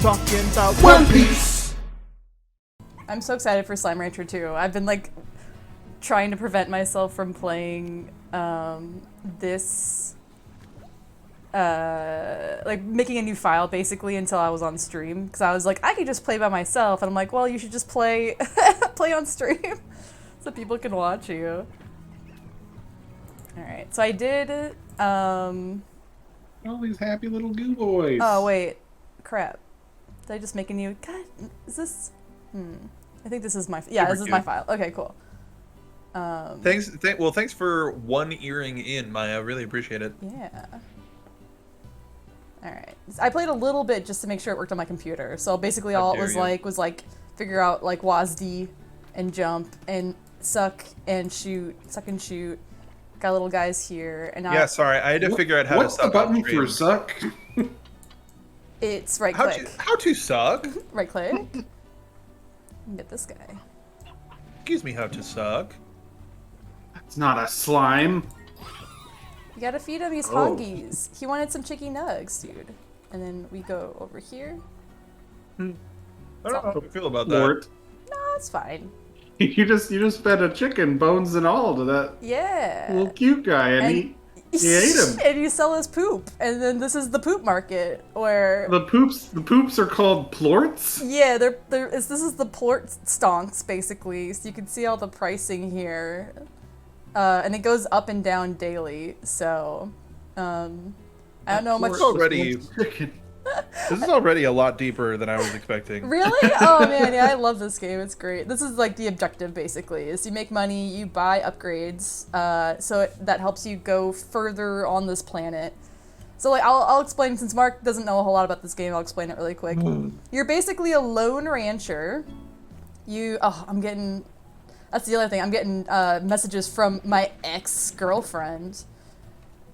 talking about One Piece. I'm so excited for Slime Rancher 2. I've been like trying to prevent myself from playing this like making a new file basically until I was on stream, because I was like, I could just play by myself, and I'm like, well, you should just play play on stream so people can watch you. Alright, so I did all these happy little goo boys. Oh wait, crap. Did I just make a new? God, is this? I think this is my. Yeah, this is my file. Okay, cool. Thanks for one earring in, Maya. Really appreciate it. Yeah. All right. I played a little bit just to make sure it worked on my computer. So basically, all it was like figure out like WASD and jump and suck and shoot, Got little guys here, and yeah. Sorry, I had to figure out how to suck. What's the button for suck? It's right click. How to suck? Right click. Get this guy. Excuse me, how to suck? It's not a slime. You gotta feed him, he's hongies. He wanted some chicky nugs, dude. And then we go over here. I don't know how I feel about that. Lord. No, it's fine. You just fed a chicken, bones and all, to that little cute guy, and he ate him. And you sell his poop, and then this is the poop market where the poops are called plorts. Yeah, this is the plort stonks basically. So you can see all the pricing here, and it goes up and down daily. So I don't know much. This is already a lot deeper than I was expecting. Really? Oh man, yeah, I love this game. It's great. This is like the objective basically, is you make money, you buy upgrades, so that helps you go further on this planet. So like, I'll explain, since Mark doesn't know a whole lot about this game, I'll explain it really quick. You're basically a lone rancher. That's the other thing, I'm getting messages from my ex-girlfriend.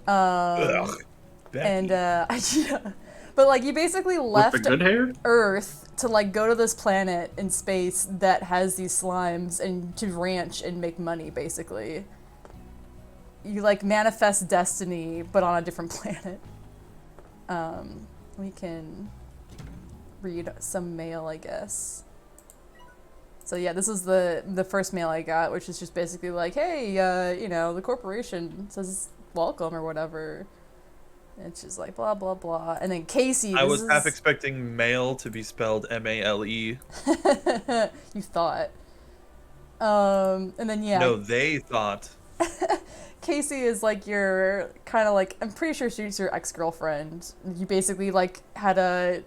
Ugh, yeah. But like, you basically left Earth to like go to this planet in space that has these slimes and to ranch and make money, basically. You like manifest destiny, but on a different planet. We can read some mail, I guess. So yeah, this is the first mail I got, which is just basically like, hey, you know, the corporation says welcome or whatever. It's just like blah blah blah, and then Casey. I was half expecting male to be spelled M-A-L-E. You thought. And then yeah. No, they thought. Casey is like your kind of like, I'm pretty sure she's your ex-girlfriend. You basically like had a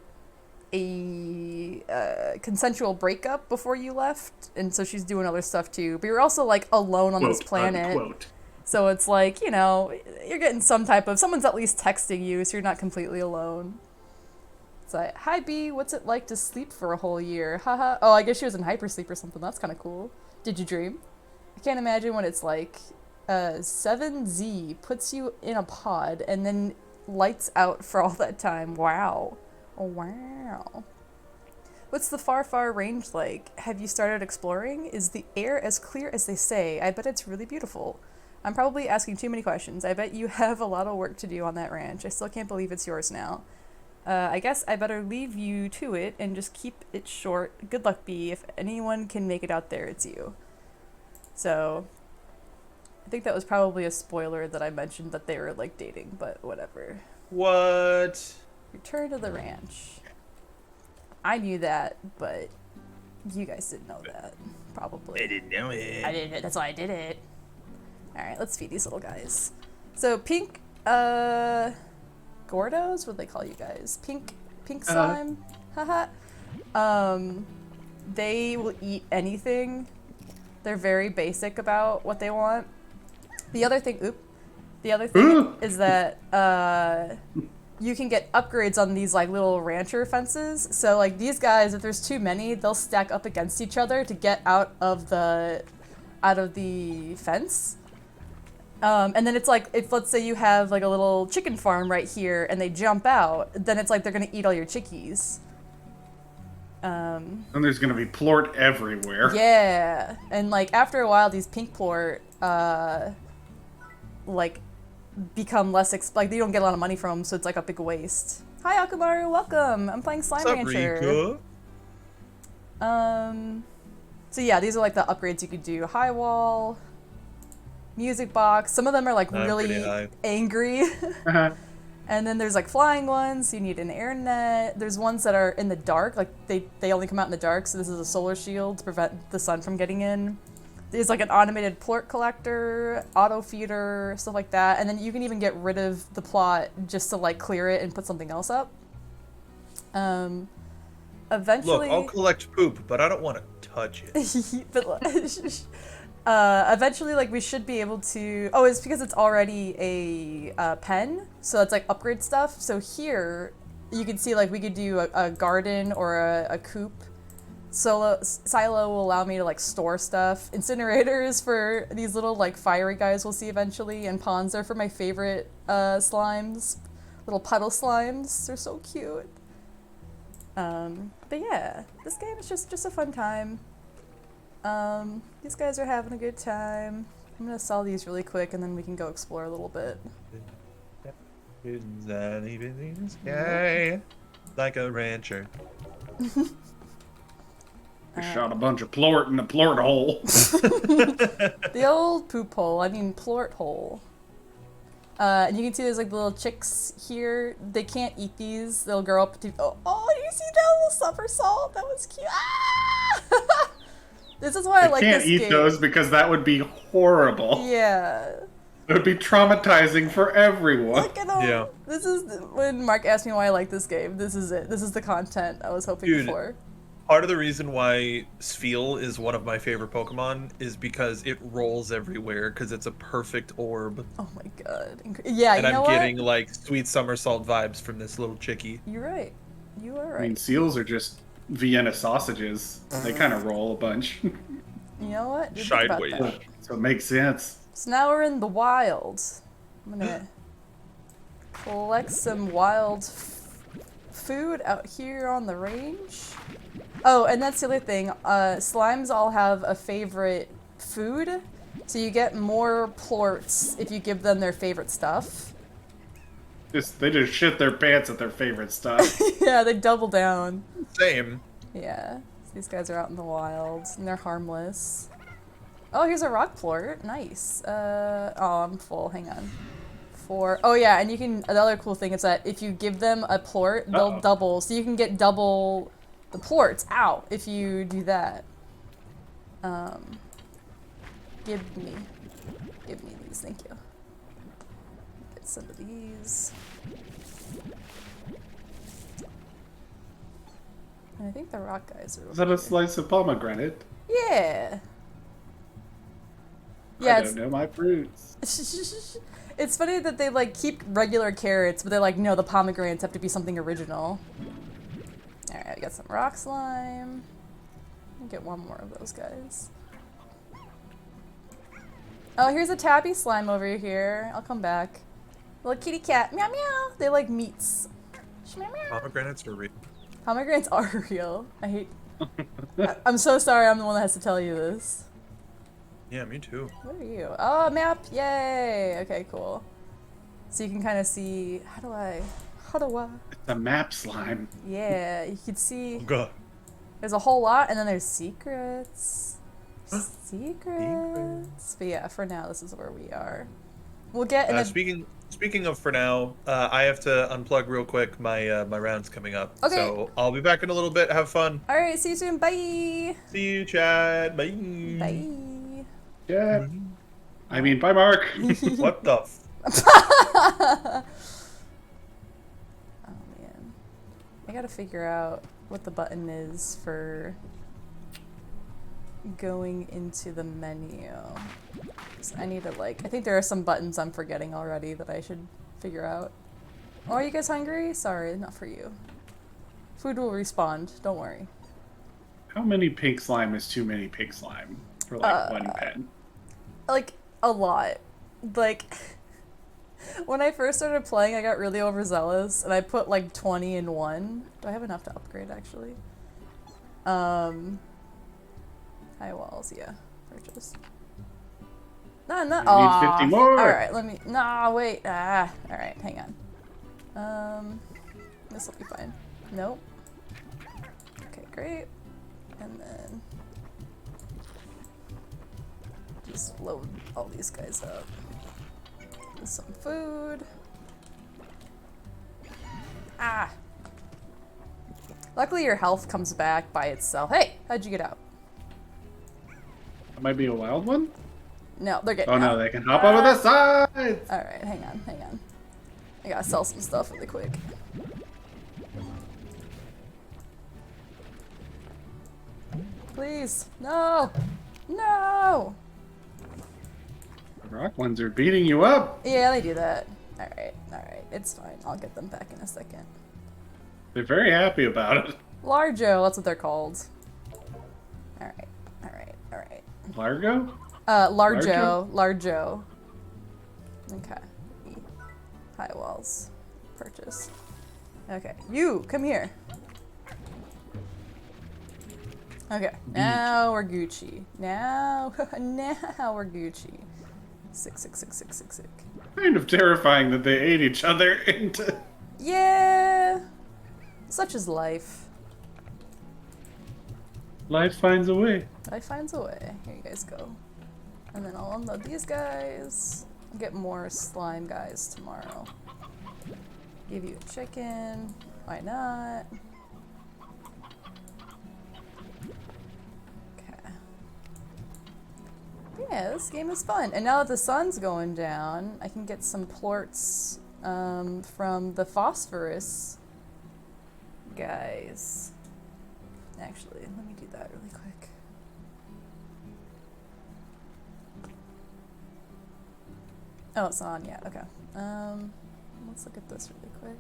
consensual breakup before you left, and so she's doing other stuff too. But you're also like alone on this planet. Unquote. So it's like, you know, you're getting some type of, someone's at least texting you, so you're not completely alone. It's like, hi B, what's it like to sleep for a whole year? Haha. Oh, I guess she was in hypersleep or something. That's kind of cool. Did you dream? I can't imagine what it's like. 7Z puts you in a pod and then lights out for all that time. Wow. Oh, wow. What's the far, far range like? Have you started exploring? Is the air as clear as they say? I bet it's really beautiful. I'm probably asking too many questions. I bet you have a lot of work to do on that ranch. I still can't believe it's yours now. I guess I better leave you to it and just keep it short. Good luck, B. If anyone can make it out there, it's you. So, I think that was probably a spoiler that I mentioned that they were, like, dating, but whatever. What? Return to the ranch. I knew that, but you guys didn't know that, probably. I didn't know it. I didn't. That's why I did it. Alright, let's feed these little guys. So, pink, Gordos? What do they call you guys? Pink slime? Haha. They will eat anything. They're very basic about what they want. The other thing is that, you can get upgrades on these, like, little rancher fences. So, like, these guys, if there's too many, they'll stack up against each other to get out of the fence. And then it's like, if let's say you have like a little chicken farm right here and they jump out, then it's like they're gonna eat all your chickies. And there's gonna be plort everywhere. Yeah, and like after a while, these pink plort, like become less, like you don't get a lot of money from them, so it's like a big waste. Hi, Akumaru. Welcome. I'm playing Slime What's up, Rancher. Rika? So yeah, these are like the upgrades you could do. High wall, music box. Some of them are like really angry. And then there's like flying ones. So you need an air net. There's ones that are in the dark. Like they only come out in the dark. So this is a solar shield to prevent the sun from getting in. There's like an automated plort collector, auto feeder, stuff like that. And then you can even get rid of the plot just to like clear it and put something else up. Eventually, Look, I'll collect poop, but I don't want to touch it. But eventually, like we should be able to. Oh, it's because it's already a pen, so it's like upgrade stuff. So here, you can see like we could do a garden or a coop. Silo will allow me to like store stuff. Incinerators for these little like fiery guys we'll see eventually, and ponds are for my favorite slimes, little puddle slimes. They're so cute. But yeah, this game is just a fun time. These guys are having a good time. I'm gonna sell these really quick and then we can go explore a little bit. Sky, like a rancher. Shot a bunch of plort in the plort hole. The old poop hole, I mean plort hole. And you can see there's like little chicks here. They can't eat these. They'll grow up to. Oh, you see that little somersault? That was cute. Ah! This is why I like this game. Can't eat those because that would be horrible. Yeah. It would be traumatizing for everyone. Look at them. Yeah. This is when Mark asked me why I like this game. This is it. This is the content I was hoping for. Part of the reason why Spheal is one of my favorite Pokemon is because it rolls everywhere because it's a perfect orb. Oh my god. Yeah, and you know I'm what? getting like sweet somersault vibes from this little chickie. You're right. You are right. I mean, seals are just Vienna sausages. They kind of roll a bunch. You know what? Didn't think about Sideways. that. So it makes sense. So now we're in the wild. I'm gonna collect some wild food out here on the range. Oh, and that's the other thing. Slimes all have a favorite food, so you get more plorts if you give them their favorite stuff. They just shit their pants at their favorite stuff. Yeah, they double down. Same. Yeah, so these guys are out in the wild, and they're harmless. Oh, here's a rock plort. Nice. Oh, I'm full. Hang on. Oh yeah, and you can. The other cool thing is that if you give them a plort, they'll double. So you can get double the plorts out if you do that. Give me these. Thank you. Get some of these. And I think the rock guys are. Is that a slice of pomegranate? Yeah. Yeah, I don't know my fruits. It's funny that they like keep regular carrots, but they're like, no, the pomegranates have to be something original. Alright, I got some rock slime. I'll get one more of those guys. Oh, here's a tabby slime over here. I'll come back. Little kitty cat. Meow meow. They like meats. Meow, meow. Pomegranates are real. Pomegranates are real. I hate. I'm so sorry. I'm the one that has to tell you this. Yeah, me too. What are you? Oh, map! Yay! Okay, cool. So you can kind of see. How do I? It's a map slime. Yeah, you can see. Oh, God. There's a whole lot, and then there's secrets. Secrets. But yeah, for now, this is where we are. We'll get. Speaking of for now, I have to unplug real quick. My round's coming up. Okay. So I'll be back in a little bit. Have fun. All right. See you soon. Bye. See you, Chad. Bye. Bye. Yeah. I mean, bye, Mark. What the? Oh man, I gotta figure out what the button is for going into the menu. So I need to I think there are some buttons I'm forgetting already that I should figure out. Oh, are you guys hungry? Sorry, not for you. Food will respond. Don't worry. How many pink slime is too many pink slime for one pen? Like a lot. Like when I first started playing, I got really overzealous and I put like 20 in one. Do I have enough to upgrade actually? High walls, yeah. Purchase. No. Need 50 more. All right, let me. No, wait. All right, hang on. This will be fine. Nope. Okay, great. And then just load all these guys up with some food. Ah! Luckily your health comes back by itself. Hey, how'd you get out? That might be a wild one? No, they're getting Oh out. no, they can hop over the sides! Alright, hang on, hang on. I gotta sell some stuff really quick. Please, no! No! The rock ones are beating you up! Yeah, they do that. Alright, alright, it's fine. I'll get them back in a second. They're very happy about it. Largo, that's what they're called. Alright, alright, alright. Largo? Largo. Okay. High walls. Purchase. Okay, you, come here. Okay, now we're Gucci. Now we're Gucci. Sick. Kind of terrifying that they ate each other into... Yeah! Such is life. Life finds a way. Life finds a way. Here you guys go. And then I'll unload these guys. I'll get more slime guys tomorrow. Give you a chicken. Why not? Okay. Yeah, this game is fun. And now that the sun's going down, I can get some plorts from the phosphorus guys. Actually, let me do that really quick. Oh, it's not on yet. Okay. Let's look at this really quick.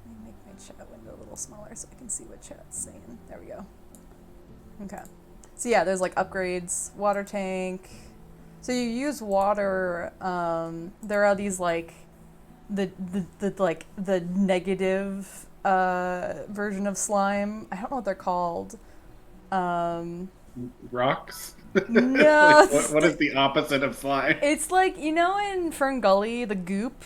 Let me make my chat window a little smaller so I can see what chat's saying. There we go. Okay. So yeah, there's like upgrades, water tank. So you use water. There are these like the negative version of slime. I don't know what they're called. Rocks? No. Like, what is the opposite of slime? It's like, you know, in Fern Gully, the goop.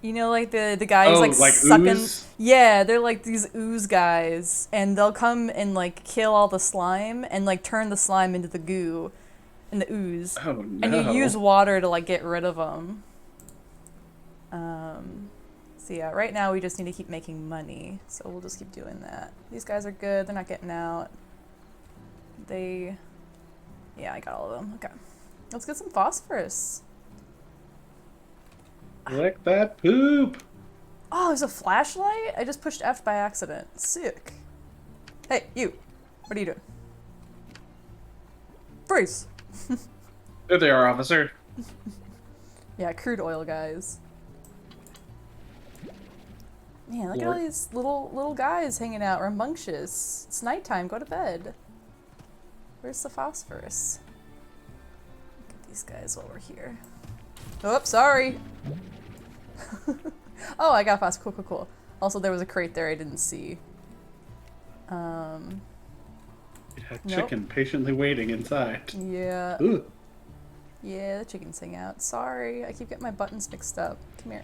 You know, like the guys like sucking. Ooze? Yeah, they're like these ooze guys, and they'll come and like kill all the slime and like turn the slime into the goo and the ooze. Oh no. And you use water to like get rid of them. So yeah, right now we just need to keep making money, so we'll just keep doing that. These guys are good. They're not getting out. Yeah, I got all of them. Okay. Let's get some phosphorus. Collect that poop! Oh, there's a flashlight? I just pushed F by accident. Sick. Hey, you. What are you doing? Freeze! There they are, officer. Yeah, crude oil guys. Man, look at all these little guys hanging out, rambunctious. It's nighttime, go to bed. Where's the phosphorus? Look at these guys while we're here. Oops, sorry! Oh, I got phosphorus, cool. Also, there was a crate there I didn't see. It had chicken patiently waiting inside. Yeah. Ooh. Yeah, the chickens hang out. Sorry, I keep getting my buttons mixed up. Come here.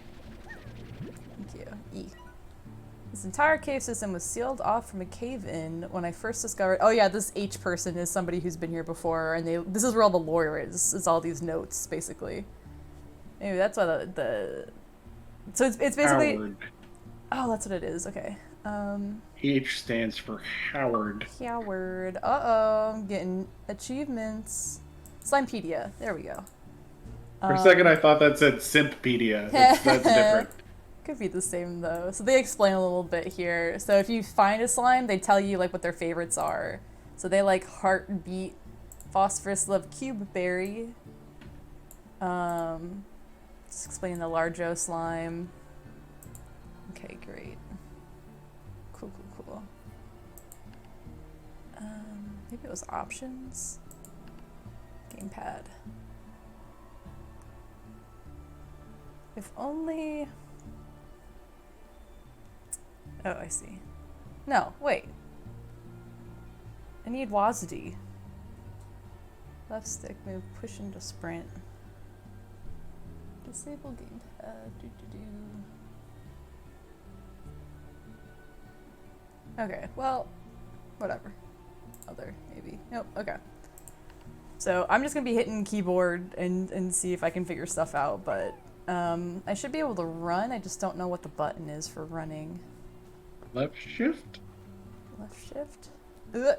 Thank you. E. This entire cave system was sealed off from a cave-in when I first discovered. Oh yeah, this H person is somebody who's been here before, and this is where all the lore is. It's all these notes, basically. Maybe that's why so it's basically. Howard. Oh, that's what it is. Okay. H stands for Howard. Howard. Uh-oh, I'm getting achievements. Slimepedia. There we go. For a second, I thought that said Simppedia. That's different. Could be the same though. So they explain a little bit here. So if you find a slime, they tell you like what their favorites are. So they like heartbeat, phosphorus, love cube berry. Just explaining the Largo slime. Okay, great. Cool. Maybe it was options. Gamepad. If only. Oh, I see. No, wait. I need WASD. Left stick move, push into sprint. Disable gamepad. Okay, well, whatever. Other, maybe. Nope, okay. So I'm just gonna be hitting keyboard and see if I can figure stuff out, but I should be able to run, I just don't know what the button is for running. Left shift? Left shift? Ugh.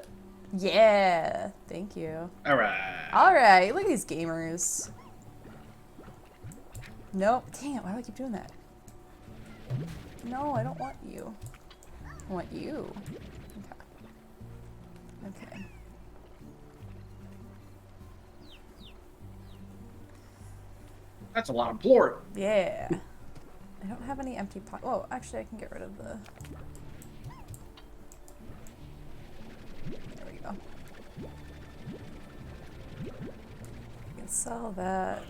Yeah, thank you. Alright, look at these gamers. Nope, damn, why do I keep doing that? No, I don't want you. I want you. Okay. Okay. That's a lot of plort. Yeah. I don't have any empty pot. Oh, actually, I can get rid of the. There we go. I can sell that.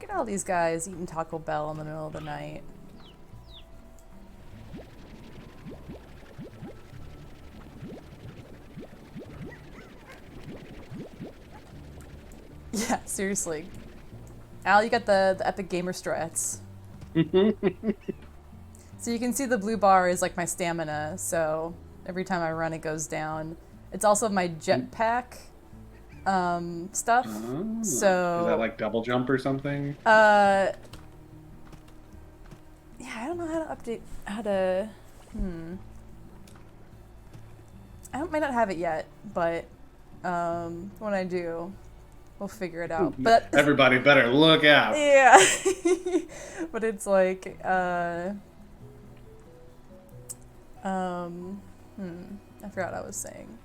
Look at all these guys eating Taco Bell in the middle of the night. Yeah, seriously. Al, you got the Epic Gamer strats. So you can see the blue bar is like my stamina, so every time I run it goes down. It's also my jetpack stuff. So is that like double jump or something? Yeah, I don't know how to update I might not have it yet, but when I do, we'll figure it out. But everybody better look out. Yeah. But it's like I forgot what I was saying.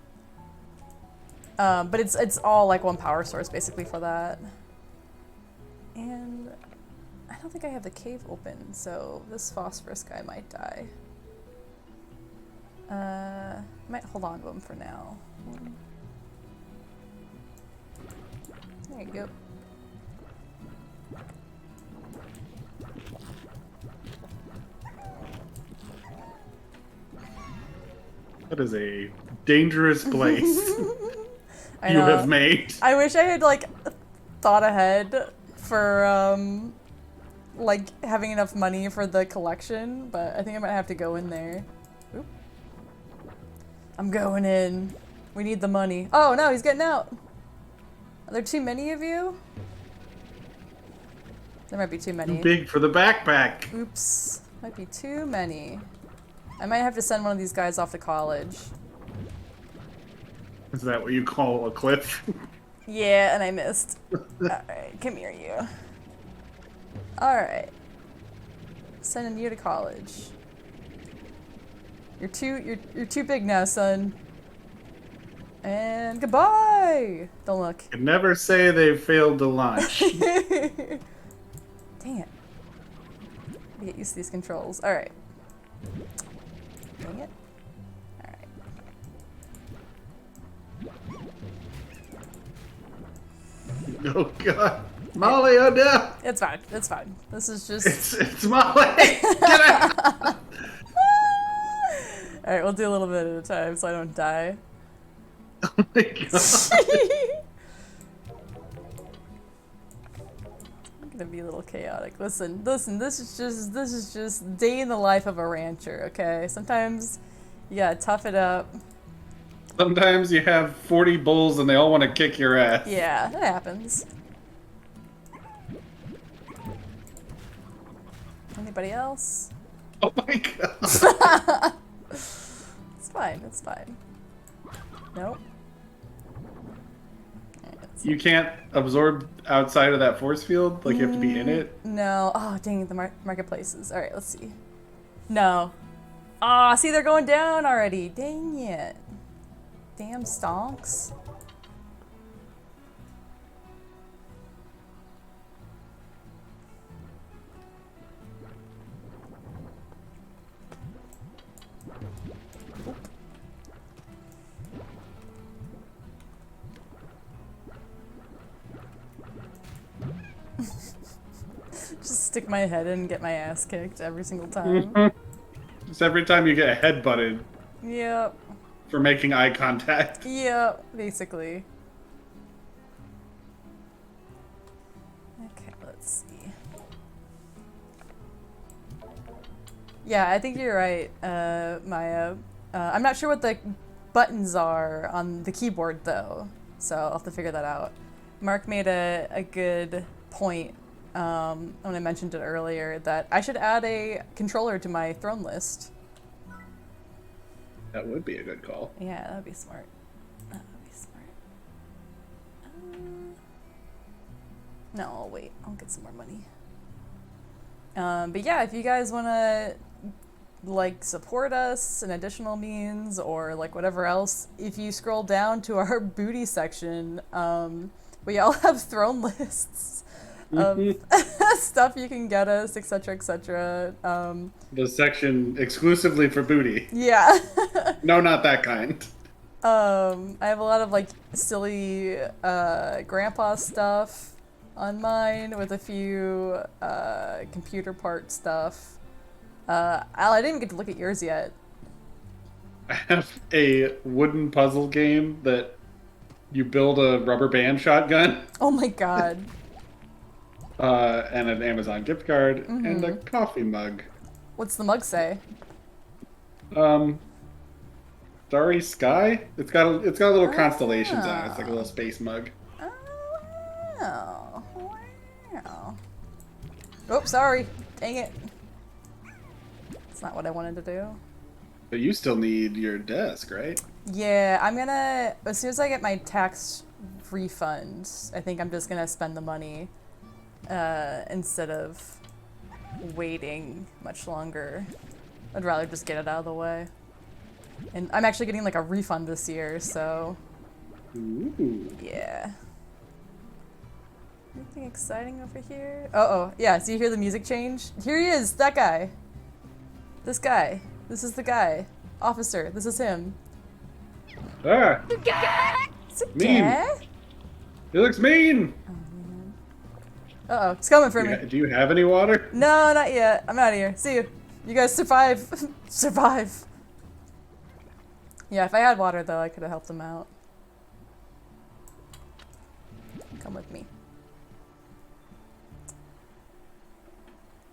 But it's all like one power source basically for that. And I don't think I have the cave open, so this phosphorus guy might die. Might hold on to him for now. There you go. That is a dangerous place I you know. have made. I wish I had like thought ahead for like having enough money for the collection, but I think I might have to go in there. Oop. I'm going in. We need the money. Oh no, he's getting out. Are there too many of you? There might be too many. Too big for the backpack. Oops. Might be too many. I might have to send one of these guys off to college. Is that what you call a cliff? Yeah, and I missed. Alright, come here, you. Alright. Sending you to college. You're too big now, son. And goodbye! Don't look. You can never say they failed to launch. Dang it. I get used to these controls. Alright. Dang it. Alright. Oh god. Molly, oh no! It's fine. It's fine. This is just... It's Molly! Get out! Alright, we'll do a little bit at a time so I don't die. Oh my god. I'm gonna be a little chaotic. Listen, this is just day in the life of a rancher, okay? Sometimes you gotta tough it up. Sometimes you have 40 bulls and they all want to kick your ass. Yeah, that happens. Anybody else? Oh my god. It's fine, it's fine. Nope. You can't absorb outside of that force field? Like you have to be in it? No. Oh, dang it, the marketplaces. Alright, let's see. No. Ah, see, they're going down already. Dang it. Damn stonks. Just stick my head in and get my ass kicked every single time. Just every time you get headbutted. Yep. For making eye contact. Yep, basically. see. Yeah, I think you're right, Maya. I'm not sure what the buttons are on the keyboard though, so I'll have to figure that out. Mark made a good point when I mentioned it earlier that I should add a controller to my throne list. That would be a good call. Yeah, that would be smart. That would be smart. No, I'll wait. I'll get some more money. But yeah, if you guys want to like support us in additional means or like whatever else, if you scroll down to our booty section, we all have throne lists of stuff you can get us, etc., etc. The section exclusively for booty. Yeah. No, not that kind. I have a lot of like silly grandpa stuff on mine with a few computer part stuff. Al, I didn't even get to look at yours yet. I have a wooden puzzle game that you build a rubber band shotgun. Oh my god. And an Amazon gift card and a coffee mug. What's the mug say? Starry Sky? It's got little constellations on it. It's like a little space mug. Oh, wow. Wow. Oh, sorry. Dang it. That's not what I wanted to do. But you still need your desk, right? Yeah, I'm gonna, as soon as I get my tax refund, I think I'm just gonna spend the money instead of waiting much longer. I'd rather just get it out of the way. And I'm actually getting like a refund this year, so Ooh. yeah. Anything exciting over here? Uh-oh, yeah, so you hear the music change? Here he is, that guy. This guy. This is the guy. Officer, this is him. Ah! Is it Mean. gay? He looks mean! Uh-oh, it's coming for me. Do you have any water? No, not yet. I'm out of here. See you. You guys survive. Survive. Yeah, if I had water, though, I could have helped them out. Come with me.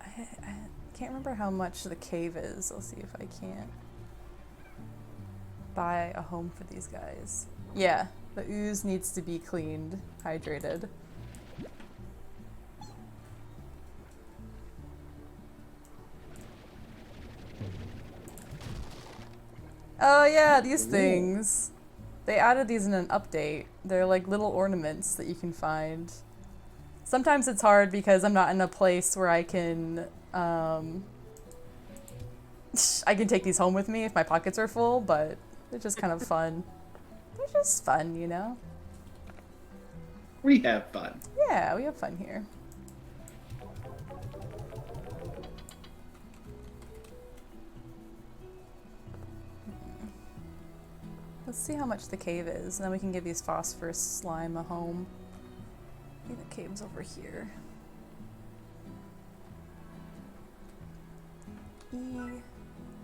I can't remember how much the cave is. I'll see if I can't buy a home for these guys. Yeah, the ooze needs to be cleaned, hydrated. Oh yeah, these things. They added these in an update. They're like little ornaments that you can find. Sometimes it's hard because I'm not in a place where I can take these home with me if my pockets are full, but they're just kind of fun. They're just fun, you know? We have fun. Yeah, we have fun here. Let's see how much the cave is, and then we can give these phosphorus slime a home. I think the cave's over here.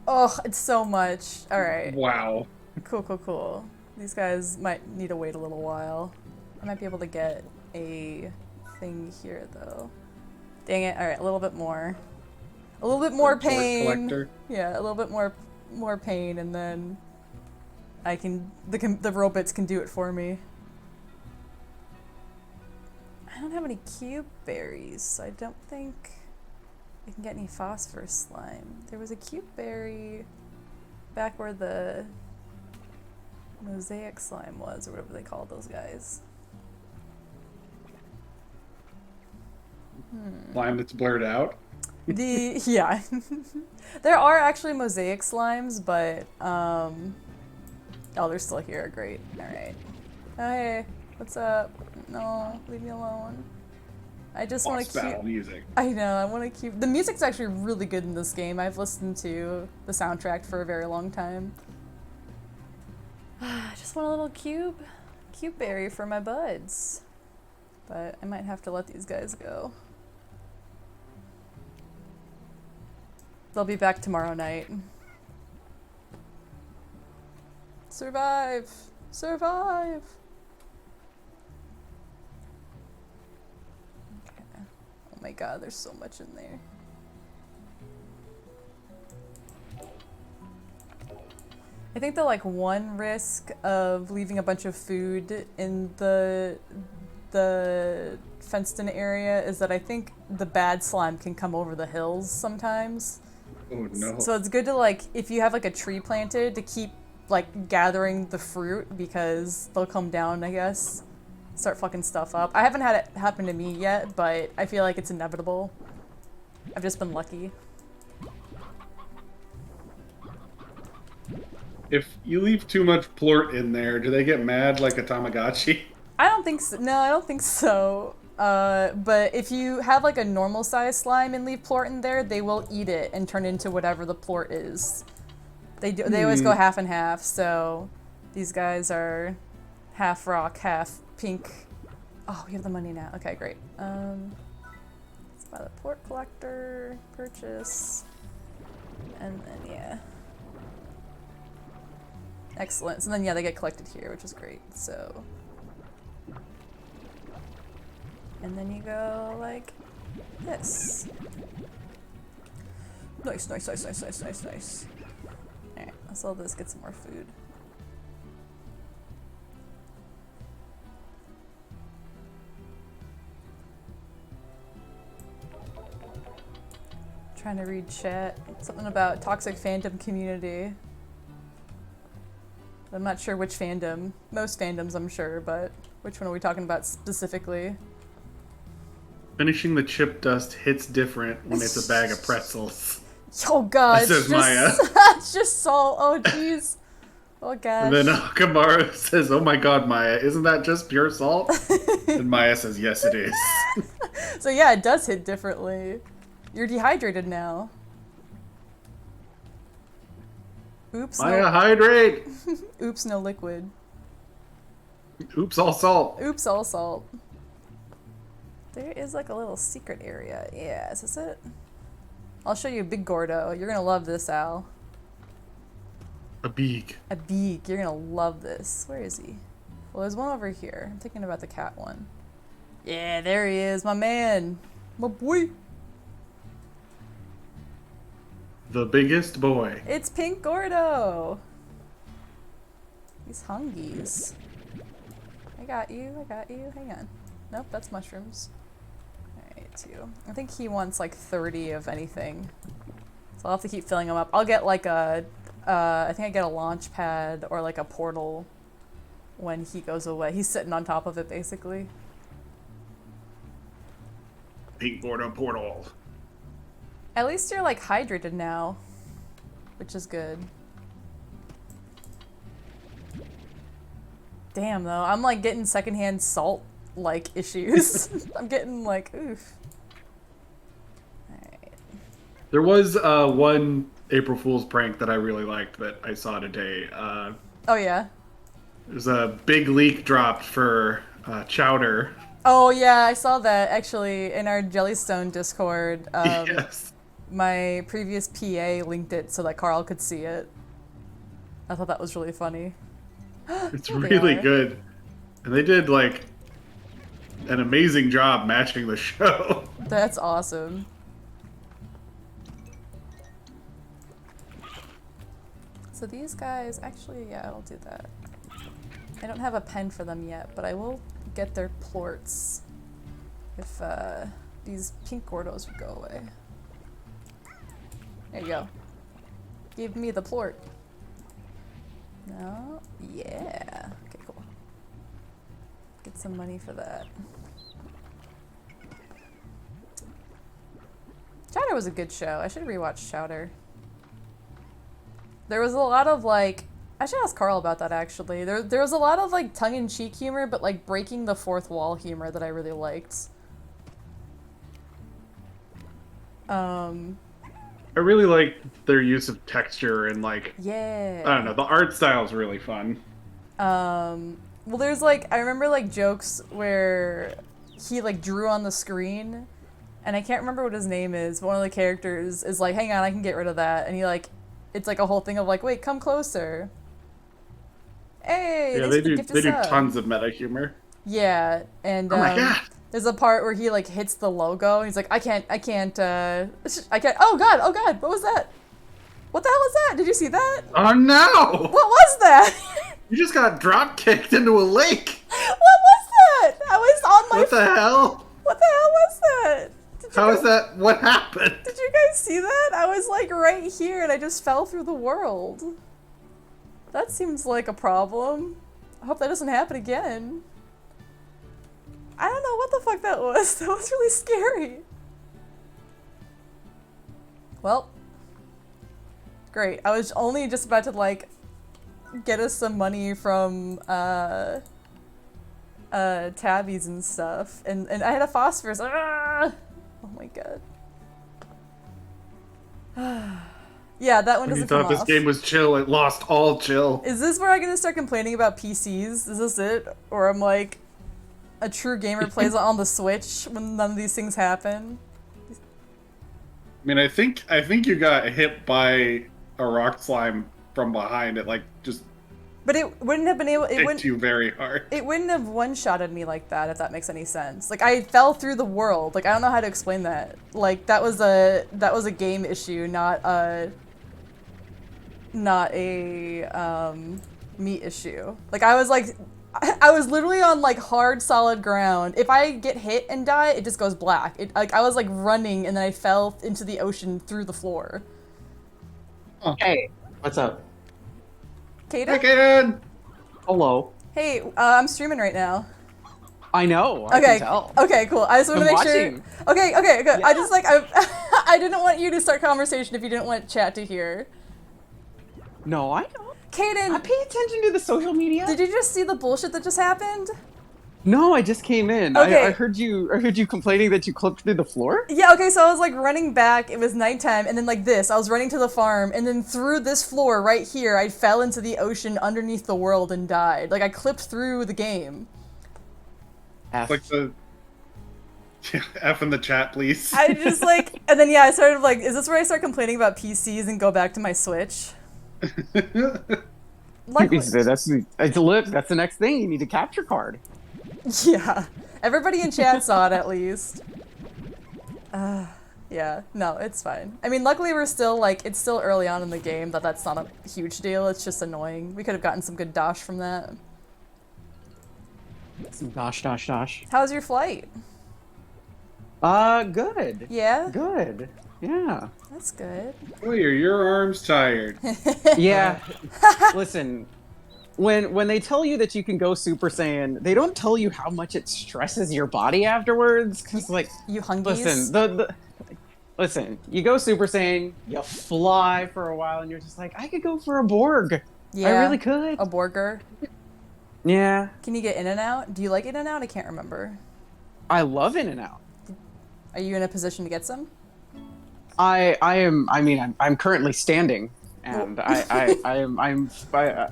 Oh, it's so much. Alright. Wow. Cool, cool, cool. These guys might need to wait a little while. I might be able to get a thing here, though. Dang it. Alright, a little bit more. A little bit more pain. Yeah, a little bit more pain, and then I can, the robots can do it for me. I don't have any cube berries, so I don't think I can get any phosphorus slime. There was a cube berry back where the mosaic slime was, or whatever they call those guys. Slime that's blurred out. Yeah. There are actually mosaic slimes, but oh, they're still here. Great. All right. Oh, hey, what's up? No, leave me alone. I just want to keep music. I know. I want to keep the music's actually really good in this game. I've listened to the soundtrack for a very long time. I just want a little cube berry for my buds, but I might have to let these guys go. They'll be back tomorrow night. Survive! Survive! Okay. Oh my my god, there's so much in there. I think the like one risk of leaving a bunch of food in the fenced-in area is that I think the bad slime can come over the hills sometimes. Oh no. So it's good to like, if you have like a tree planted, to keep like gathering the fruit because they'll come down, I guess. Start fucking stuff up. I haven't had it happen to me yet, but I feel like it's inevitable. I've just been lucky. If you leave too much plort in there, do they get mad like a Tamagotchi? I don't think so. No, I don't think so. But if you have like a normal size slime and leave plort in there, they will eat it and turn into whatever the plort is. They do. They always go half and half. So these guys are half rock, half pink. Oh, we have the money now. Okay, great. Let's buy the plort collector, purchase, and then yeah. Excellent. So then yeah, they get collected here, which is great. So. And then you go like this. Nice, nice, nice, nice, nice, nice, nice. Alright, let's sell this, get some more food. Trying to read chat. Something about toxic fandom community. I'm not sure which fandom. Most fandoms, I'm sure, but which one are we talking about specifically? Finishing the chip dust hits different when it's a bag of pretzels. Oh god, says Maya. It's just salt. Oh jeez. Oh gosh. And then Kamaru says, "Oh my god, Maya, isn't that just pure salt?" And Maya says, "Yes, it is." So yeah, it does hit differently. You're dehydrated now. Oops. Maya, hydrate. Oops, no liquid. Oops, all salt. Oops, all salt. There is like a little secret area. Yeah, is this it? I'll show you a big Gordo. You're gonna love this, Al. A beak. A beak. You're gonna love this. Where is he? Well, there's one over here. I'm thinking about the cat one. Yeah, there he is, my man. My boy. The biggest boy. It's Pink Gordo. These hungies. I got you. I got you. Hang on. Nope, that's mushrooms. Alright, 2. I think he wants like 30 of anything. So I'll have to keep filling them up. I'll get like a, I think I get a launch pad or like a portal when he goes away. He's sitting on top of it basically. Pink Gordo portal. At least you're like hydrated now, which is good. Damn though, I'm like getting secondhand salt like issues. I'm getting like, oof. Alright. There was one April Fool's prank that I really liked that I saw today. Oh yeah? There's a big leak dropped for chowder. Oh yeah, I saw that actually in our Jellystone Discord. Yes. My previous PA linked it so that Carl could see it. I thought that was really funny. It's really good. And they did like an amazing job matching the show. That's awesome. So these guys, actually, yeah, I'll do that. I don't have a pen for them yet, but I will get their plorts if these pink Gordos would go away. There you go. Give me the plort. No? Yeah. Okay, cool. Get some money for that. Chowder was a good show. I should rewatch Chowder. There was a lot of like, I should ask Carl about that actually. There was a lot of like tongue-in-cheek humor, but like breaking the fourth wall humor that I really liked. I really like their use of texture and like, yeah. I don't know, the art style is really fun. Well, there's like, I remember like jokes where he like drew on the screen, and I can't remember what his name is, but one of the characters is like, hang on, I can get rid of that, and he like, it's like a whole thing of like, wait, come closer. Hey, Yeah, they do tons of meta humor. Yeah, and oh my god, There's a part where he like hits the logo. And he's like, I can't. Oh god, what was that? What the hell was that? Did you see that? Oh no! What was that? You just got drop kicked into a lake. What was that? I was on my. What the hell? What the hell was that? How is that? What happened? Did you guys see that? I was like right here and I just fell through the world. That seems like a problem. I hope that doesn't happen again. I don't know what the fuck that was. That was really scary. Well. Great. I was only just about to like get us some money from tabbies and stuff. And I had a phosphorus. Ah! Oh my god. Yeah, that one doesn't come off. You thought this game was chill, it lost all chill. Is this where I'm gonna start complaining about PCs? Is this it? Or I'm like, a true gamer plays on the Switch when none of these things happen? I mean, I think you got hit by a rock slime from behind. It like just. But it wouldn't have been able. It hit you very hard. It wouldn't have one-shotted me like that, if that makes any sense. Like I fell through the world. Like I don't know how to explain that. Like that was a game issue, not a meat issue. Like I was literally on like hard solid ground. If I get hit and die, it just goes black. Like I was like running and then I fell into the ocean through the floor. Oh. Hey, what's up? Kaden? Hey, Kaden! Hello. Hey, I'm streaming right now. I know. I can tell. Okay, cool. I just want to make watching. sure. Okay, good. Yeah. I just like I didn't want you to start conversation if you didn't want chat to hear. No, I don't. Kaden, I pay attention to the social media. did you just see the bullshit that just happened? No, I just came in. Okay. I heard you complaining that you clipped through the floor. Yeah, okay, so I was like running back, it was nighttime, and then like this, I was running to the farm, and then through this floor right here, I fell into the ocean underneath the world and died. Like I clipped through the game. F. Like the F in the chat, please. I just like, and then yeah, I started like, is this where I start complaining about PCs and go back to my Switch? Luckily, That's the next thing. You need a capture card. yeah, everybody in chat saw it at least. Yeah, no, it's fine. I mean, luckily we're still like, it's still early on in the game that's not a huge deal. It's just annoying. We could have gotten some good dosh from that. Some dosh. How's your flight? Good. Yeah? Good. Yeah. That's good. Boy, are your arms tired? Yeah. Listen, when they tell you that you can go Super Saiyan, they don't tell you how much it stresses your body afterwards. Cause like, you hungies? Listen, listen, you go Super Saiyan, you fly for a while, and you're just like, I could go for a Borg. Yeah. I really could. A burger. Yeah. Can you get in and out? Do you like in and out? I can't remember. I love In and Out. Are you in a position to get some? I'm currently standing, and I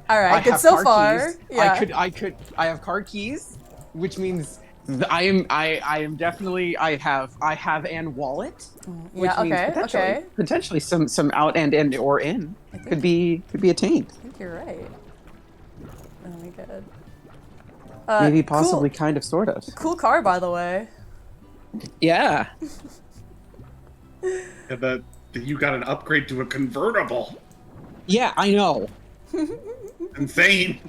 Alright, good so far. Keys. Yeah. I have card keys, which means I am definitely I have an wallet, which means potentially some out and or in could be attained. I think you're right. Oh my god. Maybe possibly cool. kind of sort of. Cool car, by the way. Yeah. Yeah, you got an upgrade to a convertible. Yeah, I know. Insane.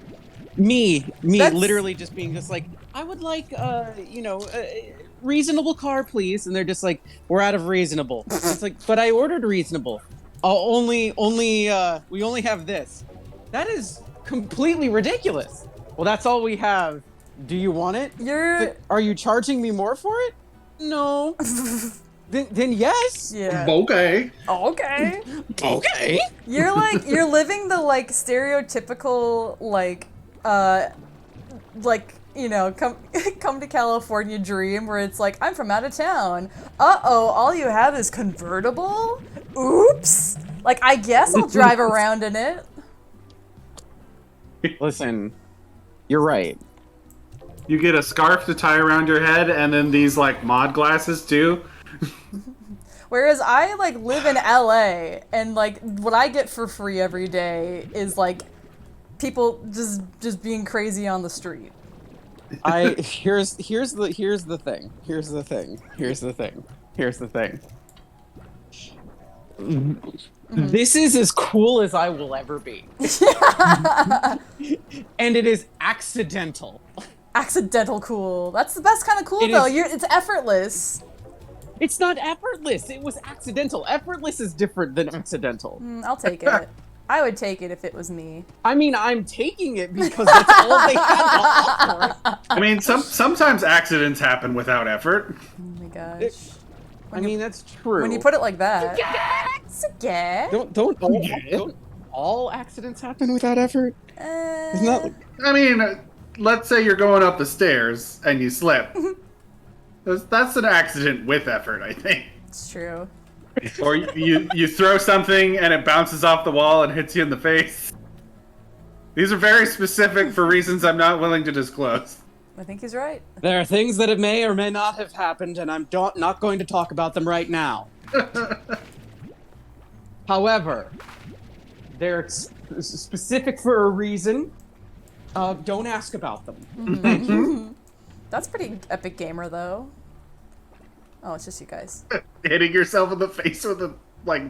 Me literally just being just like, I would like a reasonable car, please. And they're just like, we're out of reasonable. It's like, but I ordered reasonable. We only have this. That is completely ridiculous. Well, that's all we have. Do you want it? Are you charging me more for it? No. Then yes. Yeah. Okay. Okay. Okay. You're living the like stereotypical come to California dream where it's like, I'm from out of town. Uh-oh, all you have is convertible? Oops. Like, I guess I'll drive around in it. Listen, you're right. You get a scarf to tie around your head and then these like mod glasses too. Whereas I like live in LA and like what I get for free every day is like people just being crazy on the street. Here's the thing. This is as cool as I will ever be. And it is accidental. Accidental cool. That's the best kind of cool, It though. is- It's effortless. It's not effortless. It was accidental. Effortless is different than accidental. I'll take it. I would take it if it was me. I mean, I'm taking it because that's all they had to offer. I mean, sometimes accidents happen without effort. Oh my gosh. I mean, that's true. When you put it like that. Yeah. Don't all accidents happen without effort? Isn't that like, I mean, let's say you're going up the stairs and you slip. That's an accident with effort, I think. It's true. Or you throw something and it bounces off the wall and hits you in the face. These are very specific for reasons I'm not willing to disclose. I think he's right. there are things that may or may not have happened, and I'm not going to talk about them right now. However, they're specific for a reason. Don't ask about them. Thank you. That's pretty epic gamer, though. Oh, it's just you guys. Hitting yourself in the face with a, like,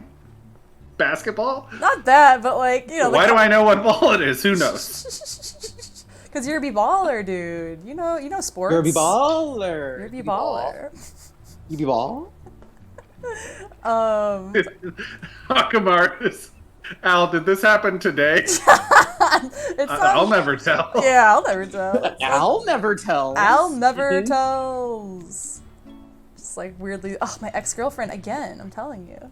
basketball? Not that, but like, you know. Why do I know what ball it is? Who knows? Because you're a be-baller, dude. You know sports. You're a baller. You're a be-baller. You be ball? Hakamar, Al, did this happen today? I'll never tell. Yeah, I'll never tell. Al never tells. Al never tells. Just like weirdly, oh, my ex-girlfriend again. I'm telling you.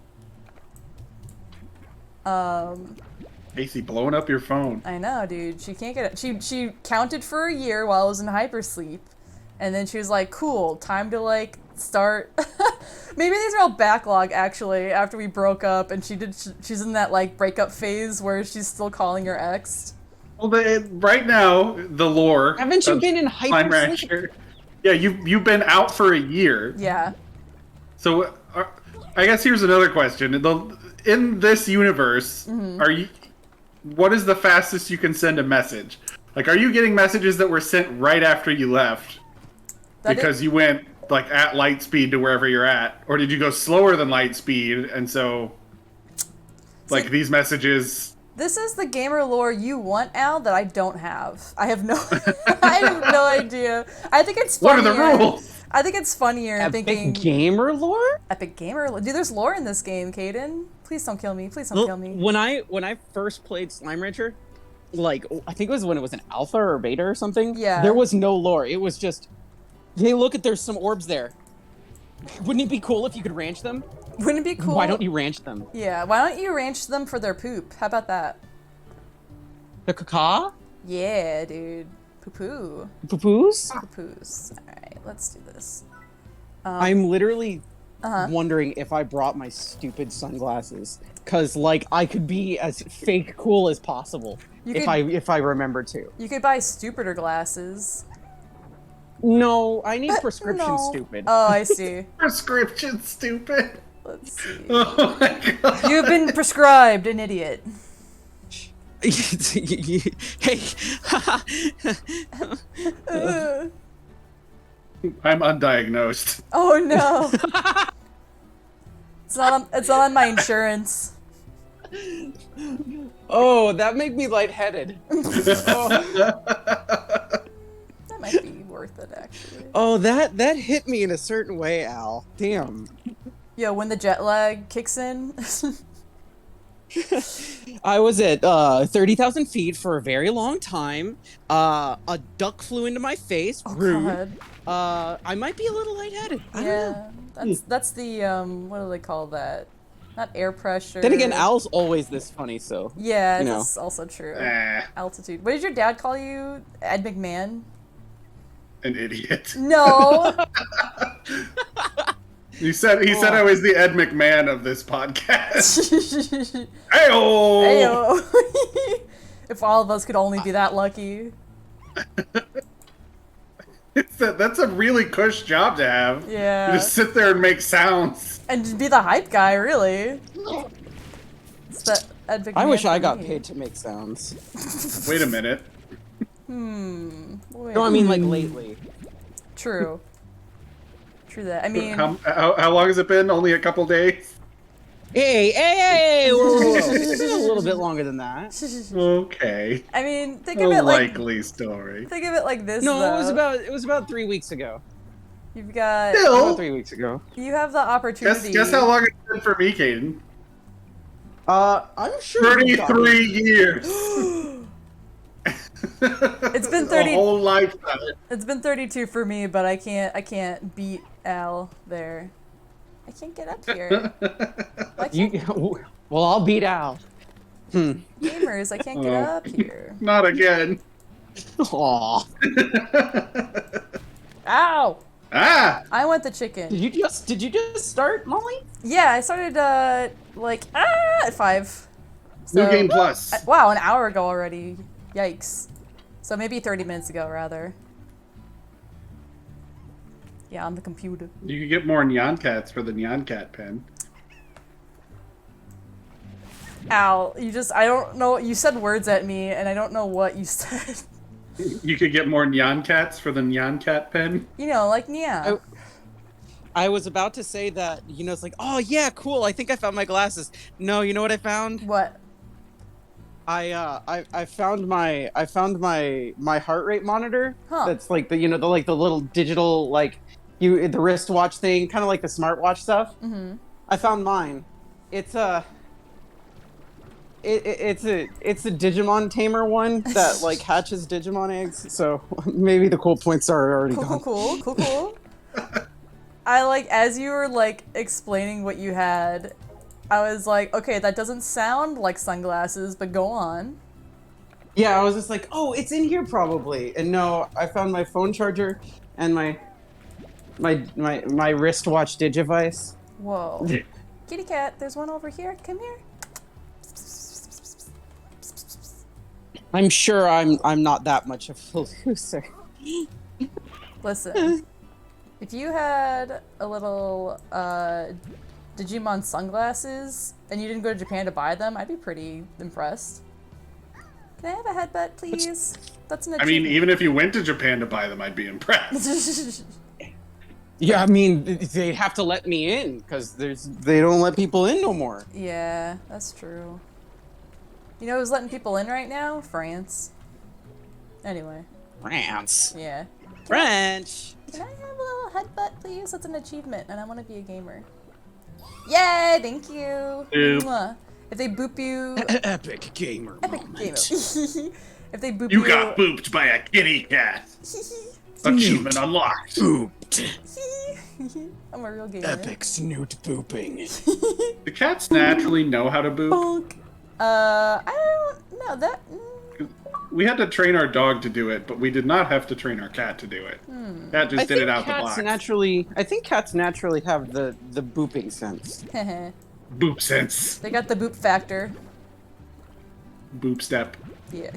Casey, blowing up your phone. I know, dude. She can't get it. She counted for a year while I was in hypersleep, and then she was like, "Cool, time to like start." Maybe these are all backlog actually. After we broke up, and she's in that like breakup phase where she's still calling her ex. Well, right now, the lore. Haven't you been in Slime hypersleep? Rancher. Yeah, you've been out for a year. Yeah. So, I guess here's another question: in this universe, are you? What is the fastest you can send a message? Like, are you getting messages that were sent right after you left because you went like at light speed to wherever you're at, or did you go slower than light speed and so like these messages? This is the gamer lore you want, Al, that I don't have. I have no idea. I think it's funnier. What are the rules? I think it's funnier thinking gamer lore? epic gamer lore. Dude, there's lore in this game, Caden. Please don't kill me. Please don't kill me. When I first played Slime Rancher, like I think it was when it was an alpha or beta or something. Yeah. There was no lore. It was just, hey, look at there's some orbs there. Wouldn't it be cool if you could ranch them? Wouldn't it be cool? Why don't you ranch them? Yeah, why don't you ranch them for their poop? How about that? The caca? Yeah, dude. Poo-poo. Poo-poos? Poo-poos. Alright, let's do this. I'm literally wondering if I brought my stupid sunglasses. Cause like I could be as fake cool as possible if I remember to. You could buy stupider glasses. No, I need prescription No. stupid. Oh, I see. Prescription stupid. Let's see. Oh my god. You've been prescribed an idiot. Hey. I'm undiagnosed. Oh no. It's not on my insurance. Oh, that made me lightheaded. That might be worth it, actually. Oh, that hit me in a certain way, Al. Damn. Yo, when the jet lag kicks in. I was at 30,000 feet for a very long time. A duck flew into my face. Oh Rude. god. I might be a little lightheaded. I don't know. Yeah. That's the what do they call that? Not air pressure. Then again, Al's always this funny, so. Yeah, you know. that's also true. Eh, Altitude. What did your dad call you? Ed McMahon? an idiot. No. He said I was the Ed McMahon of this podcast. Hey-oh! Ayo. If all of us could only be that lucky. That's a really cush job to have. Yeah. You just sit there and make sounds. And just be the hype guy, really. It's that Ed McMahon I wish I for got me. paid to make sounds. Wait a minute. Wait. No, I mean like lately. True. True that. I mean, How long has it been? Only a couple days? Hey! Whoa. It's been a little bit longer than that. Okay. I mean, think A of it like likely story. think of it like this. No, though. it was about 3 weeks ago. You've got Still, About 3 weeks ago. you have the opportunity. guess how long it's been for me, Caden? I'm sure. 33 years. It's been 30 A whole lifetime. It's been 32 for me, but I can't beat Al there. I can't get up here. Why can't Well, I'll beat Al. gamers? I can't get up here. Not again. Aw. Ow! Ah! I want the chicken. Did you just start, Molly? Yeah, I started at 5. New Game Plus. Wow, an hour ago already. Yikes. So maybe 30 minutes ago, rather. Yeah, on the computer. You could get more Nyan Cats for the Nyan Cat pen. Al, I don't know, you said words at me, and I don't know what you said. You could get more Nyan Cats for the Nyan Cat pen. You know, like Nia. I was about to say that, it's like, oh yeah, cool, I think I found my glasses. No, you know what I found? What? I found my heart rate monitor. Huh. That's like the little digital the wristwatch thing, kind of like the smartwatch stuff. Mm-hmm. I found mine. It's a Digimon tamer one that hatches Digimon eggs. So maybe the cool points are already gone. Cool. As you were explaining what you had, I was like, okay, that doesn't sound like sunglasses, but go on. Yeah, I was just like, oh, it's in here probably. And no, I found my phone charger and my wristwatch Digivice. Whoa. Kitty cat, there's one over here. Come here. I'm sure I'm not that much of a loser. Listen, if you had a little Digimon sunglasses and you didn't go to Japan to buy them, I'd be pretty impressed. Can I have a headbutt, please? That's an I mean, even if you went to Japan to buy them, I'd be impressed. Yeah, I mean, they have to let me in because they don't let people in no more. Yeah, that's true. You know who's letting people in right now? France. Anyway. France. Yeah. French. Can I have a little headbutt, please? That's an achievement, and I want to be a gamer. Yay! Thank you. Boop. Mwah. If they boop you, Epic gamer moment. gamer. If they boop You got booped by a kitty cat. Achievement unlocked. Booped. I'm a real gamer. Epic snoot booping. Do cats naturally know how to boop? Bonk. I don't know that. We had to train our dog to do it, but we did not have to train our cat to do it. Cat just did it out the box. I think cats naturally have the booping sense. Boop sense. They got the boop factor. Boop step. Yeah.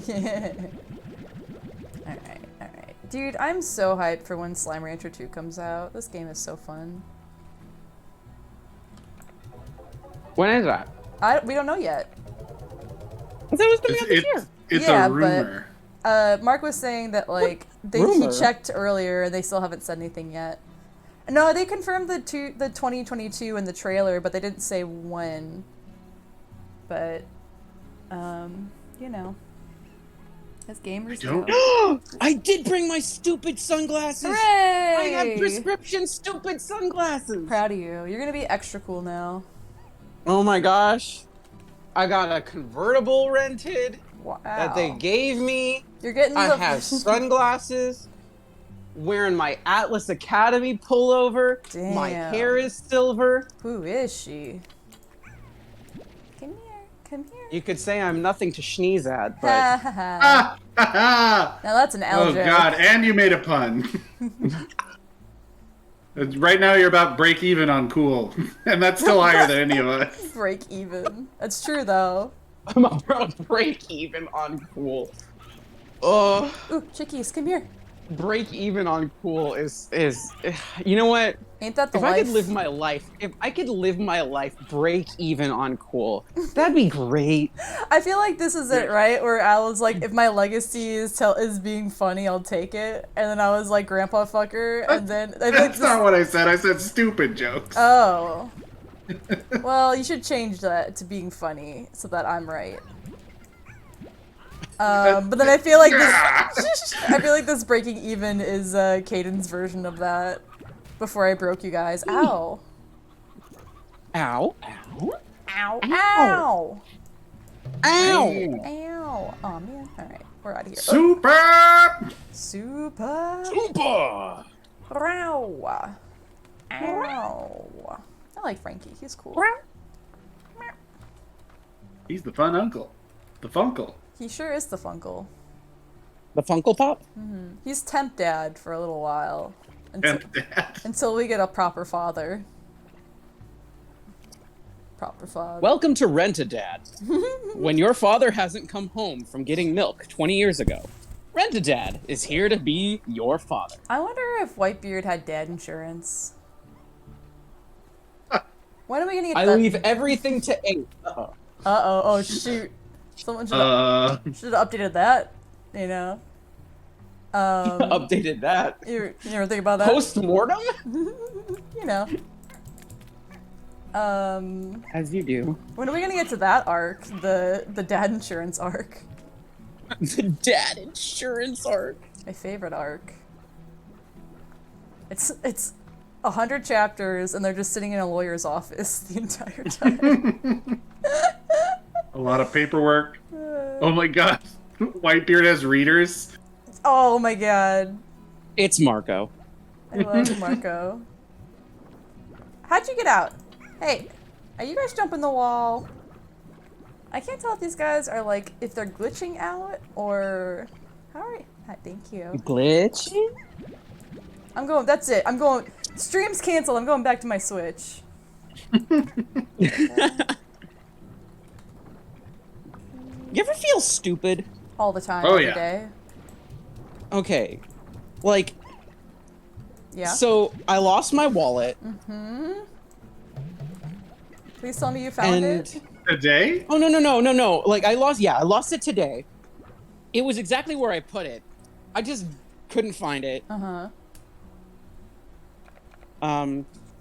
Alright. Dude, I'm so hyped for when Slime Rancher 2 comes out. This game is so fun. When is that? We don't know yet. I thought it was coming out this year. It's Yeah, a rumor. Mark was saying that he Rumor? checked earlier and they still haven't said anything yet. No, they confirmed the 2022 in the trailer, but they didn't say when. But, as gamers go. I did bring my stupid sunglasses. Hooray! I have prescription stupid sunglasses. Proud of you. You're gonna be extra cool now. Oh my gosh. I got a convertible rented Wow. that they gave me. You're getting I have sunglasses. Wearing my Atlas Academy pullover. Damn. My hair is silver. Who is she? Come here. You could say I'm nothing to sneeze at, but Ha ha ha. Ah, ha, ha. Now that's an L Oh joke. god, and you made a pun. Right now you're about break even on cool, and that's still higher than any of us. Break even. That's true though. I'm about break even on cool. Oh, Ooh, chickies, come here. break even on cool is you know what? Ain't that the If life? I could live my life break even on cool, that'd be great. I feel like this is it, right? Where I was like, if my legacy is being funny, I'll take it. And then I was like, grandpa fucker, and then I feel like That's not what I said. I said stupid jokes. Oh. Well, you should change that to being funny so that I'm right. But then I feel like this breaking even is Caden's version of that. Before I broke you guys. Ow. Ow. Ow. Ow. Ow. Ow. Oh man. Alright, we're out of here. Super. Super. Super. Ow. Ow. I like Frankie. He's cool. He's the fun uncle. The funkle. He sure is the Funkle. The Funkle Pop? He's temp dad for a little while. Temp dad. Until we get a proper father. Proper father. Welcome to Rent-A-Dad. When your father hasn't come home from getting milk 20 years ago, Rent-A-Dad is here to be your father. I wonder if Whitebeard had dad insurance. When are we gonna get I that? leave everything to 8. Uh-oh. Uh-oh. Oh, shoot. Someone should have updated that, you know. Updated that. You ever think about that? Post-mortem? You know. As you do. When are we gonna get to that arc? The dad insurance arc. The dad insurance arc. My favorite arc. It's 100 chapters and they're just sitting in a lawyer's office the entire time. A lot of paperwork. Oh my god. Whitebeard has readers. Oh my god. It's Marco. I love Marco. How'd you get out? Hey, are you guys jumping the wall? I can't tell if these guys are like, if they're glitching out or... How are you? Thank you. Glitching? I'm going, that's it. I'm going, stream's canceled. I'm going back to my Switch. You ever feel stupid? All the time, Oh, every yeah. day. Okay. Like, Yeah. so I lost my wallet. Please tell me you found it. Today? Oh, no. Like, I lost it today. It was exactly where I put it. I just couldn't find it.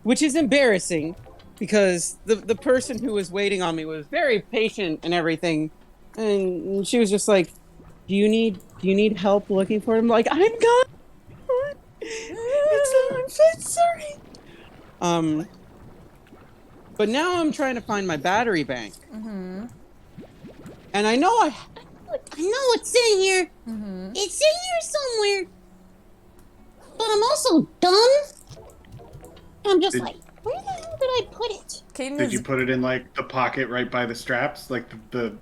Which is embarrassing because the person who was waiting on me was very patient and everything. And she was just like, do you need help looking for it? I'm like, I'm gone. I'm so sorry. But now I'm trying to find my battery bank. And I know it's in here. It's in here somewhere. But I'm also dumb. I'm just like, where the hell did I put it? Caden Did is, you put it in like the pocket right by the straps? Like the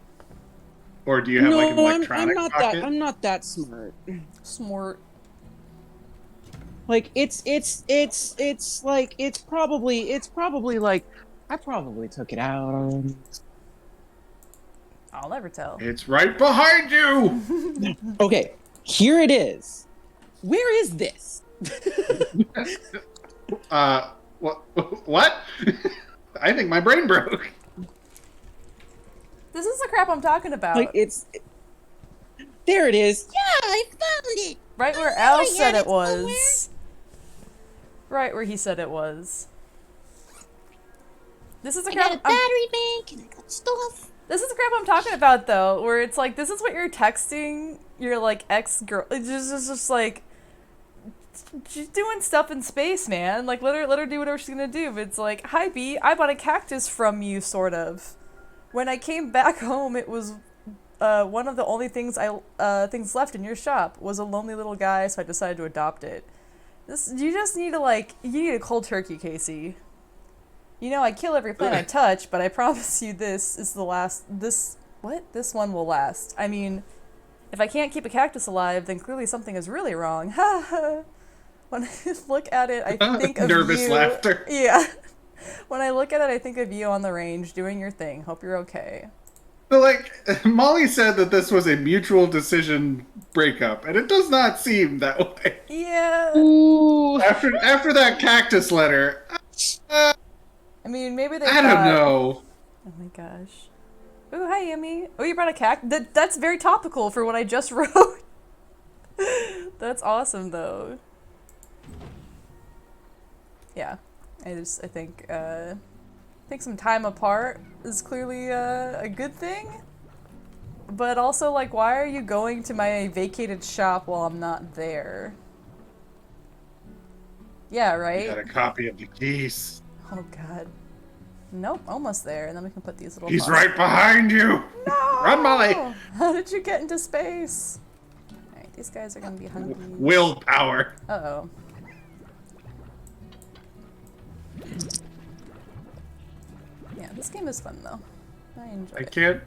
or do you have like an No, electronic pocket? I'm not that smart. smart. Like it's probably like I probably took it out. I'll never tell. It's right behind you. Okay, here it is. Where is this? What? I think my brain broke. This is the crap I'm talking about. Like there it is. Yeah, I found it. Right where I Al had said it it was. Right where he said it was. This is the I crap. got a battery bank and I got stuff. This is the crap I'm talking about, though, where it's like, this is what you're texting your like ex-girl. It's just like, she's doing stuff in space, man. Like, let her do whatever she's gonna do. But it's like, hi B, I bought a cactus from you, sort of. When I came back home, it was one of the only things things left in your shop was a lonely little guy, so I decided to adopt it. You just need to you need a cold turkey, Casey. You know, I kill every plant I touch, but I promise you this is the last. This one will last. I mean, if I can't keep a cactus alive, then clearly something is really wrong. When I look at it, I think of Nervous you. laughter. Yeah. When I look at it, I think of you on the range doing your thing. Hope you're okay. So, like, Molly said that this was a mutual decision breakup, and it does not seem that way. Yeah. Ooh. After that cactus letter, I mean, maybe they I thought... don't know. Oh my gosh. Ooh, hi, Yumi. Oh, you brought a cactus? That's very topical for what I just wrote. That's awesome, though. Yeah. I think some time apart is clearly a good thing. But also, like, why are you going to my vacated shop while I'm not there? Yeah, right? You got a copy of the keys. Oh, God. Nope, almost there. And then we can put these little... He's boxes. right behind you. No! Run, Molly. How did you get into space? Alright, these guys are gonna be hungry. Willpower. Uh-oh. Yeah, this game is fun, though. I enjoy I it. can't.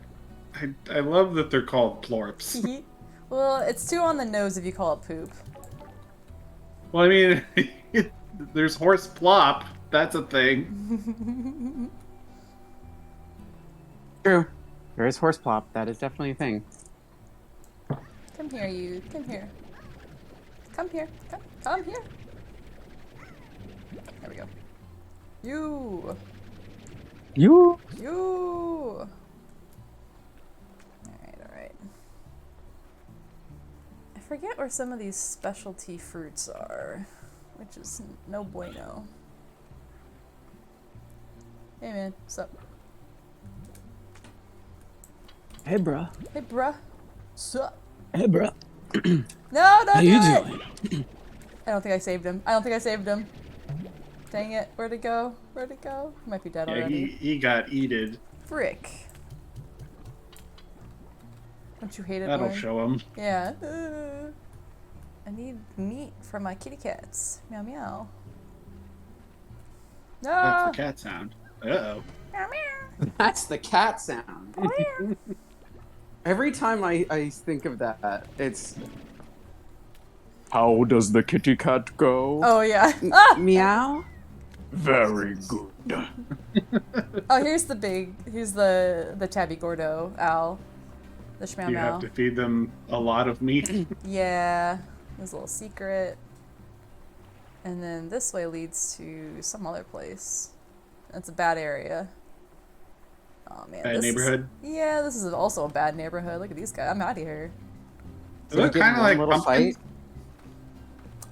I love that they're called plorps. Well, it's too on the nose if you call it poop. Well, I mean, there's horse plop. That's a thing. True. There is horse plop. That is definitely a thing. Come here, you. Come here. Come here. Come here. There we go. You. You. You. Alright. I forget where some of these specialty fruits are, which is no bueno. Hey man, what's up? Hey, bruh. Hey bruh. Sup? Hey, bruh. No, don't How do you it! doing? I don't think I saved him. Dang it. Where'd it go? He might be dead Yeah, already. he got eated. Frick. Don't you hate it, That'll Lauren? show him. Yeah. I need meat for my kitty cats. Meow meow. No! That's the cat sound. Uh-oh. Meow meow. That's the cat sound. Meow. Every time I think of that, it's... How does the kitty cat go? Oh yeah. Ah! Meow? Very good. Oh, here's the tabby gordo owl. The schmeow You meow. have to feed them a lot of meat. Yeah. There's a little secret. And then this way leads to some other place. That's a bad area. Oh man. Bad this neighborhood. Yeah, this is also a bad neighborhood. Look at these guys. I'm out of here. They look Get kind of one like little pumpkins.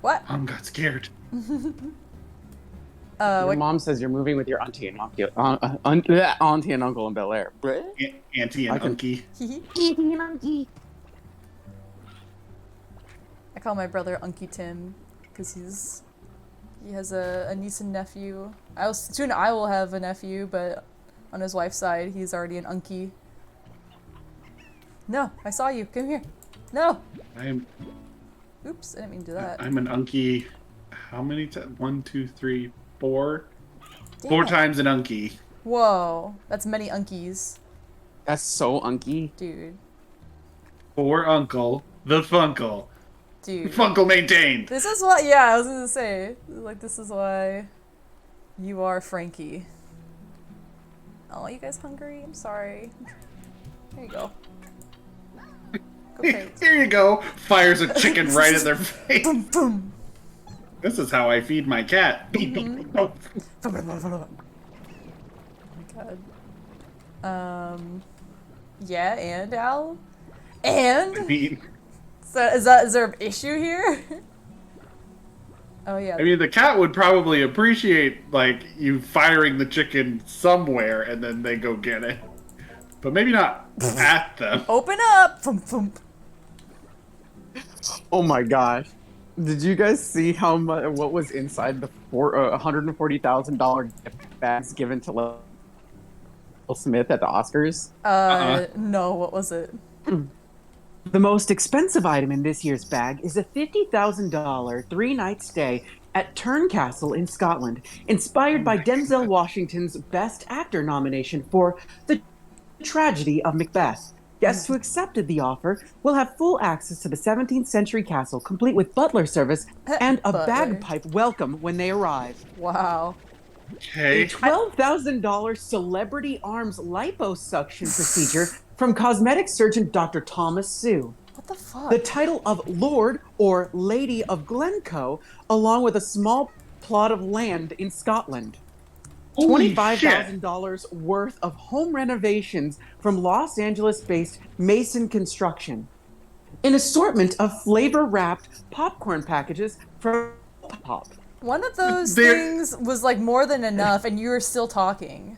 What? Mom got scared. Your What? mom says you're moving with your auntie and auntie and uncle in Bel Air. Auntie and Unky. I call my brother Unky Tim because he has a niece and nephew. Soon I will have a nephew, but on his wife's side, he's already an Unky. No, I saw you. Come here. No. Oops, I didn't mean to do that. I'm an Unky. How many times? 1, 2, 3, 4. Damn 4 it. times an Unky. Whoa, that's many Unkies, That's so unky. dude. 4 Uncle. The Funkle. Dude. Funkle maintained. This is what, yeah, I was gonna say. Like, this is why you are Frankie. Oh, you guys hungry? I'm sorry. There you go. Go crazy. Here you go. Fires a chicken right at their face. Boom, boom. This is how I feed my cat. Oh. Oh my god. Yeah, and Al? And? I mean, So is there an issue here? Oh yeah. I mean, the cat would probably appreciate, like, you firing the chicken somewhere and then they go get it. But maybe not at them. Open up! Boom, boom. Oh my gosh. Did you guys see how much what was inside the $140,000 gift bags given to Will Smith at the Oscars? No, what was it? The most expensive item in this year's bag is a $50,000 3-night stay at Turncastle in Scotland, inspired by Denzel Washington's Best Actor nomination for The Tragedy of Macbeth. Guests who accepted the offer will have full access to the 17th century castle, complete with butler service and a Butler. bagpipe welcome when they arrive. Wow. Okay. A $12,000 celebrity arms liposuction procedure from cosmetic surgeon Dr. Thomas Sue. What the fuck? The title of Lord or Lady of Glencoe, along with a small plot of land in Scotland. Holy shit. $25,000 worth of home renovations from Los Angeles-based Mason Construction. An assortment of flavor-wrapped popcorn packages from Pop. One of those They're- things was like more than enough, and you were still talking.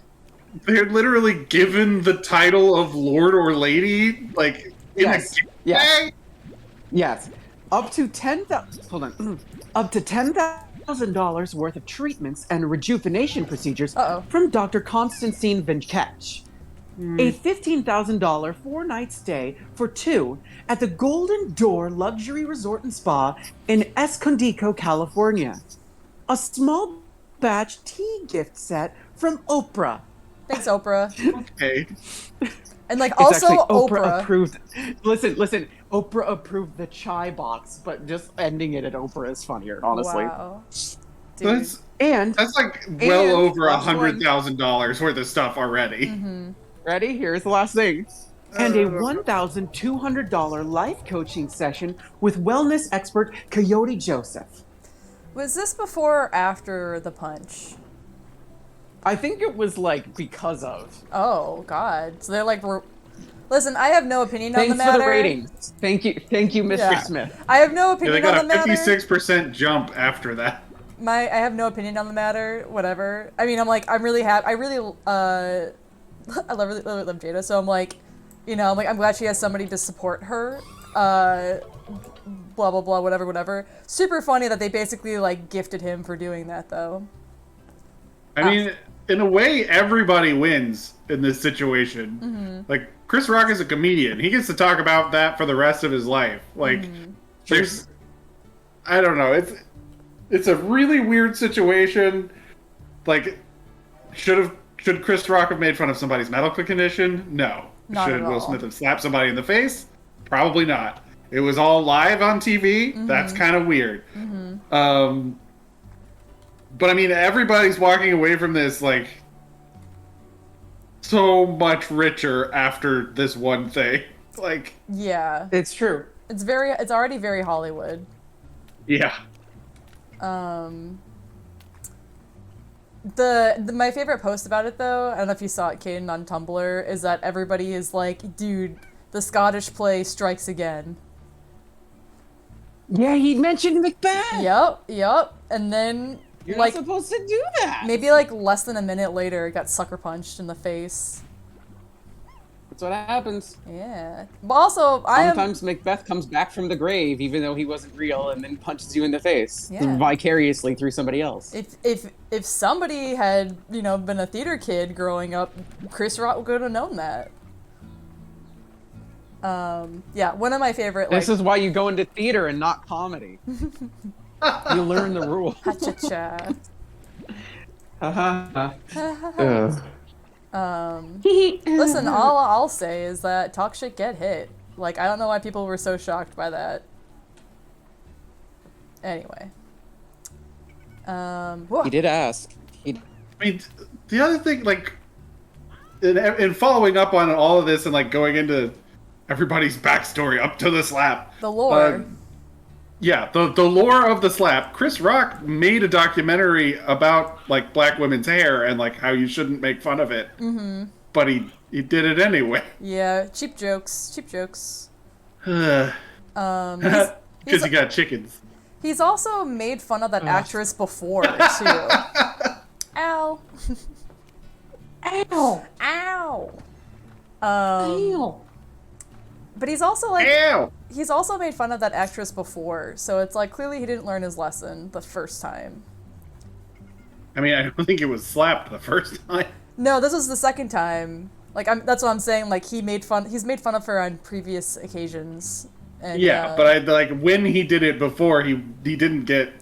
They're literally given the title of Lord or Lady, like, in Yes. a gift Yes. bag? Yes, up to $10,000 worth of treatments and rejuvenation procedures Uh-oh. from Dr. Konstantin Vinkech. A $15,000 four-night stay for two at the Golden Door Luxury Resort and Spa in Escondido, California. A small batch tea gift set from Oprah. Thanks, Oprah. Okay. And like It's also actually Oprah. approved. Listen. Oprah approved the chai box, but just ending it at Oprah is funnier, honestly. Wow. Dude. That's like well And over last one. $100,000 worth of stuff already. Mm-hmm. Ready? Here's the last thing. And a $1,200 life coaching session with wellness expert Coyote Joseph. Was this before or after the punch? I think it was like because of. Oh God! So they're like, listen, I have no opinion on Thanks the matter. for the ratings. Thank you, Mr. Yeah. Smith. I have no Yeah, opinion they got on a the matter. 56% jump after that. I have no opinion on the matter. Whatever. I mean, I'm really happy. I really love Jada. So I'm like, I'm glad she has somebody to support her. Blah blah blah. Whatever. Super funny that they basically like gifted him for doing that though. I mean, in a way, everybody wins in this situation. Mm-hmm. Like, Chris Rock is a comedian. He gets to talk about that for the rest of his life. Like, there's... I don't know. It's a really weird situation. Like, should Chris Rock have made fun of somebody's medical condition? No. Not Should at Will all. Smith have slapped somebody in the face? Probably not. It was all live on TV. That's kind of weird. But I mean, everybody's walking away from this like so much richer after this one thing. Like, Yeah. It's true. It's already very Hollywood. yeah. My favorite post about it though, I don't know if you saw it, Caden, on Tumblr, is that everybody is like, dude, the Scottish play strikes again. Yeah, he mentioned Macbeth. Yep. And then You're like not supposed to do that. maybe like less than a minute later, it got sucker punched in the face. That's what happens. Yeah. But also, Sometimes Macbeth comes back from the grave, even though he wasn't real, and then punches you in the face Yeah. vicariously through somebody else. if somebody had, been a theater kid growing up, Chris Rock would have known that. Yeah, one of my favorite This is why you go into theater and not comedy. You learn the rules. Ha-cha-cha. Listen, all I'll say is that talk shit, get hit. Like, I don't know why people were so shocked by that. Anyway. He did ask. I mean, the other thing, like, in following up on all of this and like going into everybody's backstory up to the slap, The lore. yeah, the lore of the slap. Chris Rock made a documentary about like black women's hair and like how you shouldn't make fun of it. Mm-hmm. But he did it anyway. Yeah, cheap jokes. Because He's he got chickens. He's also made fun of that actress before, too. Ow. Ow! Ow. Ow! But he's also like... Ew! He's also made fun of that actress before, so it's like clearly he didn't learn his lesson the first time. I mean, I don't think it was slapped the first time. No, this was the second time. Like, that's what I'm saying. Like, he's made fun of her on previous occasions. And, Yeah, but I like when he did it before, he didn't get.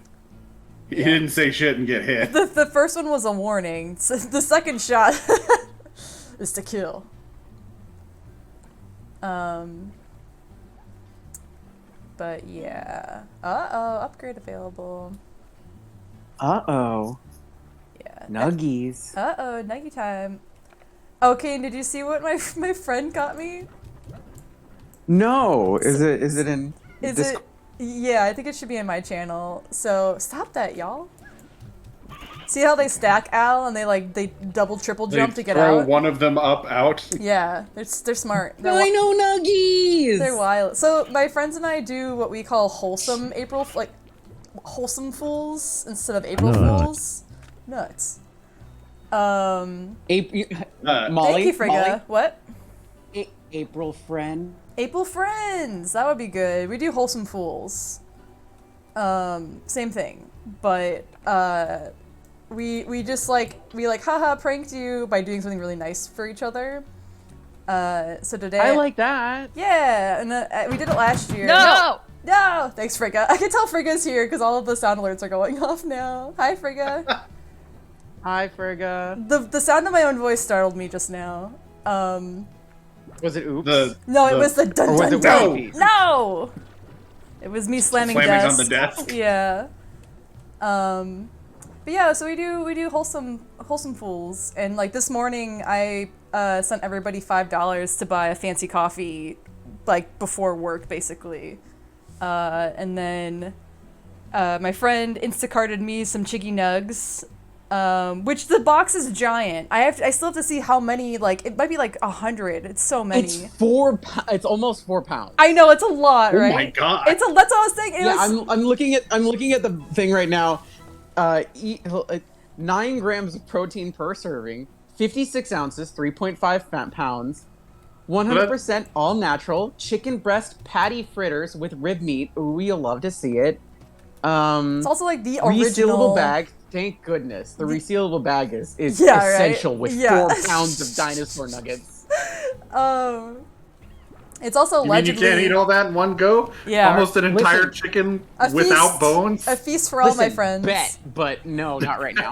He didn't say shit and get hit. the first one was a warning. So the second shot is to kill. But yeah. Upgrade available. Uh-oh. Yeah. Nuggies. Nuggy time. Okay, did you see what my friend got me? No, is it in? Is Disc- it? Yeah, I think it should be in my channel. So stop that, y'all. See how they stack Al and they double triple jump to get throw out? one of them out. Yeah, they're smart. Dino Nuggies. They're wild. So my friends and I do what we call wholesome wholesome fools instead of April Fools. Nuts. Molly. Thank you, Frigga. Molly? What? April friend. April Friends. That would be good. We do wholesome fools. Same thing, but we just haha pranked you by doing something really nice for each other. So today I like that. Yeah, and we did it last year. No! Thanks, Frigga. I can tell Frigga's here because all of the sound alerts are going off now. Hi, Frigga. Hi, Frigga. The sound of my own voice startled me just now. Was it oops? No, it was the dun Or was dun it dun. Wimpy? No! It was me slamming on desk. the desk. Yeah. But yeah, so we do wholesome fools, and like this morning I sent everybody $5 to buy a fancy coffee, like before work basically, and then my friend Instacarted me some Chiggy Nugs, which the box is giant. I still have to see how many. Like it might be like 100. It's so many. It's almost 4 pounds. I know it's a lot, right? Oh my god! That's what I was thinking. I'm looking at the thing right now. 9 grams of protein per serving, 56 ounces, 3.5 pounds, 100% all natural, chicken breast patty fritters with rib meat. Ooh, you'll love to see it. It's also like the resealable original bag. Thank goodness. The resealable bag is Yeah, essential right? with Yeah. 4 pounds of dinosaur nuggets. It's also You mean allegedly you can't eat all that in one go? Yeah. Almost an entire Listen, chicken a without feast- bones? A feast for all my Listen, friends. Bet, but no, not right now.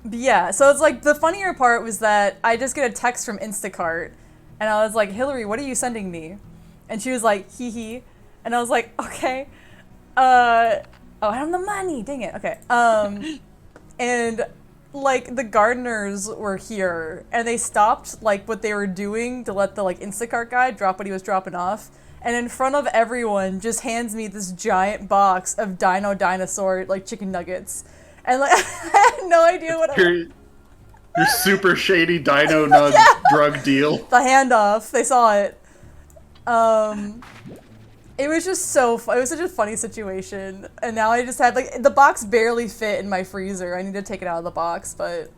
But yeah, so it's like the funnier part was that I just get a text from Instacart, and I was like, Hillary, what are you sending me? And she was like, hee hee. And I was like, okay. Oh, I don't have the money. Dang it. Okay. And like the gardeners were here, and they stopped like what they were doing to let the like Instacart guy drop what he was dropping off. And in front of everyone, just hands me this giant box of dinosaur like chicken nuggets, and like I had no idea what Your super shady dino nug drug deal. the handoff. They saw it. It was just it was such a funny situation, and now I just had like the box barely fit in my freezer. I need to take it out of the box, but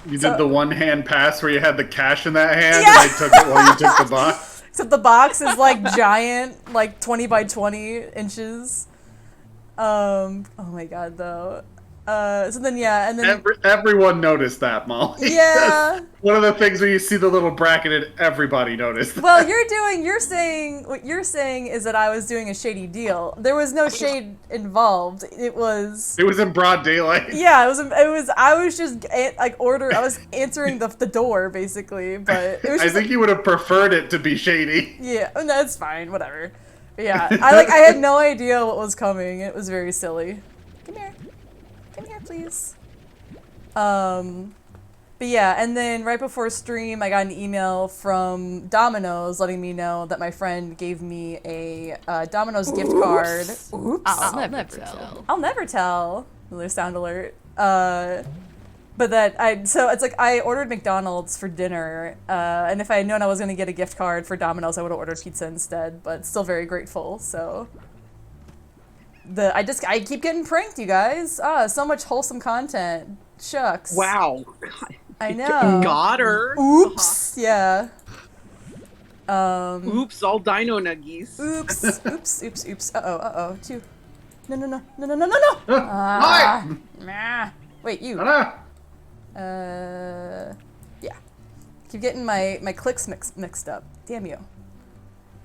You did the one hand pass where you had the cash in that hand, Yeah. and I took it while you took the box. except the box is like giant, like 20 by 20 inches. Oh my god, though. So then yeah, and then Everyone noticed that, Molly. Yeah. One of the things when you see the little bracketed, everybody noticed that. well, what you're saying is that I was doing a shady deal. There was no shade involved. It was in broad daylight. Yeah, I was just I was answering the door basically, but it was I just think you would have preferred it to be shady. yeah, that's fine, whatever. But yeah, I had no idea what was coming. It was very silly. Come here, please. But yeah, and then right before stream, I got an email from Domino's letting me know that my friend gave me a Domino's gift card. Oops. I'll never tell. I'll never tell. Another sound alert. But so it's like I ordered McDonald's for dinner, and if I had known I was gonna get a gift card for Domino's, I would have ordered pizza instead. But still very grateful. So I keep getting pranked, you guys. So much wholesome content. Shucks. Wow. I know. Got her. Oops. Yeah. Oops, all dino nuggies. Oops. Uh-oh. Two. No. Hi! Nah. Wait, you. Anna! Yeah. Keep getting my clicks mixed up. Damn you.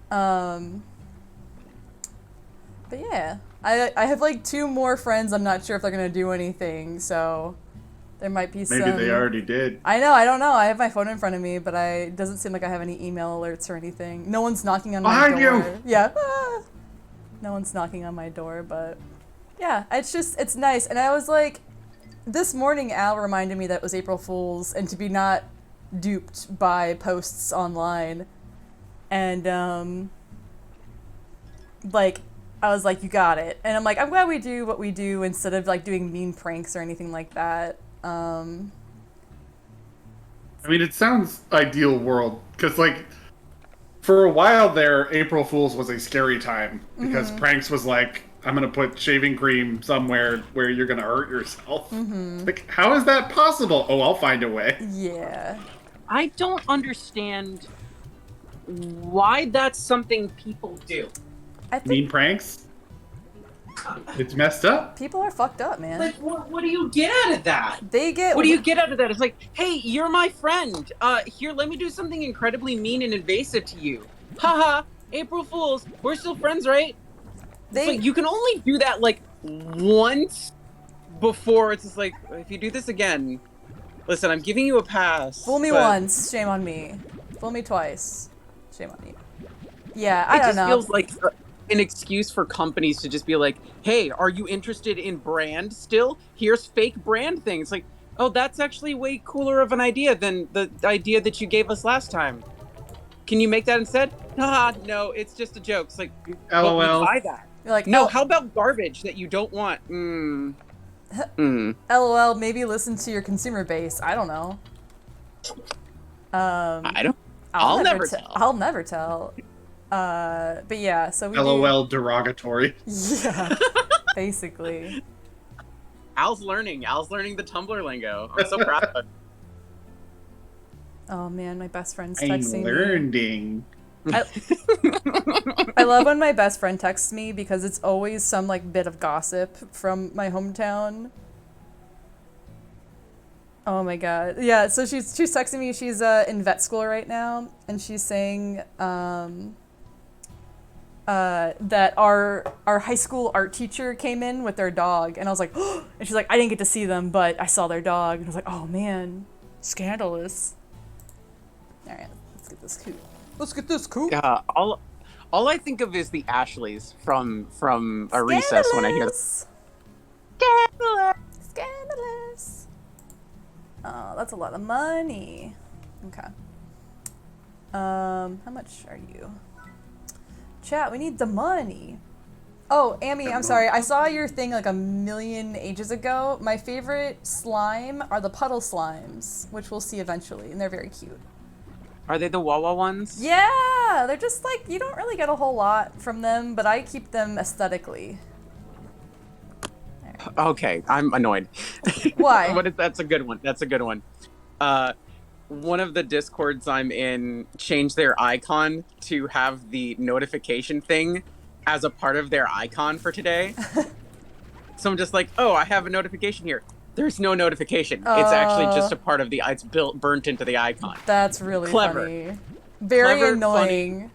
But yeah. I have like 2 more friends. I'm not sure if they're gonna do anything, so there might be some. Maybe they already did. I know, I don't know. I have my phone in front of me, but it doesn't seem like I have any email alerts or anything. No one's knocking on my Behind door. you! Yeah. No one's knocking on my door, but yeah, it's nice. And I was like, this morning Al reminded me that it was April Fool's and to be not duped by posts online. And like I was like, you got it. And I'm like, I'm glad we do what we do instead of like doing mean pranks or anything like that. I mean, it sounds ideal world because like for a while there, April Fool's was a scary time because pranks was like, I'm gonna put shaving cream somewhere where you're gonna hurt yourself. Like, how is that possible? Oh, I'll find a way. Yeah. I don't understand why that's something people do. I think Mean pranks? It's messed up. people are fucked up, man. Like, what do you get out of that? They get What do you get out of that? It's like, hey, you're my friend. Here, let me do something incredibly mean and invasive to you. Haha, April Fools. We're still friends, right? It's like, you can only do that, like, once before it's just like, if you do this again, listen, I'm giving you a pass. Fool me but once, shame on me. Fool me twice, shame on you. Yeah, I It don't just know. feels like an excuse for companies to just be like, hey, are you interested in brand still? Here's fake brand things. Like, oh, that's actually way cooler of an idea than the idea that you gave us last time. Can you make that instead? No, it's just a joke. It's like, but we LOL. buy that. You're like, No, oh, how about garbage that you don't want? LOL, maybe listen to your consumer base. I don't know. I don't. I'll never tell. I'll never tell. But yeah, so we LOL derogatory. Yeah, basically. Al's learning the Tumblr lingo. I'm so proud of him. Oh man, my best friend's I'm texting me. learning. I love when my best friend texts me because it's always some like bit of gossip from my hometown. Oh my god. Yeah, so she's texting me. She's in vet school right now, and she's saying that our high school art teacher came in with their dog, and I was like, oh, and she's like, I didn't get to see them, but I saw their dog, and I was like, oh man, scandalous. All right, let's get this coop. Let's get this coop. Yeah, all I think of is the Ashleys from a recess when I hear them. Scandalous. Scandalous. Oh, that's a lot of money. Okay. How much are you? Chat, we need the money. Oh, Amy, I'm sorry. I saw your thing like a million ages ago. My favorite slime are the puddle slimes, which we'll see eventually, and they're very cute. Are they the Wawa ones? Yeah, they're just like, you don't really get a whole lot from them, but I keep them aesthetically. Okay, I'm annoyed. Why? But that's a good one. That's a good one. One of the Discords I'm in changed their icon to have the notification thing as a part of their icon for today. So I'm just like, oh, I have a notification here. There's no notification. It's actually just a part of the, it's burnt into the icon. That's really Clever. funny. Very Clever, annoying.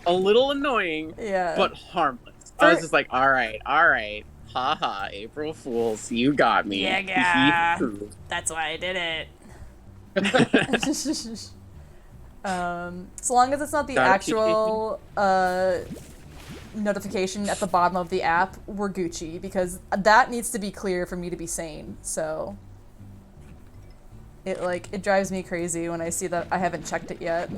A little annoying, Yeah. but harmless. I was just like, all right. Haha, April Fools, you got me. Yeah. That's why I did it. So long as it's not the Got it. actual notification at the bottom of the app, we're Gucci, because that needs to be clear for me to be sane. So it drives me crazy when I see that I haven't checked it yet.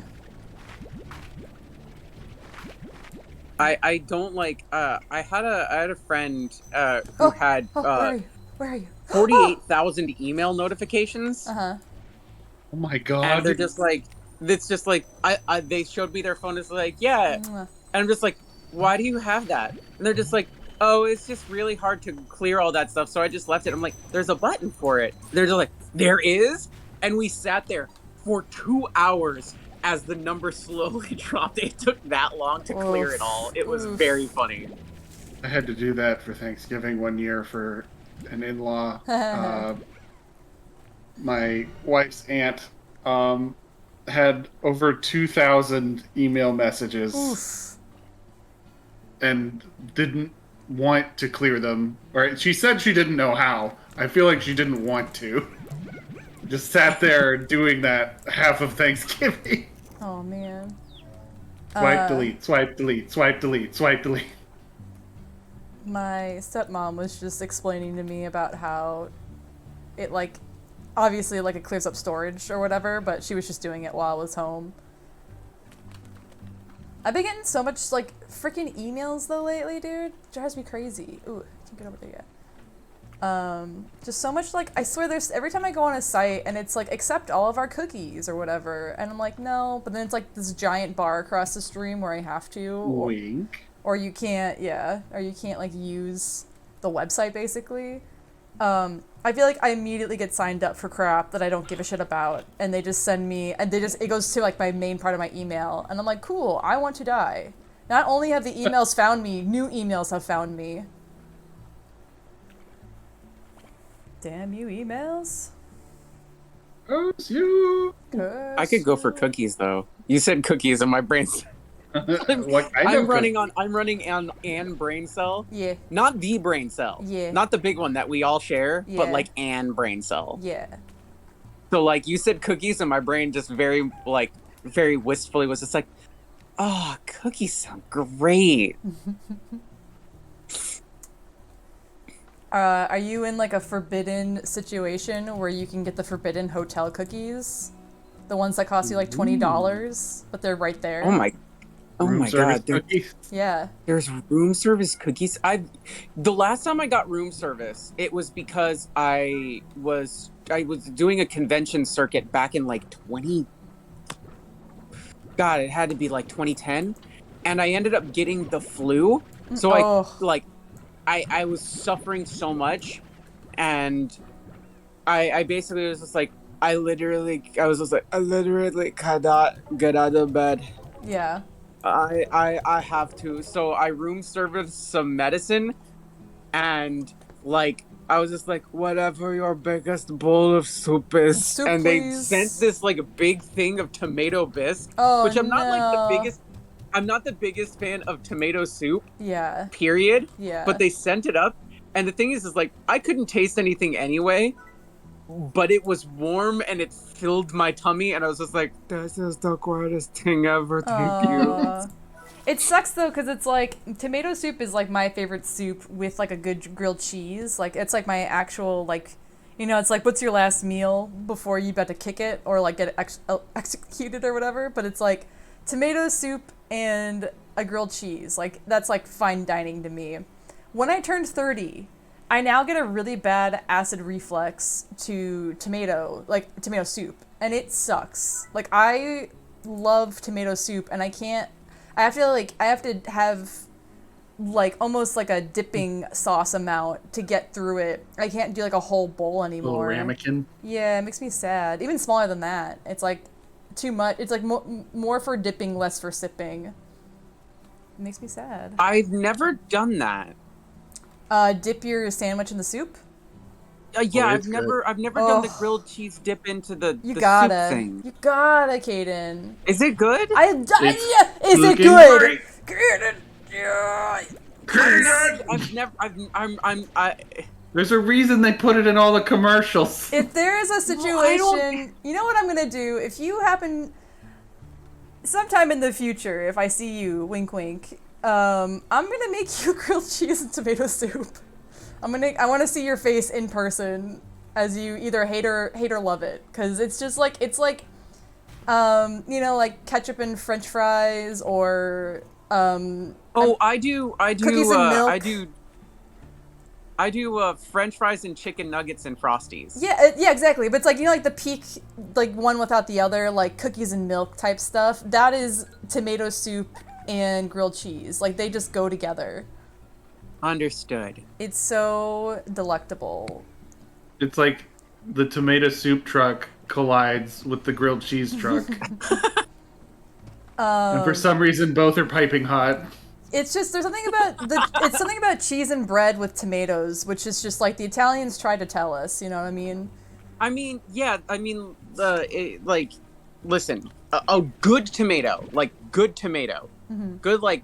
I don't like I had a friend who had where are you? 48,000 email notifications. Uh-huh. Oh my god. And they're just like, it's just like they showed me their phone. It's like, yeah, and I'm just like, why do you have that? And they're just like, oh, it's just really hard to clear all that stuff, so I just left it. I'm like, there's a button for it. They're just like, there is? And we sat there for 2 hours as the number slowly dropped. It took that long to clear it all. It was very funny. I had to do that for Thanksgiving one year for an in-law. My wife's aunt had over 2,000 email messages and didn't want to clear them. Or she said she didn't know how. I feel like she didn't want to. Just sat there doing that half of Thanksgiving. Oh man. Swipe, delete, swipe, delete, swipe, delete, swipe, delete. My stepmom was just explaining to me about how it like, obviously like it clears up storage or whatever, but she was just doing it while I was home. I've been getting so much like freaking emails though lately, dude. It drives me crazy. Ooh, I can't get over there yet. Just so much like, I swear there's, every time I go on a site and it's like, accept all of our cookies or whatever, and I'm like, no, but then it's like this giant bar across the stream where I have to. Wink. Or you can't, yeah, or you can't like use the website basically. I feel like I immediately get signed up for crap that I don't give a shit about, and they just send me, and it goes to like my main part of my email, and I'm like, cool, I want to die. Not only have the emails found me, new emails have found me. Damn you, emails. Curse you. Curse I could go for you. cookies though. You said cookies, and my brain's. What kind I'm of running on an brain cell. Yeah, Not the brain cell. Yeah. Not the big one that we all share, but Yeah. like an brain cell. yeah. So like you said cookies, and my brain just very wistfully was just like, oh, cookies sound great. Are you in like a forbidden situation where you can get the forbidden hotel cookies? The ones that cost you like $20, but they're right there. Oh room my service god, there, cookies? Yeah. there's room service cookies. The last time I got room service, it was because I was doing a convention circuit back in like God, it had to be like 2010, and I ended up getting the flu. So I was suffering so much, and I basically was just like, I literally cannot get out of bed. Yeah. I have to. So I room serviced some medicine, and like I was just like, whatever your biggest bowl of soup is. Soup, and please. they sent this like a big thing of tomato bisque, Oh, which I'm not like the no. biggest. I'm not the biggest fan of tomato soup, Yeah. period. Yeah. But they sent it up, and the thing is like I couldn't taste anything anyway. But it was warm and it filled my tummy, and I was just like, this is the greatest thing ever, thank you. It sucks though, because it's like, tomato soup is like my favorite soup with like a good grilled cheese. Like, it's like my actual, like, you know, it's like, what's your last meal before you about to kick it or like get executed or whatever. But it's like tomato soup and a grilled cheese. Like, that's like fine dining to me. When I turned 30, I now get a really bad acid reflux to tomato soup, and it sucks. Like, I love tomato soup, and I have to have like almost like a dipping sauce amount to get through it. I can't do like a whole bowl Little anymore. ramekin. Yeah, it makes me sad. Even smaller than that. It's like too much. It's like more for dipping, less for sipping. It makes me sad. I've never done that. Dip your sandwich in the soup? Yeah, Oh, I've it's never done the Oh. grilled cheese dip into the You soup gotta. thing. You gotta, Kaden. Is it good? It's Is it looking good? great. There's a reason they put it in all the commercials. If there is a situation, you know what I'm gonna do? If you happen, sometime in the future, if I see you, wink wink, I'm gonna make you grilled cheese and tomato soup. I want to see your face in person as you either hate or love it, because it's just like, it's like, you know, like ketchup and French fries, or I do cookies and milk. I do French fries and chicken nuggets and Frosties. Yeah, yeah, exactly. But it's like, you know, like the peak, like one without the other, like cookies and milk type stuff. That is tomato soup and grilled cheese. Like, they just go together. Understood. It's so delectable. It's like the tomato soup truck collides with the grilled cheese truck. And for some reason, both are piping hot. It's just, there's something about it's something about cheese and bread with tomatoes, which is just like the Italians tried to tell us, you know what I mean? Like, listen, a good tomato, good, like,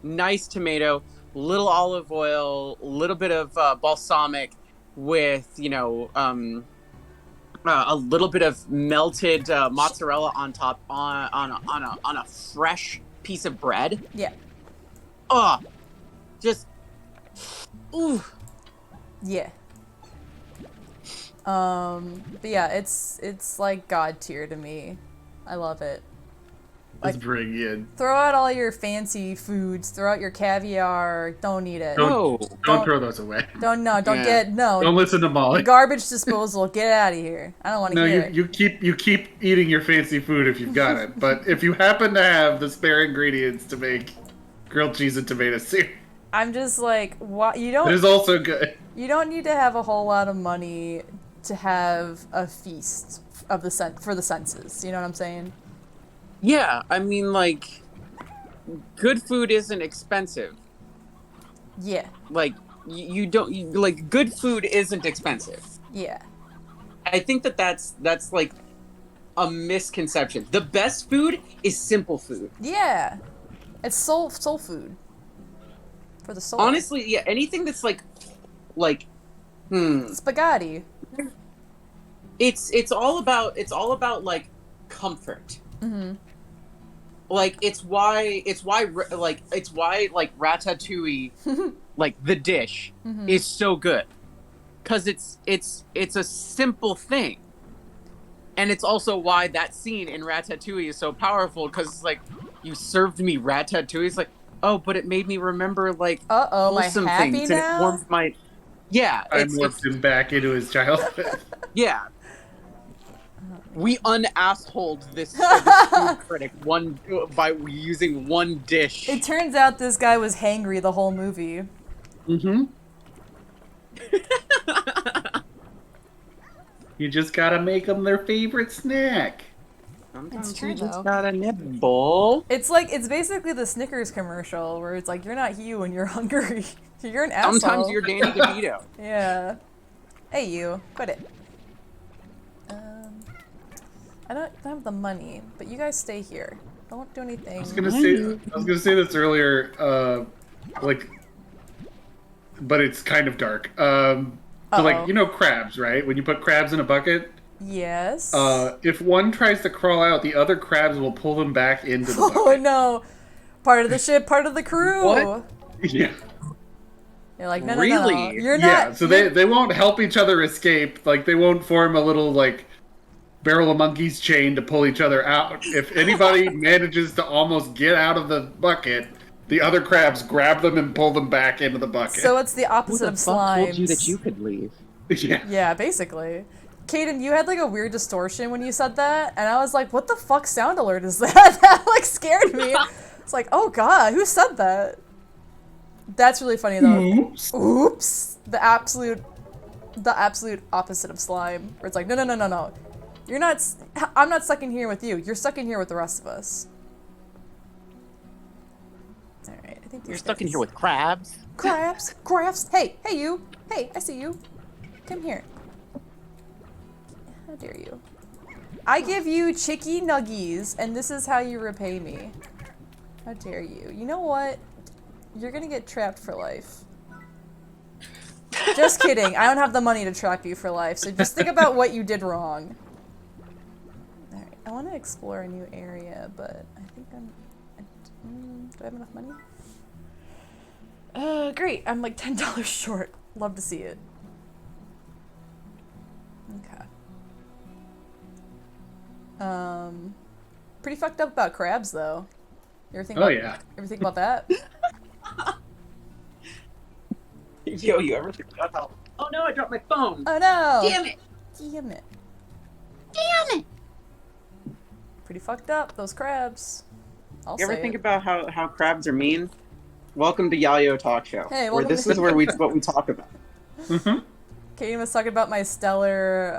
nice tomato, little olive oil, a little bit of balsamic with, you know, a little bit of melted mozzarella on top on a fresh piece of bread. Yeah. Just, ooh. Yeah. But yeah, it's like god tier to me. I love it. Let's Like, bring in. throw out all your fancy foods. Throw out your caviar. Don't eat it. No. Don't throw those away. Don't Yeah. Don't listen to Molly. Garbage disposal. Get out of here. I don't want to No, hear you keep eating your fancy food if you've got it. But if you happen to have the spare ingredients to make grilled cheese and tomato soup, I'm just like, what? it is also good. You don't need to have a whole lot of money to have a feast of the for the senses. You know what I'm saying? Yeah, I mean, like, good food isn't expensive. Yeah. Like, like, good food isn't expensive. Yeah. I think that's like a misconception. The best food is simple food. Yeah. It's soul food. For the soul. Honestly, yeah, anything that's like Spaghetti. it's all about like comfort. Mm-hmm. Like it's why like ratatouille like the dish is so good, because it's a simple thing, and it's also why that scene in Ratatouille is so powerful, because it's like, you served me ratatouille. It's like, oh, but it made me remember like wholesome am I happy things, now? and it warmed my I morphed him back into his childhood. yeah. We un-assholed this food critic by using one dish. It turns out this guy was hangry the whole movie. Mm-hmm. You just gotta make them their favorite snack. Sometimes It's true, you just though. gotta nibble. It's basically the Snickers commercial where it's like, you're not you when you're hungry. You're an asshole. Sometimes you're Danny DeVito. Yeah. Hey, you. Quit it. I don't have the money, but you guys stay here. Don't do anything. I was gonna say this earlier, but it's kind of dark. So like, you know, crabs, right? When you put crabs in a bucket, Yes. if one tries to crawl out, the other crabs will pull them back into the bucket. Oh no! Part of the ship, part of the crew. What? Yeah. You're like, no, Really? no, no. You're not. Yeah, so they won't help each other escape. Like, they won't form a little, like, barrel of monkeys chain to pull each other out. If anybody manages to almost get out of the bucket, the other crabs grab them and pull them back into the bucket. So it's the Who opposite the of fuck slimes. told you that you could leave? Yeah. Yeah, basically. Kaden, you had like a weird distortion when you said that, and I was like, what the fuck sound alert is that? That like scared me. It's like, oh god, who said that? That's really funny though. Oops. Oops. The absolute opposite of slime. Where it's like, no, no, no, no, no. You're not, I'm not stuck in here with you. You're stuck in here with the rest of us. Alright, I think You're stuck in here with crabs. crabs. Crabs. Hey, hey you. Hey, I see you. Come here. How dare you? I give you chicky nuggies, and this is how you repay me. How dare you? You know what? You're gonna get trapped for life. Just kidding. I don't have the money to trap you for life, so just think about what you did wrong. Alright, I want to explore a new area, but I think do I have enough money? Great. I'm like $10 short. Love to see it. Okay. Pretty fucked up about crabs, though. You ever think about, ever think about that? Yo, you ever think about how? Oh no, I dropped my phone. Oh no! Damn it! Damn it. Damn it! Pretty fucked up, those crabs. I'll You ever say think it. about how crabs are mean? Welcome to Yayo Talk Show, Hey, where welcome this to- is where what we talk about. Katie was talking about my stellar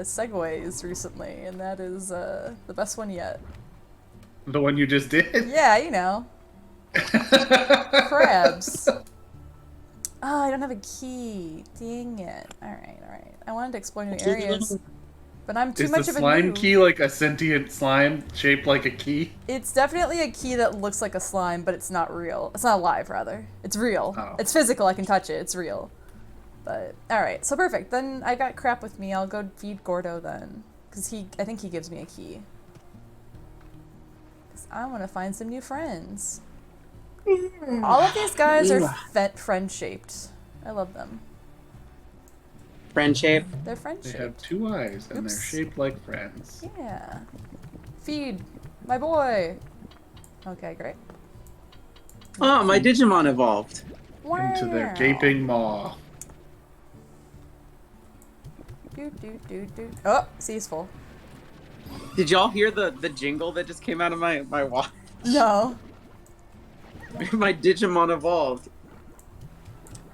segues recently, and that is the best one yet. The one you just did? Yeah, you know. Crabs. Oh, I don't have a key. Dang it. Alright, alright. I wanted to explore new areas, but I'm too Is much the of a slime noob. key like a sentient slime shaped like a key? It's definitely a key that looks like a slime, but it's not real. It's not alive, rather. It's real. Oh. It's physical, I can touch it. It's real. But, alright, so perfect. Then I got crap with me. I'll go feed Gordo then. Because I think he gives me a key. Because I want to find some new friends. All of these guys are friend-shaped. I love them. Friend shape. They're friend They have shaped. 2 eyes and Oops. they're shaped like friends. Yeah. Feed my boy. Okay, great. Oh, my Digimon evolved. Into their Wow. gaping maw. Oh, C's full. Did y'all hear the jingle that just came out of my watch? No. My Digimon evolved.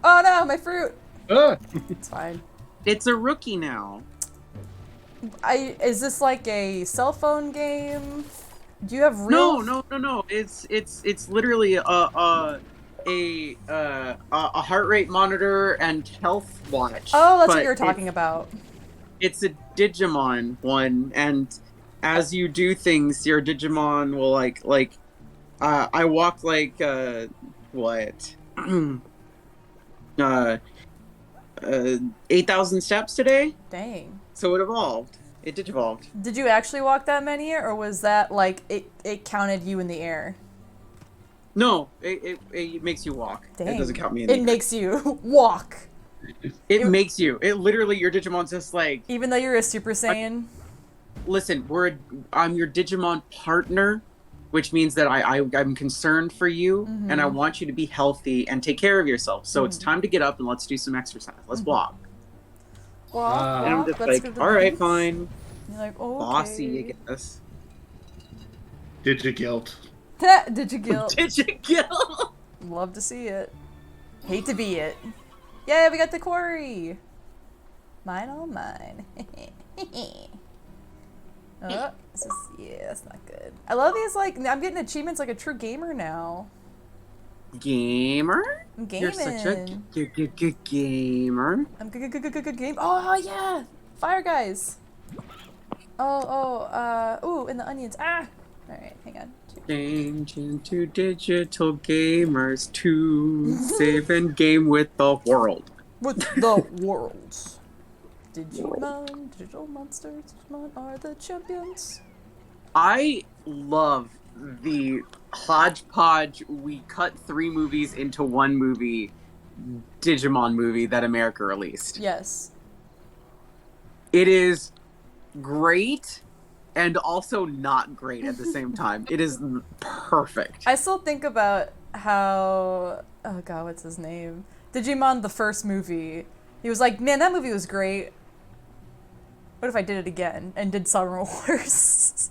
Oh no, my fruit. Ah! It's fine. It's a rookie now. Is this like a cell phone game? Do you have real? No. It's literally a heart rate monitor and health watch. Oh, that's what but you were talking about. It's a Digimon one, and as you do things, your Digimon will I walked what 8,000 steps today, Dang. so it evolved. It digivolved. Did you actually walk that many, or was that like it counted you in the air? No, it makes you walk. Dang. It doesn't count me in the It air. makes you walk. It makes you. It literally, your Digimon's just like, Even though you're a Super Saiyan? listen, I'm your Digimon partner, which means that I'm concerned for you, and I want you to be healthy and take care of yourself. So it's time to get up and let's do some exercise. Let's walk. Walk, And I'm walk, just let's like, go to the all right, beach. fine. You're like, oh, Bossy, okay. I guess. Digigilt. Did you guilt? Digigill! Love to see it. Hate to be it. Yay, we got the quarry. Mine, all mine. Oh, this is, yeah, that's not good. I love these, like, I'm getting achievements like a true gamer now. Gamer? I'm You're gaming. such a good gamer. I'm good game. Oh, yeah! Fire guys! Ooh, and the onions. Ah! Alright, hang on. Change into digital gamers to save and game with the world. With the world. Digimon, digital monsters, Digimon are the champions. I love the hodgepodge, we cut 3 movies into 1 movie, Digimon movie that America released. Yes. It is great and also not great at the same time. It is perfect. I still think about how, oh god, what's his name? Digimon, the first movie. He was like, man, that movie was great. What if I did it again and did Summer Wars?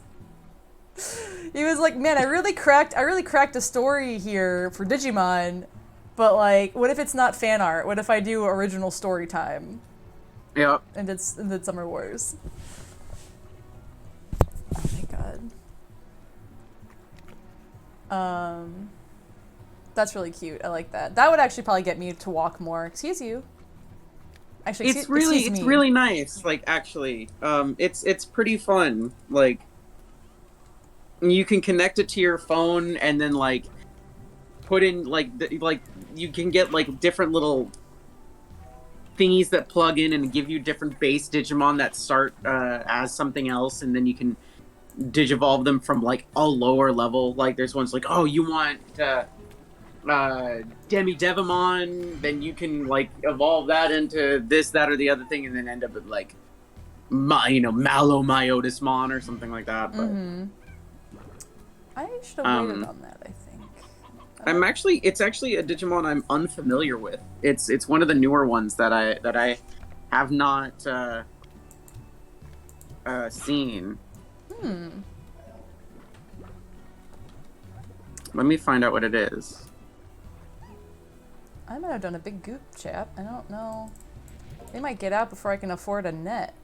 He was like, man, I really cracked a story here for Digimon, but like, what if it's not fan art? What if I do original story time? Yep. And did Summer Wars. Oh my god. That's really cute. I like that. That would actually probably get me to walk more. Excuse you. Actually, It's really nice. Like, actually, it's pretty fun. Like, you can connect it to your phone and then like put in like you can get like different little thingies that plug in and give you different base Digimon that start as something else, and then you can digivolve them from like a lower level. Like, there's ones like, oh, you want Demi Devimon, then you can like evolve that into this, that, or the other thing, and then end up with like Malo Myotismon or something like that. But I should have waited on that, I think. it's actually a Digimon I'm unfamiliar with. It's one of the newer ones that I have not seen. Let me find out what it is. I might have done a big goop, chap. I don't know. They might get out before I can afford a net.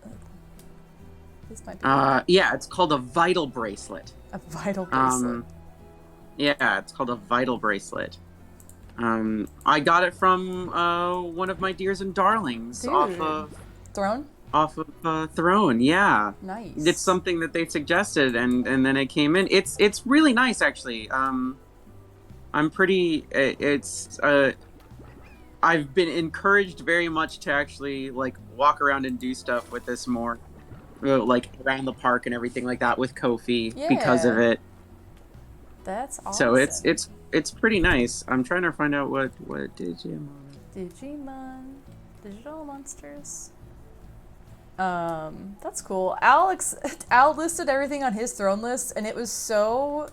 This might be Yeah, it's called a Vital Bracelet. a vital bracelet. Yeah, it's called a Vital Bracelet. I got it from one of my dears and darlings Dude. Throne? off of Throne. Yeah, Nice. it's something that they suggested, and then it came in. It's really nice, actually. I'm pretty. I've been encouraged very much to actually like walk around and do stuff with this more, like around the park and everything like that with Kofi because of Yeah. it. That's awesome. So it's pretty nice. I'm trying to find out what Digimon. Digimon. Digital monsters. That's cool. Al listed everything on his throne list, and it was so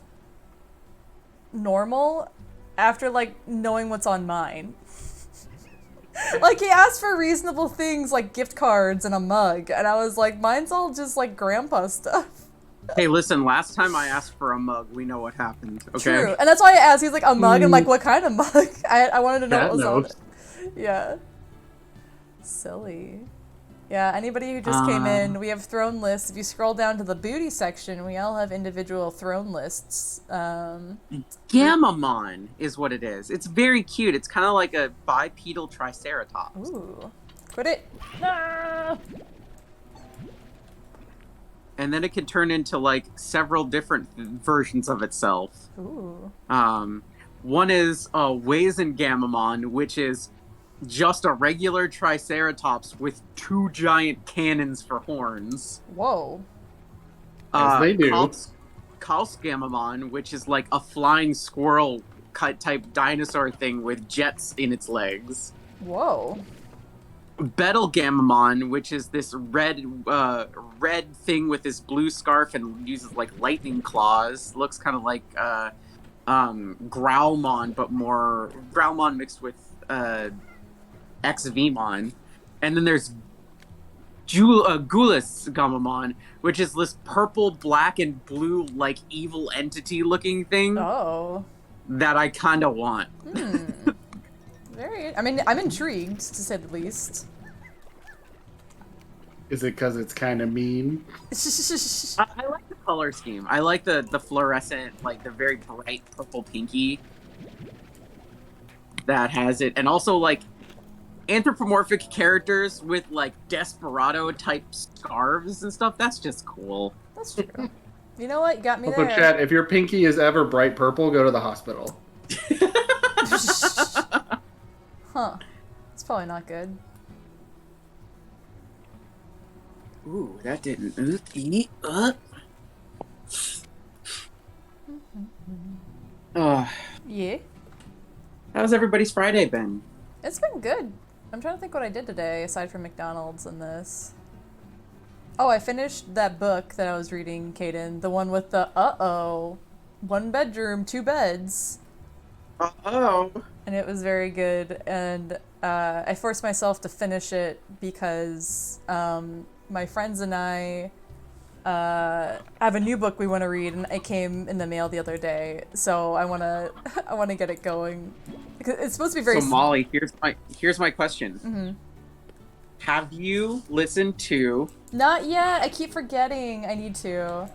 normal after, like, knowing what's on mine. Like, he asked for reasonable things like gift cards and a mug, and I was like, mine's all just, like, grandpa stuff. Hey, listen, last time I asked for a mug, we know what happened, okay? True. And that's why I asked. He's like, a mug? I'm like, what kind of mug? I wanted to know Cat what was on knows. it. Yeah. Silly. Yeah, anybody who just came in, we have throne lists. If you scroll down to the booty section, we all have individual throne lists. Gamamon is what it is. It's very cute. It's kind of like a bipedal triceratops. Ooh. Quit it. No! And then it can turn into, like, several different versions of itself. Ooh. One is Gamamon, which is just a regular triceratops with 2 giant cannons for horns. Whoa. As they do. Gamamon, which is like a flying squirrel type dinosaur thing with jets in its legs. Whoa. Gamamon, which is this red thing with this blue scarf and uses like lightning claws. Looks kind of like Growlmon, but more Growlmon mixed with XVmon. And then there's Gulas Gamamon, which is this purple, black, and blue, like, evil entity looking thing that I kind of want. I mean, I'm intrigued, to say the least. Is it because it's kind of mean? I like the color scheme. I like the fluorescent, like, the very bright purple pinky that has it. And also, like, anthropomorphic characters with, like, desperado type scarves and stuff. That's just cool. That's true. You know what? You got me Also, there. chat, if your pinky is ever bright purple, go to the hospital. Huh. It's probably not good. Ooh, that didn't eat up. Yeah. How's everybody's Friday been? It's been good. I'm trying to think what I did today, aside from McDonald's and this. Oh, I finished that book that I was reading, Kaden. The one with the, 1 bedroom, 2 beds. Uh-oh. And it was very good. And I forced myself to finish it because my friends and I have a new book we want to read, and it came in the mail the other day. So I want to get it going. It's supposed to be very. So Molly, here's my question. Mm-hmm. Have you listened to? Not yet. I keep forgetting. I need to.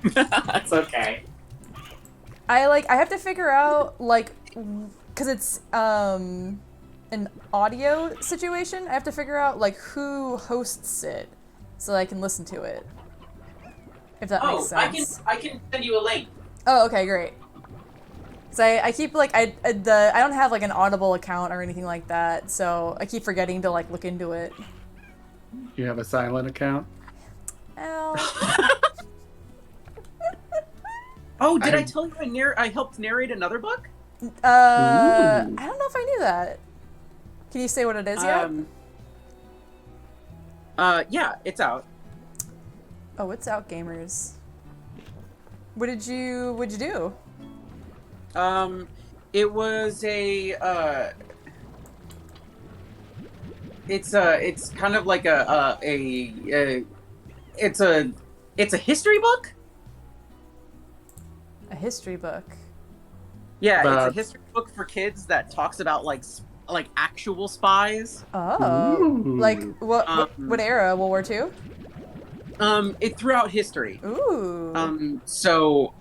That's okay. I have to figure out, like, because it's an audio situation. I have to figure out, like, who hosts it so I can listen to it. If that makes sense. I can send you a link. Oh, okay, great. So I keep, like, I don't have, like, an Audible account or anything like that, so I keep forgetting to, like, look into it. You have a silent account? Ow. Oh, did I tell you I helped narrate another book? I don't know if I knew that. Can you say what it is yet? Yeah, it's out. Oh, it's out, gamers. What'd you do? It was it's kind of like it's a history book. A history book. Yeah, it's a history book for kids that talks about like actual spies. Oh, Ooh. like what era? World War II? It throughout history. Ooh. So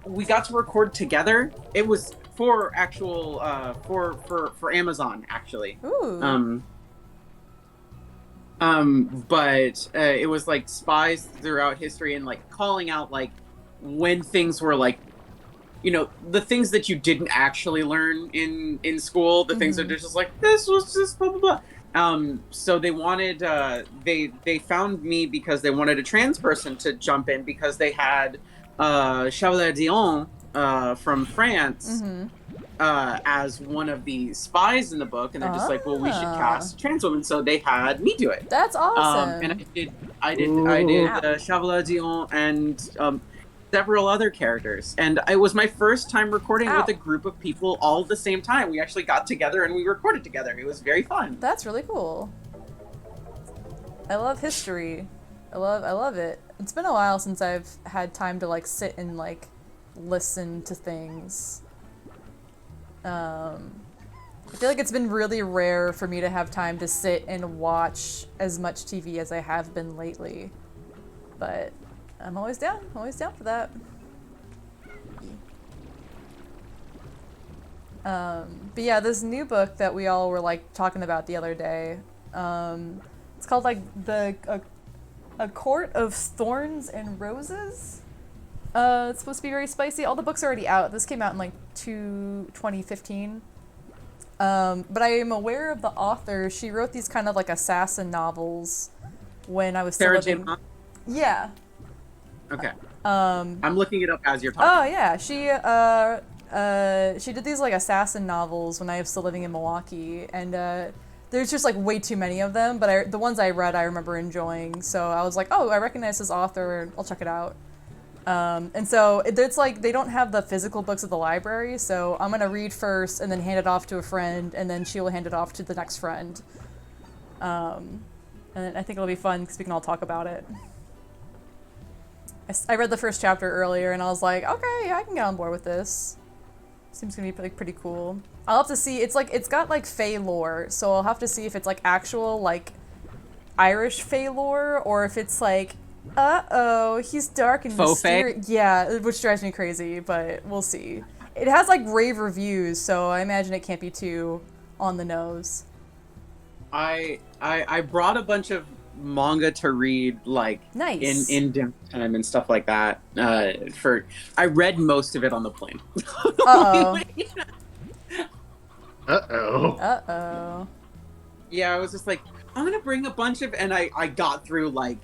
we got to record together. It was for actual for Amazon actually. Ooh. But it was like spies throughout history and like calling out like when things were like, you know, the things that you didn't actually learn in school, the things that are just like, this was just blah blah blah. So they wanted they found me because they wanted a trans person to jump in because they had Chevalier Dion from France as one of the spies in the book, and they're just like, well, we should Ah. cast a trans woman, so they had me do it. That's awesome. And I did Ow. Chevalier Dion and several other characters, and it was my first time recording Ow. with a group of people all at the same time. We actually got together and we recorded together. It was very fun. That's really cool. I love history. I love it. It's been a while since I've had time to like sit and like listen to things. I feel like it's been really rare for me to have time to sit and watch as much TV as I have been lately. But I'm always down for that. But yeah, this new book that we all were like talking about the other day, it's called like A Court of Thorns and Roses. It's supposed to be very spicy. All the books are already out. This came out in like 2015. But I am aware of the author. She wrote these kind of like assassin novels when I was still Sarah living. J. Maas? Yeah. Okay. I'm looking it up as you're talking. Oh yeah, she did these like assassin novels when I was still living in Milwaukee, and there's just like way too many of them. But the ones I read, I remember enjoying. So I was like, oh, I recognize this author. I'll check it out. And so it's like they don't have the physical books at the library, so I'm gonna read first and then hand it off to a friend, and then she will hand it off to the next friend. And I think it'll be fun because we can all talk about it. I read the first chapter earlier, and I was like, okay, yeah, I can get on board with this. Seems gonna be like pretty cool. I'll have to see. It's got like Fae lore, so I'll have to see if it's like actual like Irish Fae lore, or if it's like, he's dark and Faux Fae? mysterious. Yeah, which drives me crazy, but we'll see. It has like rave reviews, so I imagine it can't be too on the nose. I brought a bunch of manga to read, like Nice. in downtime and stuff like that. I read most of it on the plane. Uh-oh. Uh-oh. Yeah, I was just like, I'm gonna bring a bunch of, and I got through like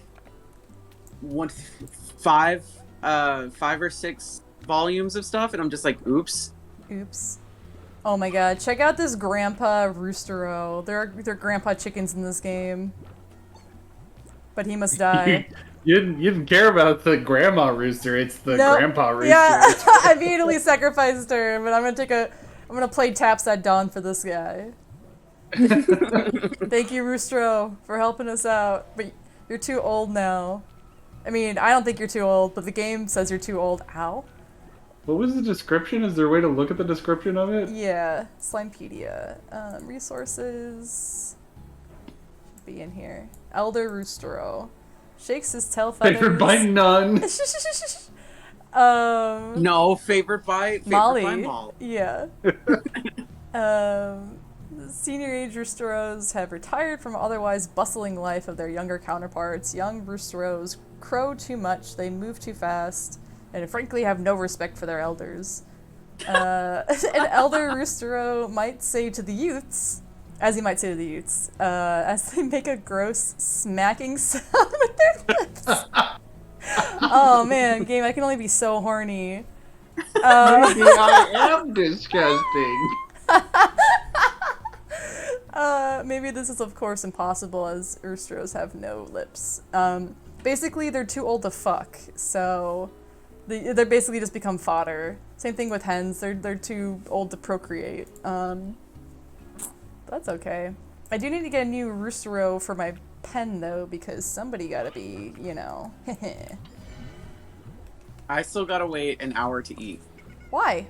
five or six volumes of stuff, and I'm just like, oops. Oh my god, check out this Grandpa Roostero. There are Grandpa chickens in this game. But he must die. You didn't care about the grandma rooster, it's the Nope. grandpa rooster. Yeah, I immediately sacrificed her, but I'm gonna play Taps at Dawn for this guy. Thank you, Roostero, for helping us out. But you're too old now. I mean, I don't think you're too old, but the game says you're too old. Ow. What was the description? Is there a way to look at the description of it? Yeah, Slimepedia. Resources. Should be in here. Elder Roostero. Shakes his tail feathers. Favored by none. No, favored by Molly. Molly. Yeah. Senior age Roosteros have retired from otherwise bustling life of their younger counterparts. Young Roosteros crow too much, they move too fast, and frankly have no respect for their elders. An elder Roostero might say to the youths, as they make a gross smacking sound with their lips. Oh man, game, I can only be so horny. Maybe I am disgusting. Maybe this is of course impossible as Roosteros have no lips. Basically they're too old to fuck, so they're basically just become fodder. Same thing with hens, they're too old to procreate. That's okay. I do need to get a new Roostero for my pen though, because somebody gotta be, you know. I still gotta wait an hour to eat. Why?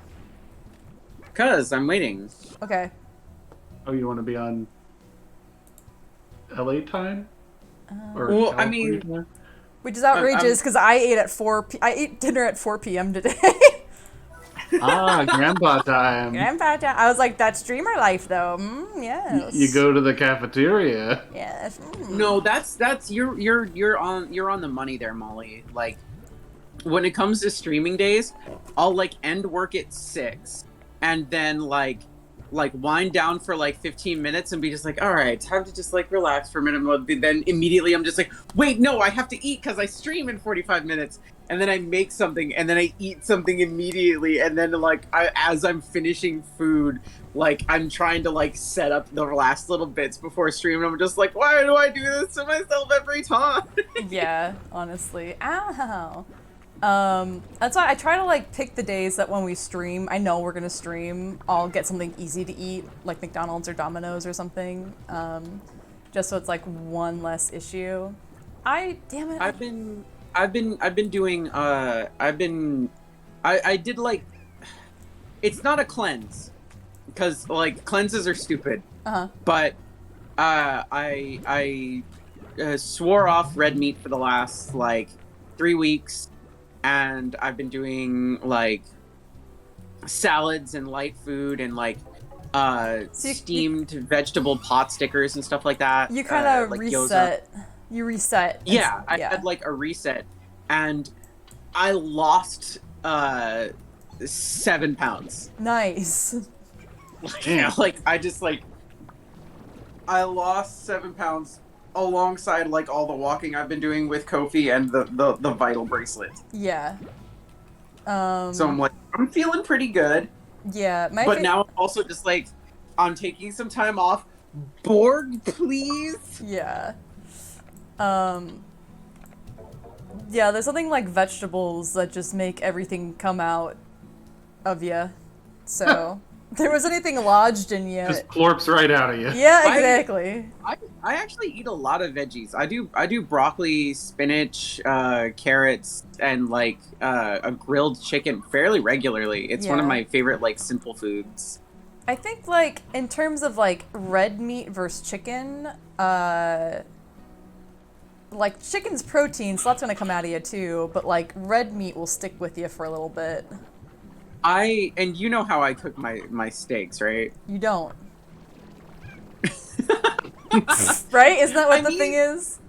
Cause I'm waiting. Okay. Oh, you want to be on LA time? Or Well, I California mean- time? Which is outrageous because I ate dinner at 4 p.m. today. Grandpa time. Grandpa time. I was like, that's streamer life though. Yes. You go to the cafeteria. Yes. No, that's you're on the money there, Molly. Like, when it comes to streaming days, I'll like end work at 6, and then like like wind down for like 15 minutes and be just like, all right, time to just like relax for a minute. But then immediately I'm just like, wait, no, I have to eat because I stream in 45 minutes. And then I make something and then I eat something immediately. And then like as I'm finishing food, like I'm trying to like set up the last little bits before stream. And I'm just like, why do I do this to myself every time? Yeah, honestly. Ow. That's why I try to like pick the days that when we stream, I know we're gonna stream, I'll get something easy to eat, like McDonald's or Domino's or something, just so it's like one less issue. Damn it. I've been doing, I did like, it's not a cleanse, because like cleanses are stupid, but, I swore off red meat for the last like 3 weeks. And I've been doing like salads and light food and like steamed vegetable pot stickers and stuff like that. You kind of like reset. gyoza. You reset. Yeah, I had like a reset, and I lost 7 pounds. Nice. Damn. Like I lost 7 pounds. Alongside like all the walking I've been doing with Kofi and the vital bracelet. Yeah. So I'm like, I'm feeling pretty good. Yeah. But now I'm also just like, I'm taking some time off. Borg, please. Yeah. Yeah, there's something like vegetables that just make everything come out of you. So, there was anything lodged in you. Just plorps right out of you. Yeah, exactly. I actually eat a lot of veggies. I do broccoli, spinach, carrots, and like a grilled chicken fairly regularly. It's one of my favorite like simple foods. I think like in terms of like red meat versus chicken, like chicken's protein, so that's gonna come out of you too, but like red meat will stick with you for a little bit. And you know how I cook my steaks, right? You don't. Right? Isn't that what the thing is?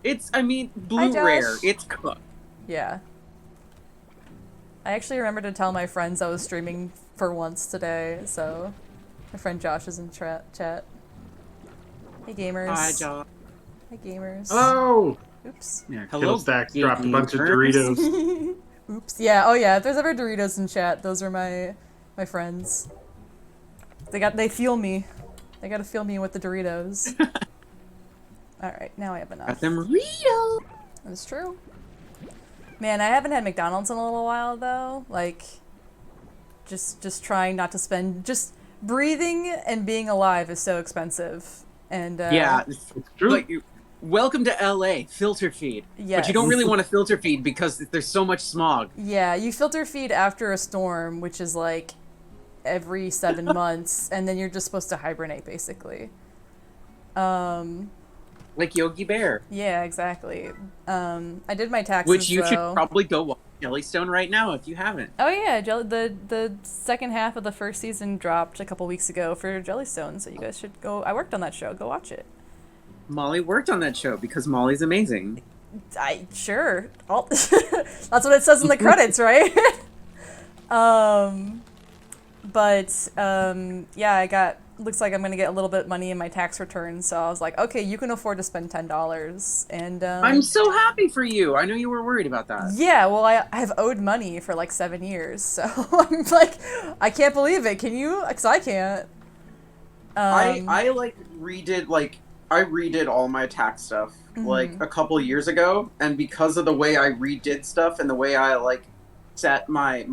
It's, blue rare. It's cooked. Yeah. I actually remembered to tell my friends I was streaming for once today, so my friend Josh is in chat. Hey gamers. Hi, Josh. Hi gamers. Hello! Oops. Yeah, Hello, Stacks dropped a bunch of gamers. Doritos. Oops. Yeah. Oh yeah. If there's ever Doritos in chat, those are my friends. They feel me. They gotta feel me with the Doritos. All right. Now I have enough. Got them Doritos. That's true. Man, I haven't had McDonald's in a little while though. Like, just trying not to spend. Just breathing and being alive is so expensive. And yeah, It's true. like welcome to LA, filter feed. Yes. But you don't really want to filter feed because there's so much smog. Yeah, you filter feed after a storm, which is like every 7 months, and then you're just supposed to hibernate basically. Like Yogi Bear. Yeah, exactly. I did my taxes, Which you should though. probably go watch Jellystone right now if you haven't. Oh yeah, the second half of the first season dropped a couple weeks ago for Jellystone, so you guys should go. I worked on that show. Go watch it. Molly worked on that show because Molly's amazing. Sure. That's what it says in the credits, right? Yeah, looks like I'm gonna get a little bit of money in my tax return, so I was like, okay, you can afford to spend $10, and I'm so happy for you. I know you were worried about that. yeah, well, I have owed money for like 7 years, so I'm like, I can't believe it. Can you? Because I can't. I redid all my tax stuff like a couple years ago, and because of the way I redid stuff and the way I like set my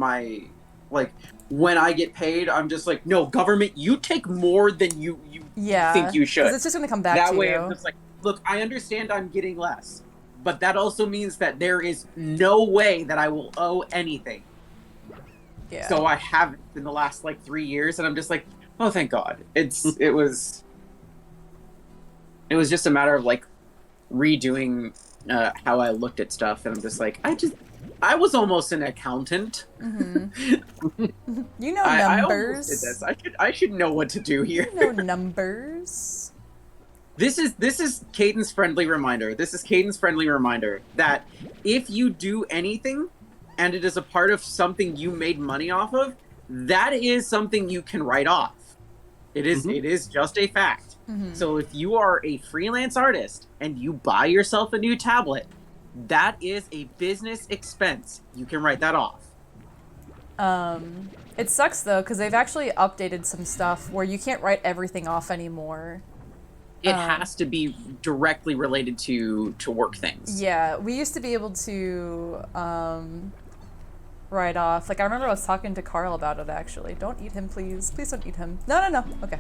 like when I get paid, I'm just like, no, government, you take more than you think you should. 'Cause it's just gonna come back that to way you. I'm just like, look, I understand I'm getting less, but that also means that there is no way that I will owe anything. Yeah. So I haven't in the last like 3 years, and I'm just like, oh, thank God. It was just a matter of like redoing how I looked at stuff, and I'm just like, I was almost an accountant. Mm-hmm. You know I almost numbers. did this. I should know what to do here. You know numbers. This is Caden's friendly reminder. This is Caden's friendly reminder that if you do anything and it is a part of something you made money off of, that is something you can write off. It is just a fact. So if you are a freelance artist and you buy yourself a new tablet, that is a business expense. You can write that off. It sucks though, because they've actually updated some stuff where you can't write everything off anymore. It has to be directly related to work things. Yeah, we used to be able to write off. Like, I remember I was talking to Carl about it, actually. Don't eat him, please. Please don't eat him. No. Okay.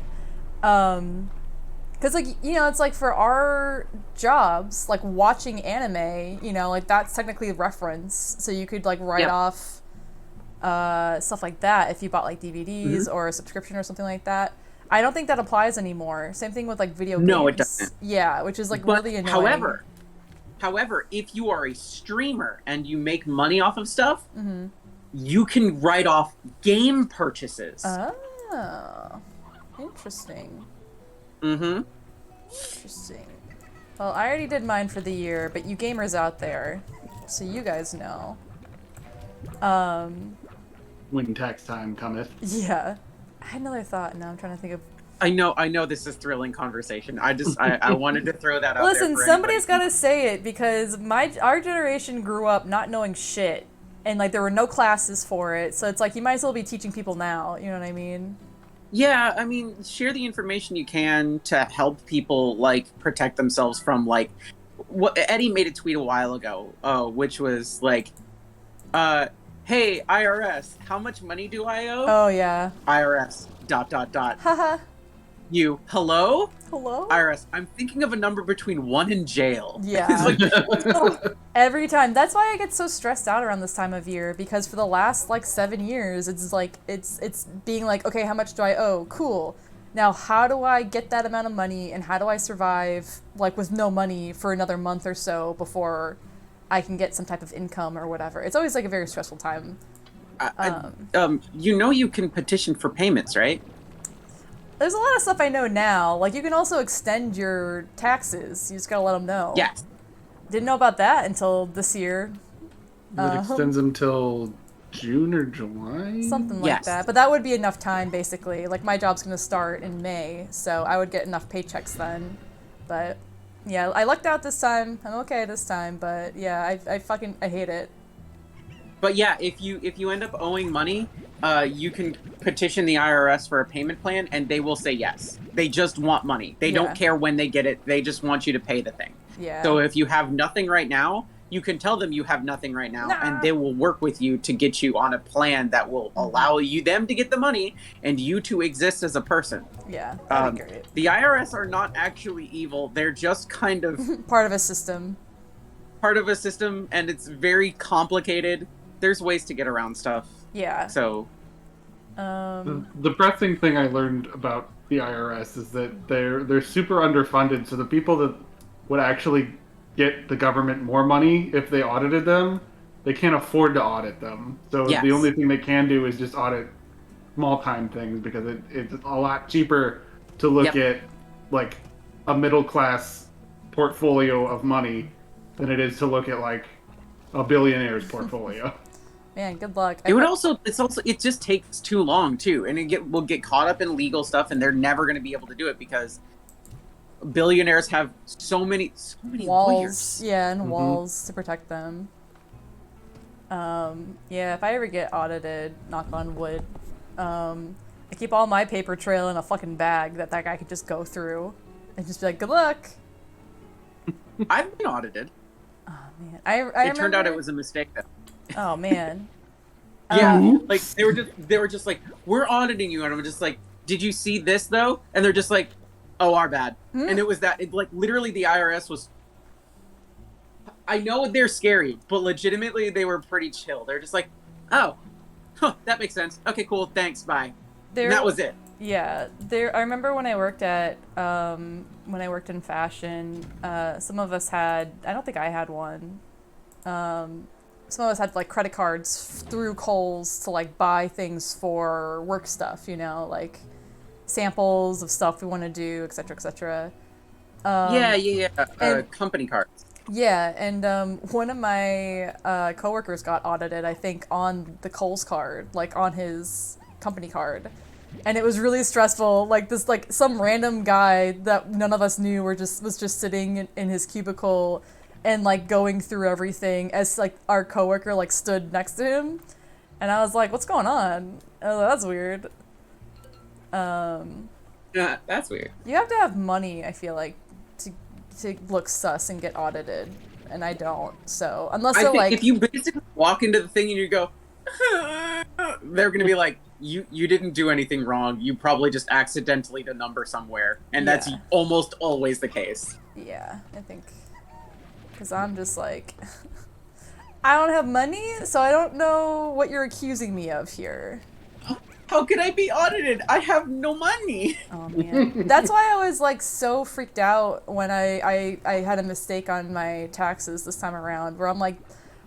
Because, like, you know, it's like for our jobs, like watching anime, you know, like that's technically reference. So you could, like, write off stuff like that if you bought, like, DVDs or a subscription or something like that. I don't think that applies anymore. Same thing with, like, video games. No, it doesn't. Yeah, which is, like, really annoying. However, if you are a streamer and you make money off of stuff, you can write off game purchases. Oh, interesting. Interesting. Well, I already did mine for the year, but you gamers out there, so you guys know. When tax time cometh. Yeah. I had another thought, and now I'm trying to think of... I know this is thrilling conversation. I wanted to throw that out there. Listen, somebody's got to say it, because our generation grew up not knowing shit, and like there were no classes for it, so it's like you might as well be teaching people now, you know what I mean? Yeah, I mean, share the information you can to help people, like, protect themselves from, like, what Eddie made a tweet a while ago, which was like, hey, IRS, how much money do I owe? Oh, yeah. IRS, ... Haha. You, hello? Hello? IRS, I'm thinking of a number between 1 and jail. Yeah. It's like, Every time. That's why I get so stressed out around this time of year, because for the last, like, 7 years, it's like, it's being like, okay, how much do I owe? Cool. Now, how do I get that amount of money, and how do I survive, like, with no money for another month or so before I can get some type of income or whatever? It's always, like, a very stressful time. you know you can petition for payments, right? There's a lot of stuff I know now. Like, you can also extend your taxes. You just gotta let them know. Yes. Didn't know about that until this year. It extends them till June or July? Something like that. But that would be enough time, basically. Like, my job's gonna start in May, so I would get enough paychecks then. But, yeah, I lucked out this time. I'm okay this time, but, yeah, I hate it. But yeah, if you end up owing money, you can petition the IRS for a payment plan, and they will say yes. They just want money. They don't care when they get it. They just want you to pay the thing. Yeah. So if you have nothing right now, you can tell them you have nothing right now, and they will work with you to get you on a plan that will allow them to get the money and you to exist as a person. Yeah, that'd be great. The IRS are not actually evil. They're just kind of part of a system. Part of a system, and it's very complicated. There's ways to get around stuff. Yeah. So, the depressing thing I learned about the IRS is that they're super underfunded. So the people that would actually get the government more money if they audited them, they can't afford to audit them. So the only thing they can do is just audit small time things, because it's a lot cheaper to look at like a middle class portfolio of money than it is to look at like a billionaire's portfolio. Man, good luck. It just takes too long too, and we'll get caught up in legal stuff, and they're never going to be able to do it because billionaires have so many walls, lawyers. and walls to protect them. Yeah, if I ever get audited, knock on wood, I keep all my paper trail in a fucking bag that guy could just go through and just be like, good luck. I've been audited. Oh man, it turned out it was a mistake though. Oh man. Yeah, like they were just like, we're auditing you, and I'm just like, did you see this though? And they're just like, oh, our bad. And it was like literally the IRS was. I know they're scary, but legitimately they were pretty chill. They're just like, oh, that makes sense. Okay, cool, thanks, bye. And that was it. Yeah, I remember when I worked in fashion, some of us had. I don't think I had one. Some of us had like credit cards through Kohl's to like buy things for work stuff, you know, like samples of stuff we want to do, etc., etc. Company cards. Yeah, and one of my coworkers got audited, I think, on the Kohl's card, like on his company card. And it was really stressful. Like this, like some random guy that none of us knew was just sitting in his cubicle and like going through everything as like our coworker like stood next to him. And I was like, what's going on? I was like, that's weird. Yeah, that's weird. You have to have money, I feel like, to look sus and get audited. And I don't. So unless I they're think like, if you basically walk into the thing and you go, they're gonna be like, you didn't do anything wrong. You probably just accidentally did a number somewhere, and that's Yeah. almost always the case. yeah, I think, because I'm just like, I don't have money, so I don't know what you're accusing me of here. How could I be audited? I have no money. Oh man, that's why I was like so freaked out when I had a mistake on my taxes this time around, where I'm like,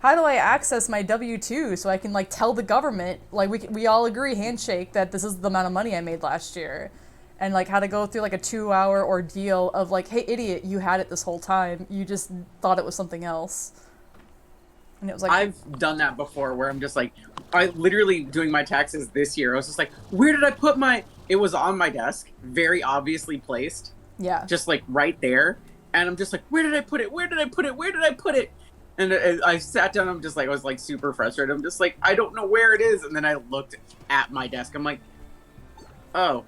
how do I access my W-2 so I can like tell the government, like we all agree, handshake, that this is the amount of money I made last year, and like how to go through like a 2-hour ordeal of like, hey idiot, you had it this whole time, you just thought it was something else. And it was like, I've done that before where I'm just like, I literally doing my taxes this year. I was just like, where did I put my, it was on my desk, very obviously placed, yeah, just like right there. And I'm just like, where did I put it? Where did I put it? Where did I put it? And I sat down, I'm just like, I was like super frustrated. I'm just like, I don't know where it is. And then I looked at my desk. I'm like, oh.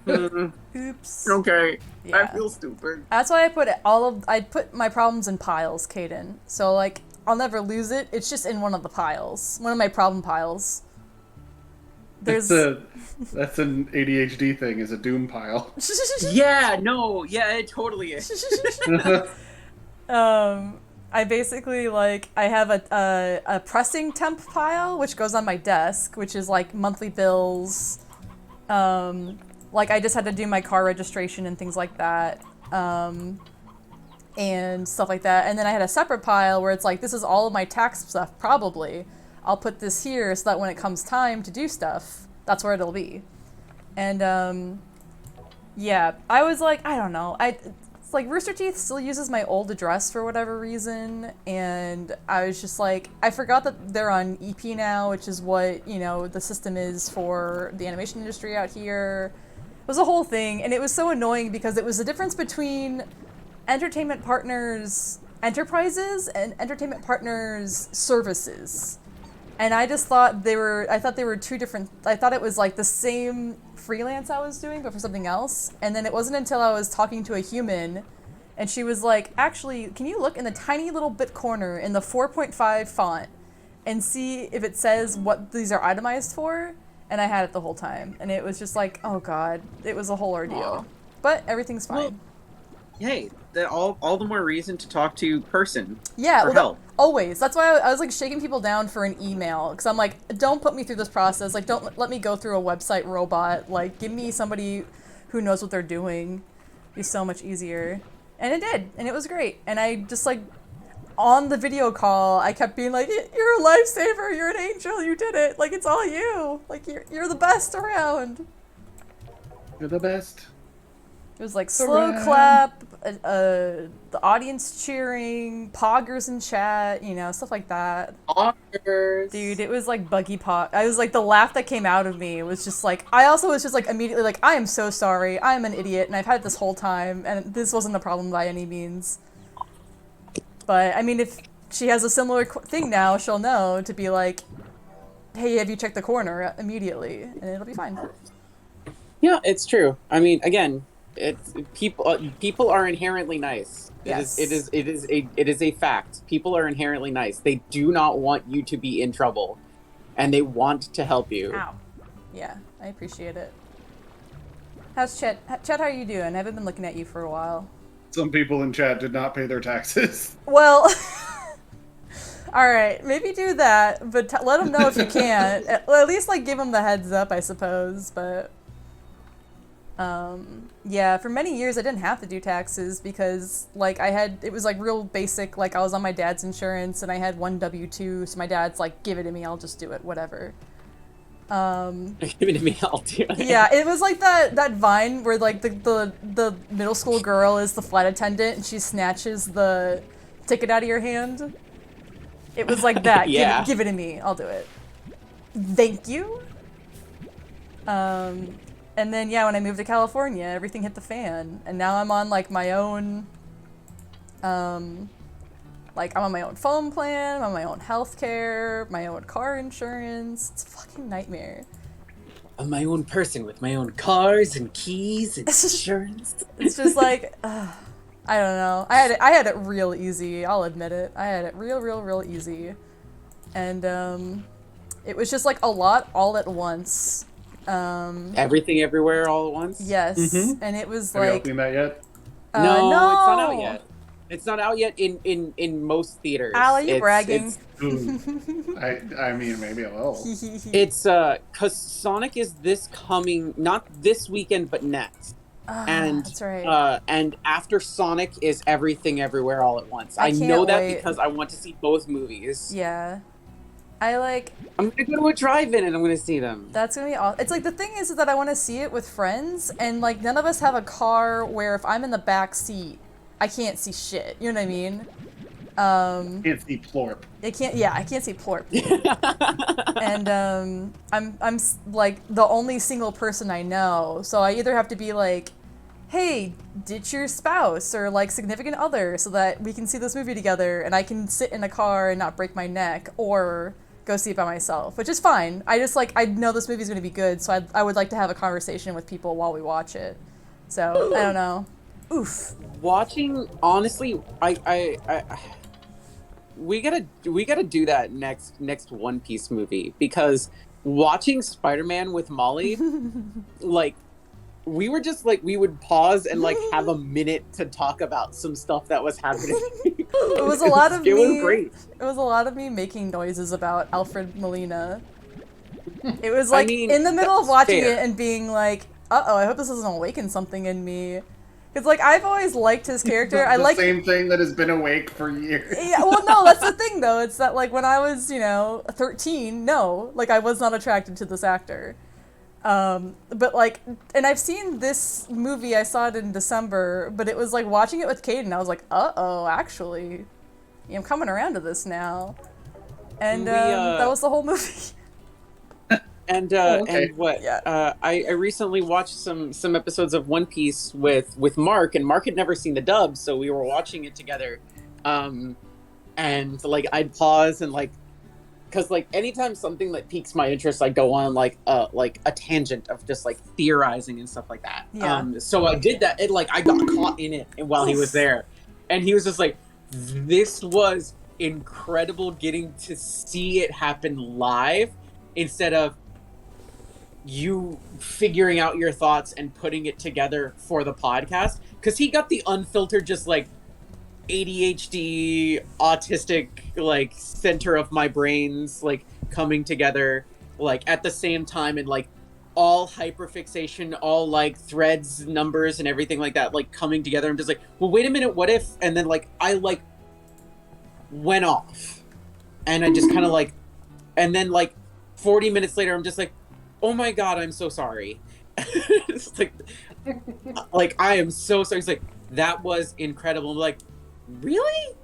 oops. Okay. Yeah. I feel stupid. That's why I put my problems in piles, Kaden. So like, I'll never lose it. It's just in one of the piles. One of my problem piles. There's That's an ADHD thing, is a doom pile. Yeah, no, yeah, it totally is. I basically like I have a pressing temp pile which goes on my desk, which is like monthly bills. Like I just had to do my car registration and things like that. And stuff like that. And then I had a separate pile where it's like, this is all of my tax stuff, probably. I'll put this here so that when it comes time to do stuff, that's where it'll be. And, yeah, I was like, I don't know. It's like Rooster Teeth still uses my old address for whatever reason. And I was just like, I forgot that they're on EP now, which is what, you know, the system is for the animation industry out here. It was a whole thing. And it was so annoying because it was the difference between Entertainment Partners Enterprises and Entertainment Partners Services. And I just thought they were two different, I thought it was like the same freelance I was doing, but for something else. And then it wasn't until I was talking to a human and she was like, actually, can you look in the tiny little bit corner in the 4.5 font and see if it says what these are itemized for? And I had it the whole time. And it was just like, oh God, it was a whole ordeal. But everything's fine. Well, hey, all the more reason to talk to person. Yeah, for help. Always. That's why I was like shaking people down for an email, because I'm like, don't put me through this process. Like, don't let me go through a website robot. Like, give me somebody who knows what they're doing. It'd be so much easier. And it did, and it was great. And I just like, on the video call, I kept being like, you're a lifesaver, you're an angel, you did it. Like, it's all you. Like, you're the best around. You're the best. It was like slow clap, the audience cheering, poggers in chat, you know, stuff like that. Poggers. Dude, it was like buggy pog. I was like, the laugh that came out of me was just like, I also was just like immediately like, I am so sorry, I am an idiot, and I've had it this whole time, and this wasn't a problem by any means. But I mean, if she has a similar thing now, she'll know to be like, hey, have you checked the corner immediately, and it'll be fine. Yeah, it's true. I mean, again, people are inherently nice. Yes. It is a fact. People are inherently nice. They do not want you to be in trouble, and they want to help you. Ow. Yeah, I appreciate it. How's Chet? Chet, how are you doing? I haven't been looking at you for a while. Some people in chat did not pay their taxes. Well, all right, maybe do that, but let them know if you can. At least like give them the heads up, I suppose. But yeah, for many years I didn't have to do taxes because like it was like real basic. Like I was on my dad's insurance and I had one W-2, so my dad's like, give it to me, I'll just do it, whatever. Give it to me, I'll do it. Yeah, it was like that Vine where like the middle school girl is the flight attendant and she snatches the ticket out of your hand. It was like that. Yeah. Give it to me. I'll do it. Thank you. And then yeah, when I moved to California, everything hit the fan, and now I'm on like my own. Like I'm on my own phone plan, I'm on my own healthcare, my own car insurance. It's a fucking nightmare. I'm my own person with my own cars and keys and insurance. It's just like, I don't know. I had it real easy. I'll admit it. I had it real easy, and it was just like a lot all at once. Everything, everywhere, all at once. Yes, and it was Have you all like seen that yet? No, no, it's not out yet. It's not out yet in most theaters. Al, are you bragging? I mean, maybe a little. It's because Sonic is not this weekend, but next. And that's right. And after Sonic is Everything Everywhere All at Once. I can't know that wait. because I want to see both movies. Yeah, I'm gonna go to a drive-in and I'm gonna see them. that's gonna be awesome. It's like the thing is that I want to see it with friends, and like none of us have a car where if I'm in the back seat, I can't see shit. You know what I mean? Can't see Plorp. I can't see Plorp. And I'm like the only single person I know, so I either have to be like, hey, ditch your spouse or like significant other so that we can see this movie together and I can sit in a car and not break my neck, or go see it by myself, which is fine. I just like, I know this movie's gonna be good, so I would like to have a conversation with people while we watch it. So I don't know. Oof. Watching, honestly, we gotta do that next One Piece movie, because watching Spider-Man with Molly, like, we were just like, we would pause and like have a minute to talk about some stuff that was happening. It was a lot of it me. was great. It was a lot of me making noises about Alfred Molina. It was like in the middle of watching it and being like, "Uh-oh, I hope this doesn't awaken something in me." Because like I've always liked his character. I like same thing that has been awake for years. Yeah, well, no, that's the thing though. It's that like when I was 13, no, like I was not attracted to this actor. But like, and I've seen this movie. I saw it in December, but it was like watching it with Caden. I was like, uh-oh, actually, I'm coming around to this now. And that was the whole movie. And okay. and what? Yeah. I recently watched some episodes of One Piece with Mark, and Mark had never seen the dub, so we were watching it together. And like I'd pause and like, because like anytime something that piques my interest, I go on like a tangent of just like theorizing and stuff like that. Yeah. So I did that. It like I got caught in it while he was there, and he was just like, "This was incredible getting to see it happen live instead of you figuring out your thoughts and putting it together for the podcast," because he got the unfiltered, just like ADHD, autistic, like center of my brains, like coming together, like at the same time, and like all hyperfixation, all like threads, numbers, and everything like that, like coming together. I'm just like, well, wait a minute, what if? And then like I like went off, and I just kind of like, and then like 40 minutes later, I'm just like, oh my god, I'm so sorry. It's like I am so sorry. It's like, that was incredible. I'm like, really?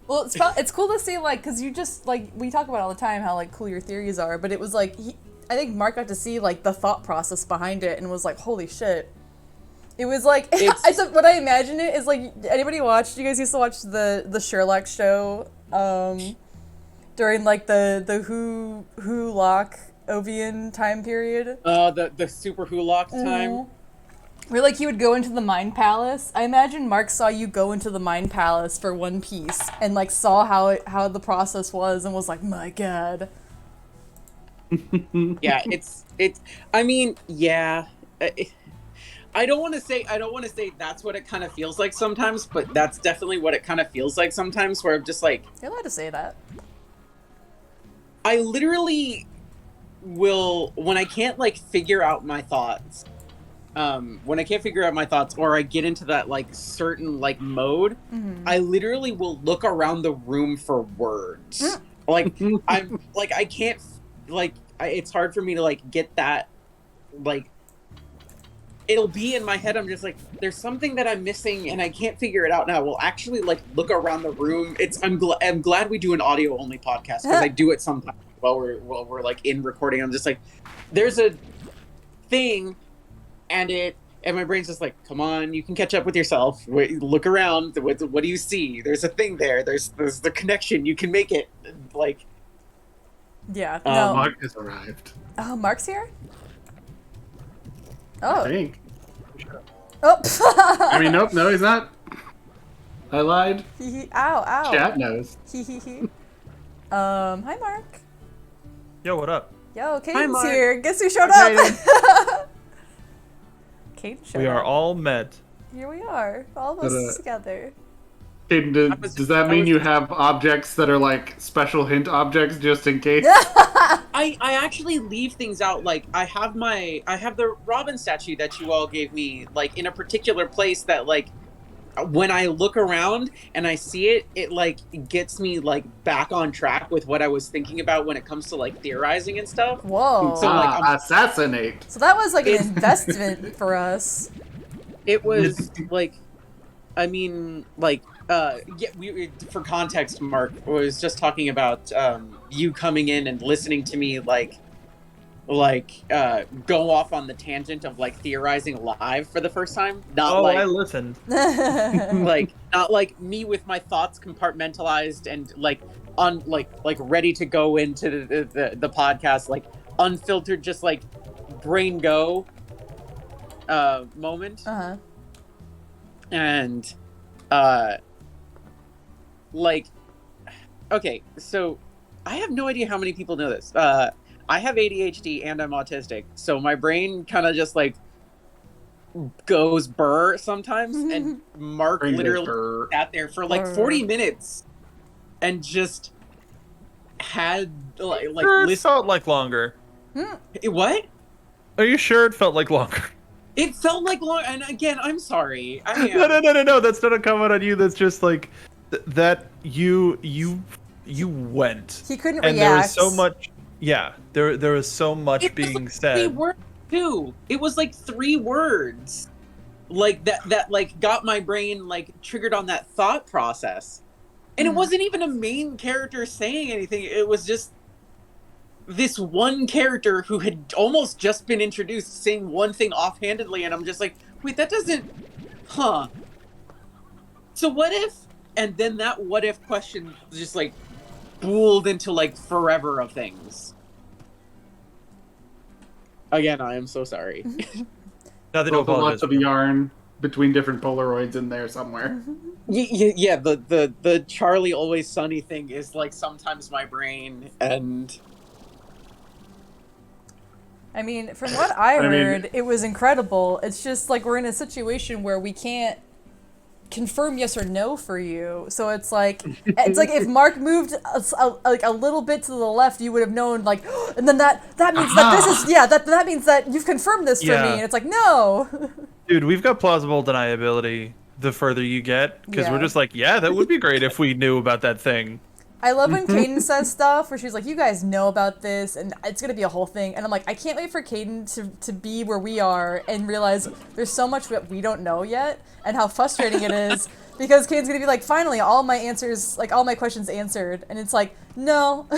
Well, it's cool to see, like, because you just, like, we talk about all the time how, like, cool your theories are, but it was, like, I think Mark got to see, like, the thought process behind it and was like, holy shit. It was, like, what I imagine it is, like, anybody watched, you guys used to watch the Sherlock show, during, like, the Who Lock Ovian time period? The Super Hulock time? Mm-hmm. Where, like, he would go into the Mind Palace. I imagine Mark saw you go into the Mind Palace for One Piece and, like, saw how the process was and was like, my god. Yeah, it's I mean, yeah. I don't want to say that's what it kind of feels like sometimes, but that's definitely what it kind of feels like sometimes, where I'm just like, You're allowed to say that. I literally will, when I can't like figure out my thoughts, or I get into that like certain like mode, I literally will look around the room for words. Like I'm like, I can't, like, it's hard for me to like get that, like, it'll be in my head. I'm just like, there's something that I'm missing and I can't figure it out now. We'll actually like look around the room. I'm glad we do an audio only podcast, because I do it sometimes while we're like in recording. I'm just like, there's a thing, and my brain's just like, come on, you can catch up with yourself. Wait, look around. What do you see? There's a thing there. There's the connection. You can make it. Like, Yeah. No. Mark has arrived. Oh, Mark's here? I Oh. think. Oh. I mean, nope, no, he's not. I lied. Ow, ow. Chat knows. Hi, Mark. Yo, what up? Yo, Hi, Caden's Mark. here. Guess who showed Hi, up? Caden showed We up. are all met. Here we are. All of us together. Hayden, does that mean you have objects that are like special hint objects just in case? I actually leave things out. Like, I have the Robin statue that you all gave me, like, in a particular place that, like, when I look around and I see it, it like gets me like back on track with what I was thinking about when it comes to like theorizing and stuff. Whoa. So, like, assassinate. So that was like an investment for us. It was like, I mean, like, for context, Mark was just talking about you coming in and listening to me go off on the tangent of like theorizing live for the first time. Not I listened. Not like me with my thoughts compartmentalized and like ready to go into the podcast, like unfiltered, just like brain go moment. Uh-huh. And okay, so I have no idea how many people know this. I have ADHD and I'm autistic, so my brain kind of just like goes burr sometimes. And Mark literally sat there for like 40 minutes and just had It felt like longer. What? Are you sure it felt like longer? It felt like long. And again, I'm sorry. I am. No. That's not a comment on you. That's just like that you went. He couldn't Oh, and react. there was so much. Yeah, there was so much It was being like said. 3 words too. It was like 3 words, like that like got my brain like triggered on that thought process, and it wasn't even a main character saying anything. It was just this one character who had almost just been introduced saying one thing offhandedly, and I'm just like, wait, that doesn't, huh? So what if? And then that what if question just like spooled into like forever of things. Again, I am so sorry. Nothing to Lots apologize of for. yarn between different Polaroids in there somewhere. Yeah. The Charlie Always Sunny thing is like sometimes my brain, and I mean, from what I heard, it was incredible. It's just like we're in a situation where we can't confirm yes or no for you. So it's like if Mark moved a little bit to the left, you would have known, like, and then that means that this is that means that you've confirmed this for me. And it's like, no. Dude, we've got plausible deniability the further you get, because we're just like, yeah, that would be great if we knew about that thing. I love when Caden says stuff where she's like, you guys know about this and it's going to be a whole thing. And I'm like, I can't wait for Caden to be where we are and realize there's so much that we don't know yet and how frustrating it is because Caden's going to be like, finally, all my answers, like all my questions answered. And it's like, no,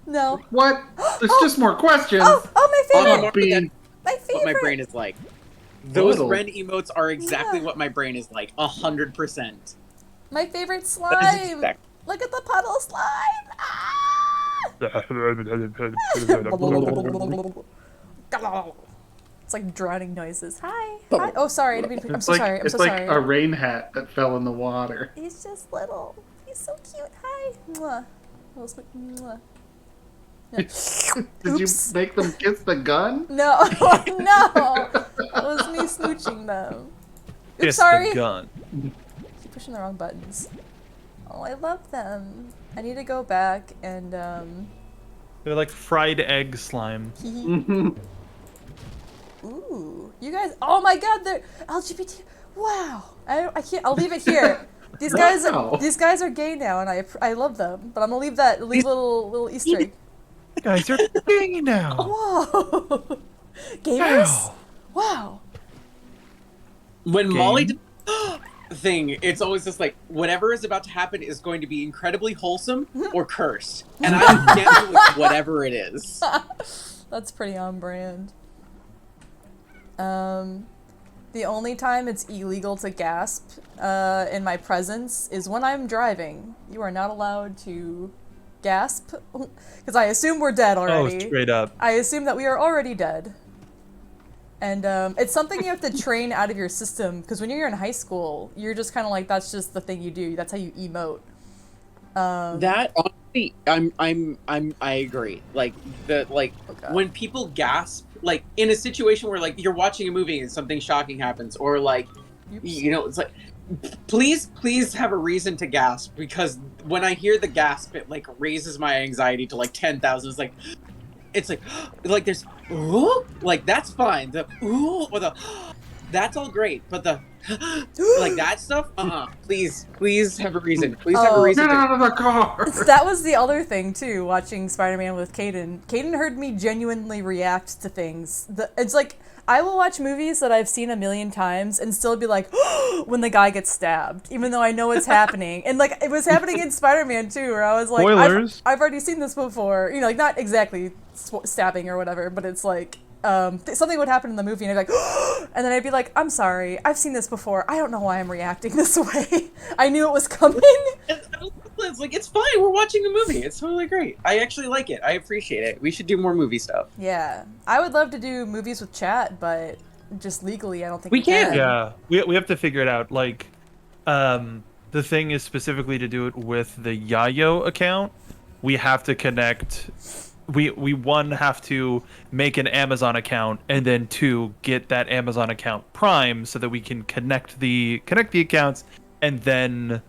no. What? There's just more questions. Oh, my favorite. My favorite. what my brain is like. Those Little. Ren emotes are exactly what my brain is like, 100%. My favorite That is slime. exact- Look at the puddle slime. Ah! It's like drowning noises. Hi. Hi. Oh, sorry. I'm so sorry. I'm it's so like sorry. a rain hat that fell in the water. He's just little. He's so cute. Hi. Mwah. Mwah. Did you make them kiss the gun? No. No. It was me smooching them. Oops, Kiss sorry. the gun. Keep pushing the wrong buttons. Oh, I love them. I need to go back and They're like fried egg slime. Ooh, you guys! Oh my God, they're LGBT. Wow, I can't. I'll leave it here. These guys, these guys are gay now, and I love them. But I'm gonna leave a little Easter egg. Guys, you're gay now. Whoa, gamers! Wow. When Molly did thing, it's always just like, whatever is about to happen is going to be incredibly wholesome or cursed. And I'm down with whatever it is. That's pretty on brand. The only time it's illegal to gasp in my presence is when I'm driving. You are not allowed to gasp because I assume we're dead already. Oh, straight up. I assume that we are already dead. And it's something you have to train out of your system because when you're in high school, you're just kind of like, that's just the thing you do. That's how you emote. That honestly, I agree. Like when people gasp, like in a situation where like you're watching a movie and something shocking happens, or like you know, it's like please have a reason to gasp, because when I hear the gasp, it like raises my anxiety to like 10,000. It's like there's ooh, like that's fine. The ooh or the that's all great, but the like that stuff, please have a reason. Please have a reason. Get out of the car! That was the other thing too, watching Spider-Man with Caden. Caden heard me genuinely react to things. It's like, I will watch movies that I've seen a million times and still be like, when the guy gets stabbed, even though I know it's happening. And like, it was happening in Spider-Man too, where I was like, Spoilers. I've already seen this before. You know, like not exactly stabbing or whatever, but it's like, something would happen in the movie and I'd be like, and then I'd be like, I'm sorry, I've seen this before. I don't know why I'm reacting this way. I knew it was coming. It's like, it's fine. We're watching a movie. It's totally great. I actually like it. I appreciate it. We should do more movie stuff. Yeah. I would love to do movies with chat, but just legally, I don't think We we can. Yeah, we have to figure it out. Like, the thing is specifically to do it with the Yayo account. We have to connect. We one have to make an Amazon account, and then two, get that Amazon account Prime so that we can connect the accounts, and then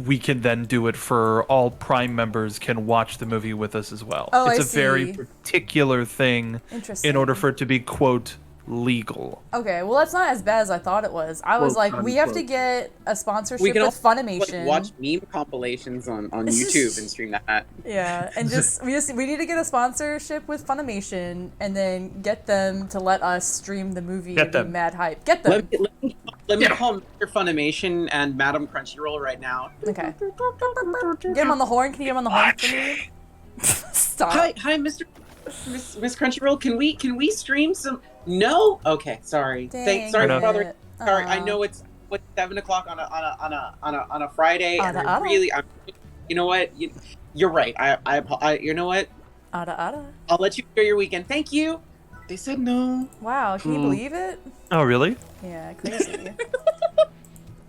we can then do it for all Prime members can watch the movie with us as well. Oh, it's I a very see. particular thing Interesting. in order for it to be quote legal. Okay, well that's not as bad as I thought it was. I was Quote, like, we have to unquote. get a sponsorship We can with also Funimation. watch meme compilations on YouTube and stream that. Yeah, and we need to get a sponsorship with Funimation and then get them to let us stream the movie Get and be them. mad hype. Get them. Let me call Mr. Funimation and Madam Crunchyroll right now. Okay. Get him on the horn. Can you get him on the horn for me? Stop. Hi, Miss Crunchyroll. Can we stream some? No. Okay, sorry. Dang Sorry it. for bothering. Sorry, I Aw. know it's 7:00 on a Friday, and Ada, I ada. really, you know what? You're right. I you know what? Ada, ada. I'll let you enjoy your weekend. Thank you. They said no. Wow, can you believe it? Oh, really? Yeah, crazy.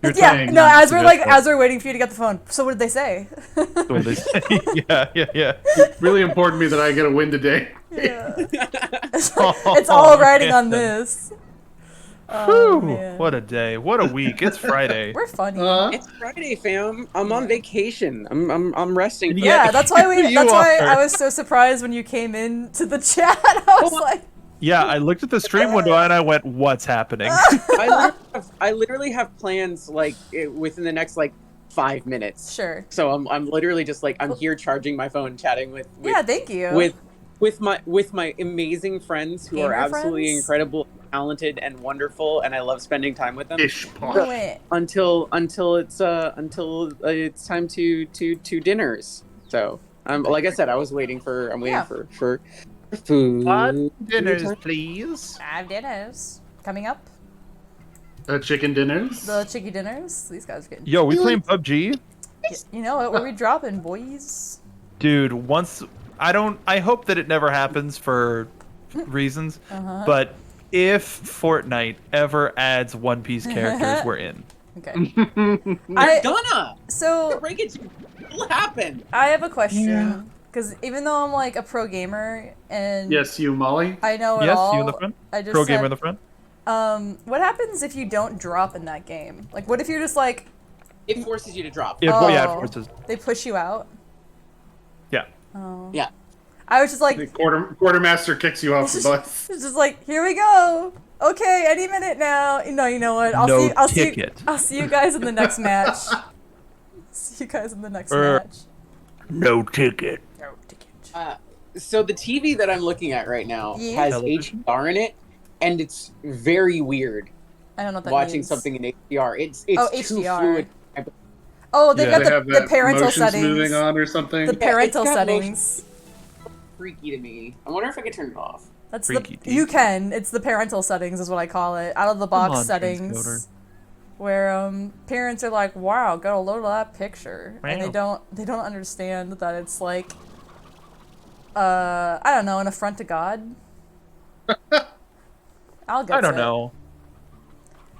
You're Yeah, saying no, not as to we're do like, it. as we're waiting for you to get the phone. So what did they say? What did they say? Yeah. Really important to me that I get a win today. Yeah. It's all riding on this. Oh, Whew, man. what a day! What a week! It's Friday. We're funny. It's Friday, fam. I'm on vacation. I'm resting. Yeah, that's why You that's why are. I was so surprised when you came in to the chat. I was like, Yeah, I looked at the stream window and I went, "What's happening?" I literally have plans like within the next like 5 minutes. sure. So I'm literally just like I'm here charging my phone, chatting with Yeah, thank you. with my amazing friends who are Gamer absolutely friends? incredible, talented, and wonderful, and I love spending time with them. Ish Do pop. it. Until it's time to dinners. So like I said, I'm waiting Yeah. for food. Dinners, please. 5 dinners coming up. Chicken dinners. The chicky dinners. These guys are getting. Yo, we playing PUBG, You know what? Where we dropping, boys? dude. Once I hope that it never happens for reasons, but if Fortnite ever adds One Piece characters, we're in. Okay. They're gonna. So Break it. What happened? I have a question because even though I'm like a pro gamer and Yes, you, Molly. I know it Yes, all. you in the front. I just Pro said, gamer in the front. what happens if you don't drop in that game? Like, what if you're just like It forces you to drop. Yeah, yeah, Oh. of course. they push you out? Yeah. Oh. Yeah. I was just like, The quartermaster kicks you off the bus. it's just like, here we go. Okay, any minute now. No, you know what? No I'll ticket. see you guys in the next match. See you guys in the next Er. match. No ticket. No ticket. So the TV that I'm looking at right now Yeah. has Television? HDR in it, and it's very weird I don't know what that watching means. something in HDR. It's Oh, too HDR. fluid. Oh, they've Yeah, got they have the that parental motions settings. moving on or something. The parental it's got settings. Freaky to me. I wonder if I could turn it off. That's Freaky the you can. It's the parental settings is what I call it. Out of the box on, settings. transcoder. Where parents are like, "Wow, got a load of that picture." And Wow. they don't understand that it's like I don't know, an affront to God. Al gets I don't it. know.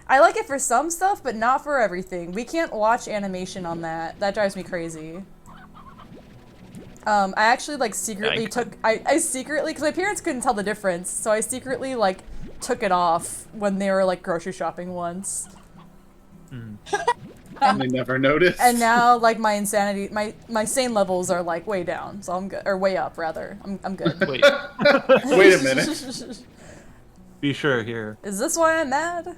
I like it for some stuff, but not for everything. We can't watch animation on that. That drives me crazy. I actually like secretly I secretly, because my parents couldn't tell the difference, so I secretly like took it off when they were like grocery shopping once. They never noticed. And now like my insanity, my sane levels are like way down, so I'm good, or way up rather. I'm good. Wait. Wait a minute. Be sure here. Is this why I'm mad?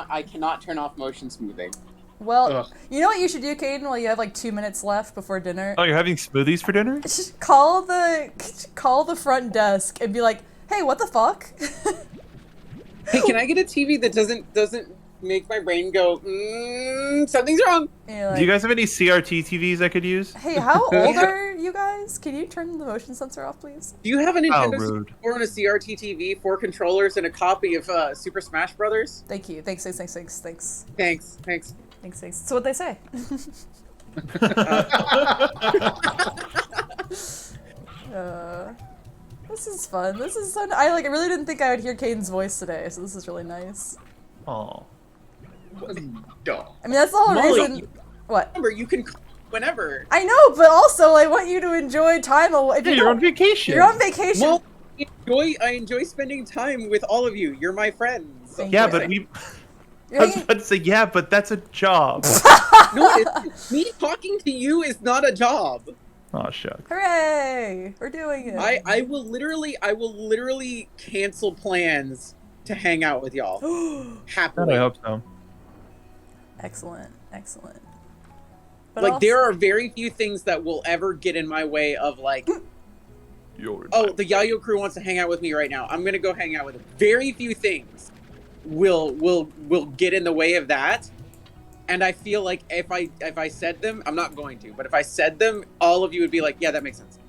I cannot turn off motion smoothing. Well, Ugh. you know what you should do, Caden, while you have like 2 minutes left before dinner? Oh, you're having smoothies for dinner? Just call the front desk and be like, "Hey, what the fuck?" Hey, can I get a TV that doesn't make my brain go, something's wrong? And you're like, Do you guys have any CRT TVs I could use? hey, how old are you guys? Can you turn the motion sensor off, please? Do you have a How Nintendo rude. 64 and a CRT TV, 4 controllers, and a copy of Super Smash Brothers? Thank you. Thanks. Thanks. That's what they say. This is fun. This is fun. I really didn't think I would hear Caden's voice today, so this is really nice. Oh. Dumb. I mean, that's the whole Molly, reason. What? Remember, you can call whenever. I know, but also I want you to enjoy time away. Yeah, you're on vacation. You're on vacation. Well, I enjoy spending time with all of you. You're my friends. Thank Yeah, you. but we. You're I was hanging- about to say, yeah, but that's a job. No, me talking to you is not a job. Oh, shucks. Hooray! We're doing it. I will literally cancel plans to hang out with y'all. God, Happily. I hope so. Excellent. But Like, also- there are very few things that will ever get in my way of, like, You're oh, the Yayo crew wants to hang out with me right now. I'm gonna go hang out with them. Very few things will get in the way of that. And I feel like if I said them, I'm not going to, but if I said them, all of you would be like, yeah, that makes sense.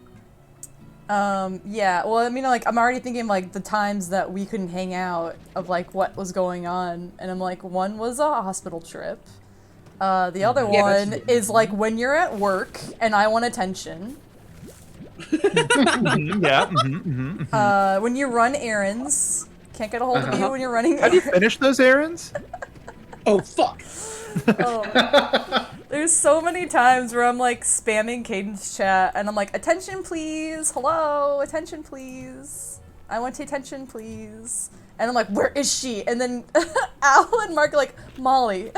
Yeah, well, I mean, like, I'm already thinking, like, the times that we couldn't hang out of, like, what was going on. And I'm like, one was a hospital trip. The other Yeah, one is, like, when you're at work and I want attention. Yeah. When you run errands. Can't get a hold of you when you're running Have you errands. finished those errands? Oh, fuck. Oh. There's so many times where I'm like spamming Caden's chat and I'm like, attention please, hello, attention please. I want attention please. And I'm like, where is she? And then Al and Mark are like, Molly.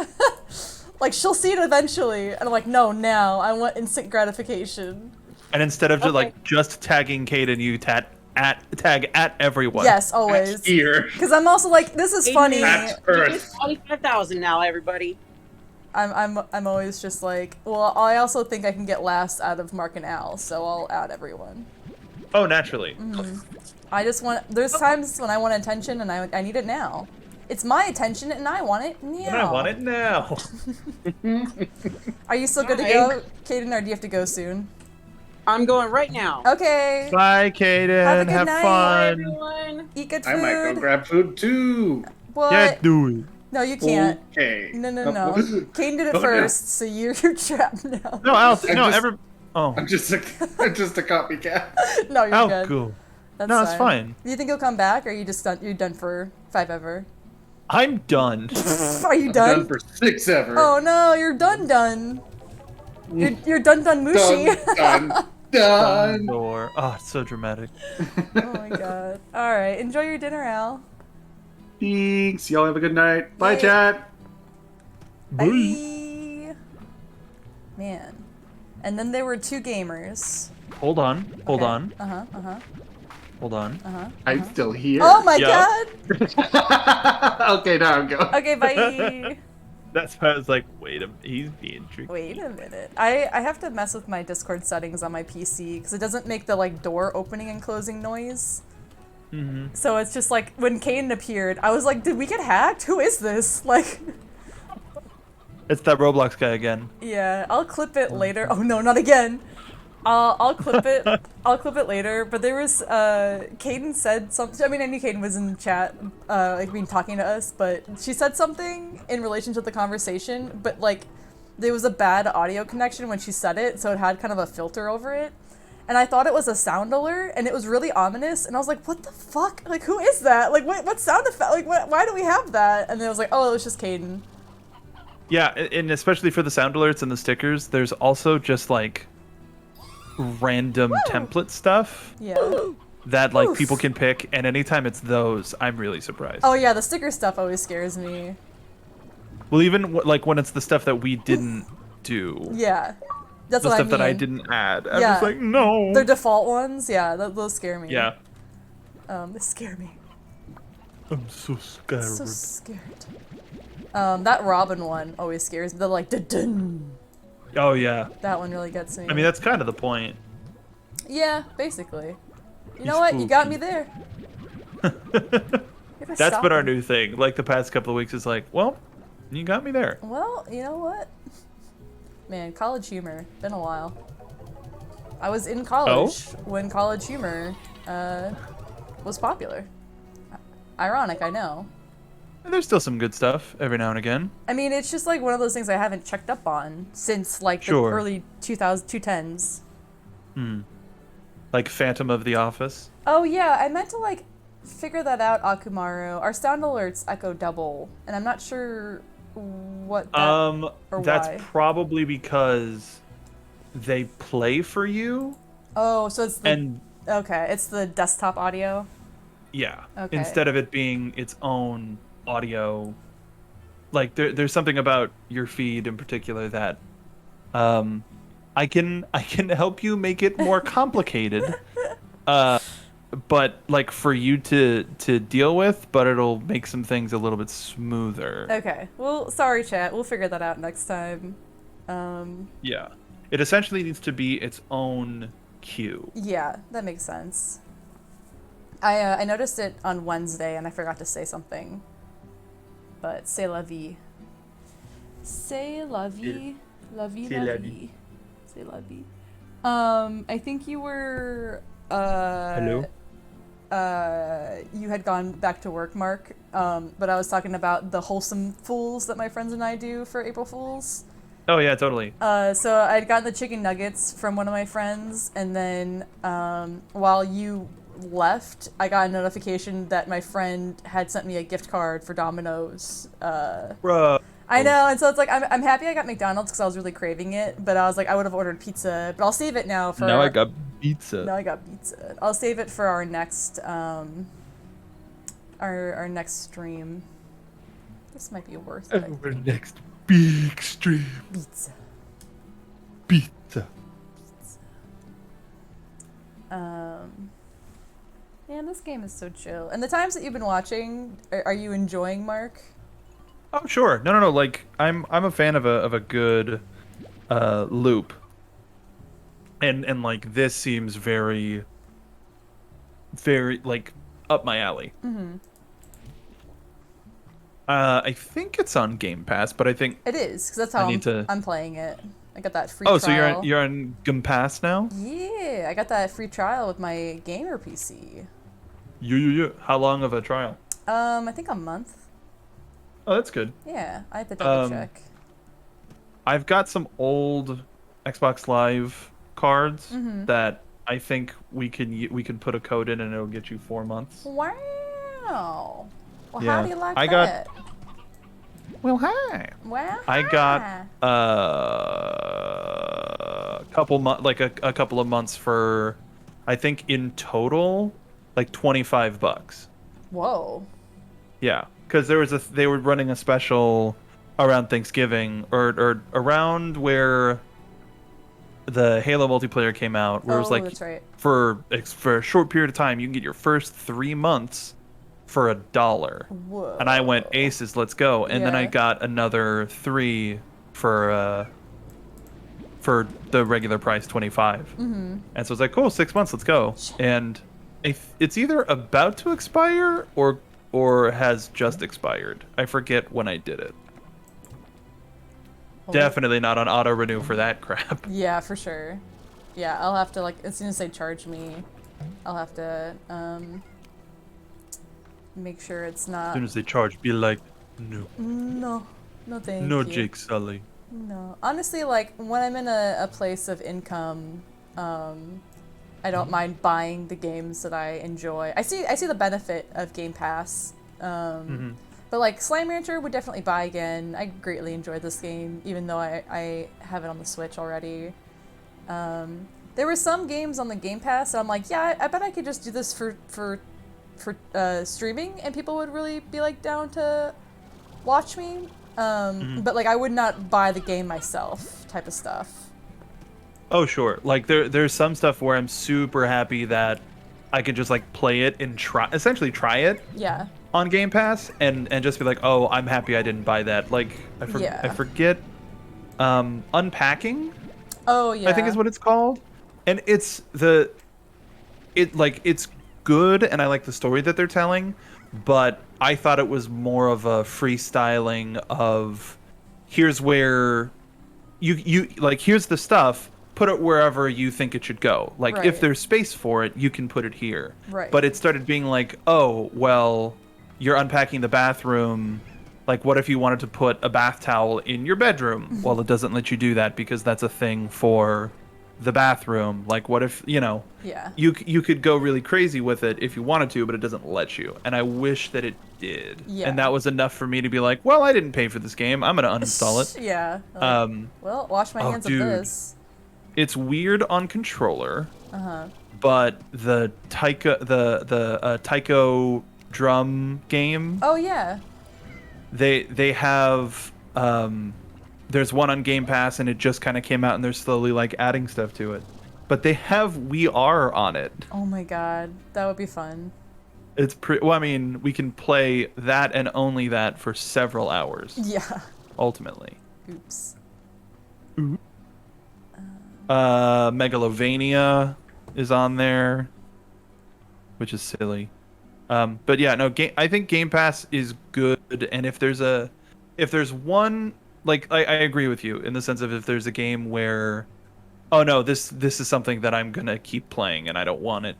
Like, she'll see it eventually. And I'm like, no, now. I want instant gratification. And instead of just tagging Caden, you tag at everyone. Yes, always. Here. Because I'm also like, this is funny. At Earth. 45,000 now, everybody. I'm always just like, well, I also think I can get last out of Mark and Al, so I'll add everyone. Oh, naturally. I just want, there's times when I want attention and I need it now. It's my attention and I want it now. And I want it now. Are you still good to Hi. go, Caden, or do you have to go soon? I'm going right now. Okay. Bye, Caden. Have a good Have night. Bye, fun. everyone. Eat good food. I might go grab food too. What? Yeah, do it. No, you can't. Okay. No. Caden did it Oh, no. first, so you're trapped now. No, Al. I'm No, just- Oh. I'm just a copycat. No, you're Al, good. cool. That's No, it's fine. Do you think you'll come back, or are you just done? You're done for 5 ever? I'm done. Are you Done done? for 6 ever. Oh no, you're done. You're done mushy. Done. Door. Oh, it's so dramatic. Oh my god. All right, enjoy your dinner, Al. Thanks. Y'all have a good night. Bye, Yay. chat. Bye. Man. And then there were 2 gamers. Hold on. Hold Okay. on. Uh-huh. Hold on. I'm still here. Oh my Yeah. god. Okay, now I'm going. Okay, bye. That's why I was like, wait a minute. He's being tricky. Wait a minute. I have to mess with my Discord settings on my PC because it doesn't make the like door opening and closing noise. So it's just like when Caden appeared, I was like, did we get hacked? Who is this? Like, It's that Roblox guy again. yeah, I'll clip it later. Oh no, not again. I'll clip it. I'll clip it later. But there was Caden said something. I mean, I knew Caden was in the chat, like being talking to us. But she said something in relation to the conversation. But like, there was a bad audio connection when she said it, so it had kind of a filter over it. And I thought it was a sound alert, and it was really ominous. And I was like, "What the fuck? Like, who is that? Like, what sound effect? Like, why do we have that?" And then I was like, "Oh, it was just Caden." Yeah, and especially for the sound alerts and the stickers, there's also just like random template stuff Yeah. that like Oof. people can pick, and anytime it's those, I'm really surprised. Oh yeah, the sticker stuff always scares me. Well, even like when it's the stuff that we didn't do, Yeah. That's the what stuff I mean. that I didn't add, I'm Yeah. just like, no. Their default ones, yeah, those scare me. Yeah. They scare me. I'm so scared. So scared. That Robin one always scares me. The like dun. Oh yeah. That one really gets me. I mean, that's kind of the point. Yeah, basically. You know He's what? You got spooky. me there. That's been our new thing. Like the past couple of weeks is like, well, you got me there. Well, you know what? Man, College Humor. Been a while. I was in college when College Humor was popular. Ironic, I know. And there's still some good stuff every now and again. I mean, it's just like one of those things I haven't checked up on since like the Sure. early 2010s. Like Phantom of the Office. Oh yeah, I meant to like figure that out, Akumaru. Our sound alerts echo double, and I'm not sure what that or That's why. probably because they play for you, Oh, so it's the and okay, it's the desktop audio. yeah, Okay. instead of it being its own audio, like there's something about your feed in particular that I can help you make it more complicated, but like for you to deal with, but it'll make some things a little bit smoother. Okay. Well, sorry, chat. We'll figure that out next time. Yeah, it essentially needs to be its own cue. Yeah, that makes sense. I noticed it on Wednesday and I forgot to say something. But c'est la vie. C'est la vie. La vie, C'est la la vie. C'est la vie. I think you were Hello? You had gone back to work, Mark. But I was talking about the wholesome fools that my friends and I do for April Fools. Oh yeah, totally. So I'd gotten the chicken nuggets from one of my friends, and then while you left, I got a notification that my friend had sent me a gift card for Domino's. Bruh. I know, and so it's like I'm happy I got McDonald's because I was really craving it, but I was like I would have ordered pizza, but I'll save it now for. Now I got pizza. Now I got pizza. I'll save it for our next our next stream. This might be worth it. Our next big stream. Pizza. Pizza. Man, this game is so chill. And the times that you've been watching, are you enjoying, Mark? Oh sure. No. Like I'm a fan of a good loop. And like this seems very like up my alley. Mm-hmm. I think it's on Game Pass, but I think It is, because that's how I need to- I'm playing it. I got that free oh, trial. so you're on Game Pass now? Yeah, I got that free trial with my gamer PC. Yeah. How long of a trial? I think a month. Oh, that's good. Yeah, I had to double check. I've got some old Xbox Live cards that I think we can put a code in and it'll get you 4 months. Wow. Well, Yeah, how do you like I got- that? Well, hi. Wow. I got a couple of months for, I think in total, like $25. Whoa. Yeah, because they were running a special around Thanksgiving or around where the Halo multiplayer came out, where it was Oh, like that's right. for a short period of time you can get your first 3 months for $1. Whoa. And I went aces, let's go. And then I Yeah. got another 3 for the regular price, 25. Mm-hmm. And so it's like, cool, 6 months, let's go. And it's either about to expire or has just expired. I forget when I did it. Well, Definitely not on auto renew for that crap. Yeah, for sure. Yeah, I'll have to, like, as soon as they charge me, I'll have to, make sure it's As not... soon as they charge, be like, no. No. No, thank No, you. Jake Sully. No. Honestly, like, when I'm in a place of income, I don't mind buying the games that I enjoy. I see the benefit of Game Pass. But like Slime Rancher would definitely buy again. I greatly enjoyed this game, even though I have it on the Switch already. There were some games on the Game Pass that I'm like, yeah, I bet I could just do this for streaming, and people would really be like down to watch me. But like I would not buy the game myself, type of stuff. Oh sure, like there's some stuff where I'm super happy that I can just like play it and essentially try it. Yeah. On Game Pass and just be like, oh, I'm happy I didn't buy that. Like I forget, Unpacking. Oh yeah. I think is what it's called, and it's good, and I like the story that they're telling, but I thought it was more of a freestyling of, here's where you like, here's the stuff. Put it wherever you think it should go. Like, if there's space for it, you can put it here. Right. But it started being like, oh, well, you're unpacking the bathroom. Like, what if you wanted to put a bath towel in your bedroom? Well, it doesn't let you do that because that's a thing for the bathroom. Like, what if, yeah. You could go really crazy with it if you wanted to, but it doesn't let you. And I wish that it did. Yeah. And that was enough for me to be like, well, I didn't pay for this game. I'm going to uninstall it. Yeah. Like, well, wash my hands of this. It's weird on controller, but the taiko drum game. Oh yeah. They have there's one on Game Pass, and it just kind of came out, and they're slowly like adding stuff to it. But they have We Are on it. Oh my god, that would be fun. It's well, I mean, we can play that and only that for several hours. Yeah. Ultimately. Oops. Megalovania is on there, which is silly. But yeah, no, I think Game Pass is good, and if there's one, like, I agree with you in the sense of if there's a game where, oh no, this is something that I'm gonna keep playing, and I don't want it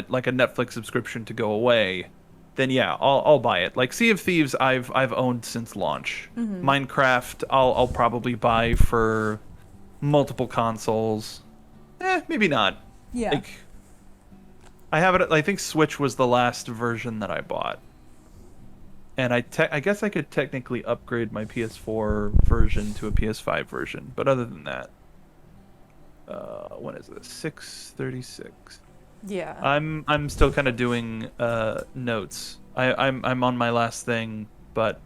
like a Netflix subscription to go away, then yeah, I'll buy it. Like Sea of Thieves, I've owned since launch. Minecraft, I'll probably buy for multiple consoles. Maybe not. Yeah. Like, I have it. I think Switch was the last version that I bought, and I guess I could technically upgrade my PS4 version to a PS5 version. But other than that, when is this? 6:36. Yeah. I'm still kind of doing notes. I'm on my last thing, but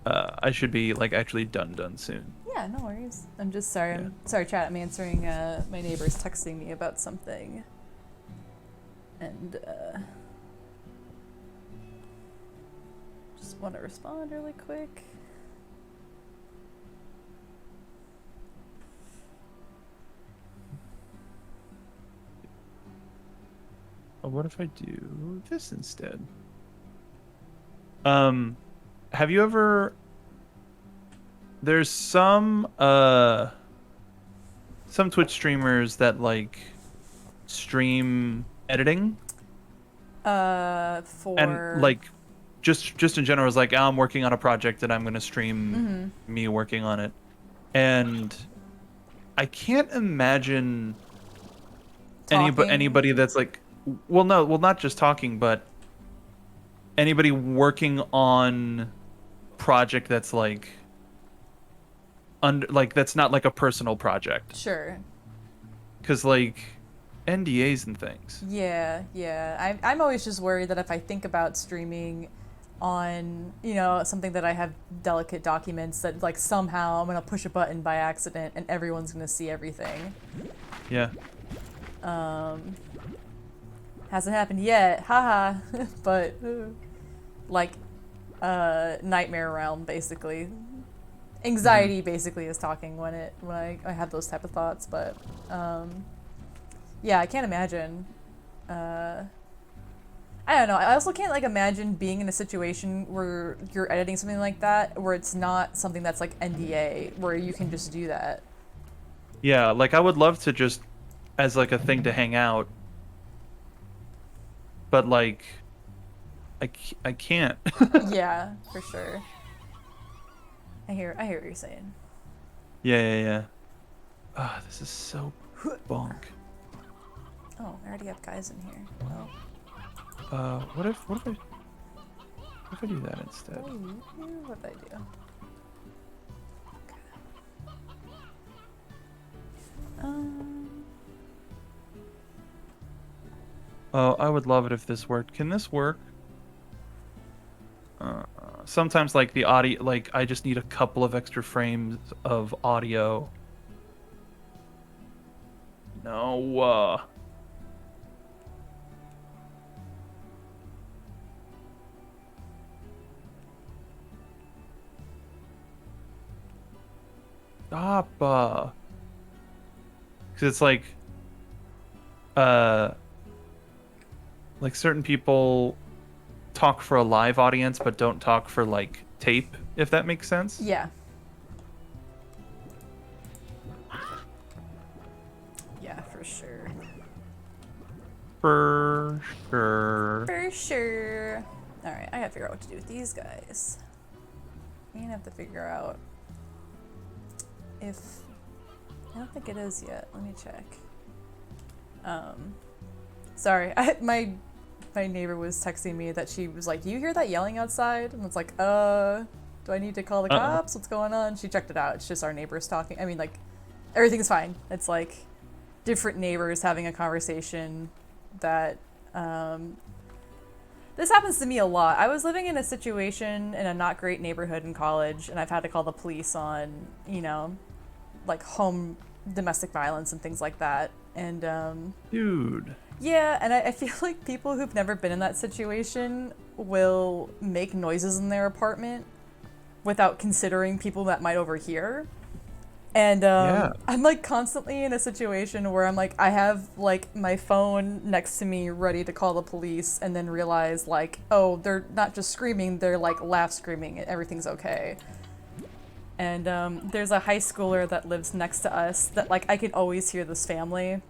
I should be like actually done soon. Yeah, no worries. I'm just sorry. I'm sorry, chat. I'm answering my neighbor's texting me about something. And just want to respond really quick. Oh, what if I do this instead? Have you ever... There's some Twitch streamers that like stream editing. For and like just in general, is like, oh, I'm working on a project and I'm gonna stream me working on it, and I can't imagine anybody that's like, well, not just talking, but anybody working on project that's like that's not like a personal project. Sure. Because like NDAs and things. Yeah. I'm always just worried that if I think about streaming on, something that I have delicate documents, that like somehow I'm gonna push a button by accident and everyone's gonna see everything. Yeah. Hasn't happened yet, haha. But like nightmare realm basically. Anxiety basically is talking when I have those type of thoughts, but yeah, I can't imagine. I don't know. I also can't like imagine being in a situation where you're editing something like that, where it's not something that's like NDA, where you can just do that. Yeah, like I would love to just as like a thing to hang out, but like I can't. Yeah, for sure. I hear what you're saying. Yeah. Ah, this is so bonk. Oh, I already have guys in here. Well, What if I do that instead? what did I do? Um, Oh, I would love it if this worked. Can this work? Sometimes like the audio, like I just need a couple of extra frames of audio. No. Stop. 'Cause it's like certain people talk for a live audience but don't talk for like tape, if that makes sense. yeah. Yeah, for sure. For sure. For sure. Alright, I gotta figure out what to do with these guys. I'm gonna have to figure out if... I don't think it is yet. Let me check. Sorry, my neighbor was texting me that she was like, "Do you hear that yelling outside?" And I was like, do I need to call the cops? What's going on? She checked it out. It's just our neighbors talking. I mean, like, everything's fine. It's like different neighbors having a conversation that, this happens to me a lot. I was living in a situation in a not great neighborhood in college, and I've had to call the police on, you know, like home domestic violence and things like that. And, Dude. yeah, and I feel like people who've never been in that situation will make noises in their apartment without considering people that might overhear. And I'm like constantly in a situation where I'm like, I have like my phone next to me ready to call the police and then realize like, oh, they're not just screaming, they're like laugh screaming, everything's okay. And there's a high schooler that lives next to us that like I can always hear this family.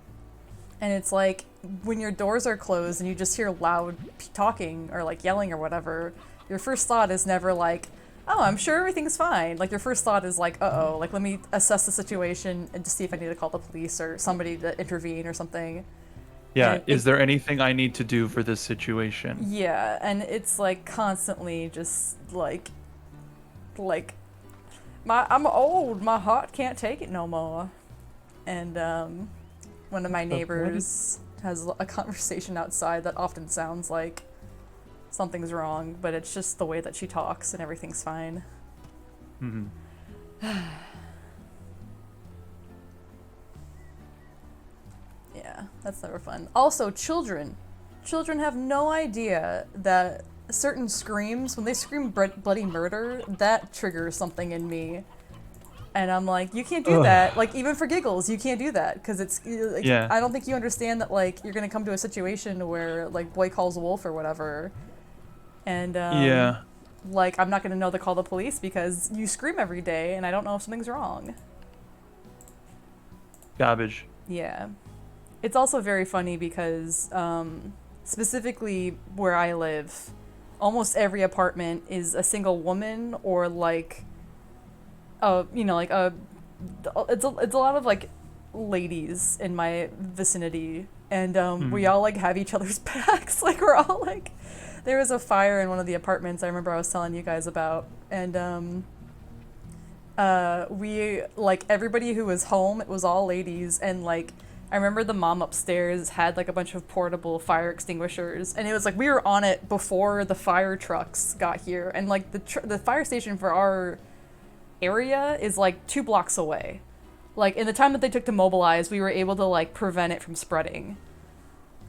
And it's like when your doors are closed and you just hear loud talking or like yelling or whatever, your first thought is never like, oh, I'm sure everything's fine. Like your first thought is like, uh-oh, like let me assess the situation and just see if I need to call the police or somebody to intervene or something. Yeah, And is there anything I need to do for this situation? Yeah, and it's like constantly just like I'm old, my heart can't take it no more. And one of my neighbors has a conversation outside that often sounds like something's wrong, but it's just the way that she talks and everything's fine. Mm-hmm. Yeah, that's never fun. Also, children. Children have no idea that certain screams, when they scream bloody murder, that triggers something in me. And I'm like, you can't do that. Like, even for giggles, you can't do that. Because it's, like, Yeah. I don't think you understand that, like, you're going to come to a situation where, like, boy calls wolf or whatever. And, Yeah. like, I'm not going to know to call the police because you scream every day and I don't know if something's wrong. Garbage. Yeah. It's also very funny because, specifically where I live, almost every apartment is a single woman or, like, you know, like it's a lot of like ladies in my vicinity, and we all like have each other's backs. Like we're all like, there was a fire in one of the apartments I remember I was telling you guys about, and we like everybody who was home, it was all ladies, and like I remember the mom upstairs had like a bunch of portable fire extinguishers, and it was like we were on it before the fire trucks got here, and like the fire station for our area is like 2 blocks away. Like in the time that they took to mobilize, we were able to like prevent it from spreading.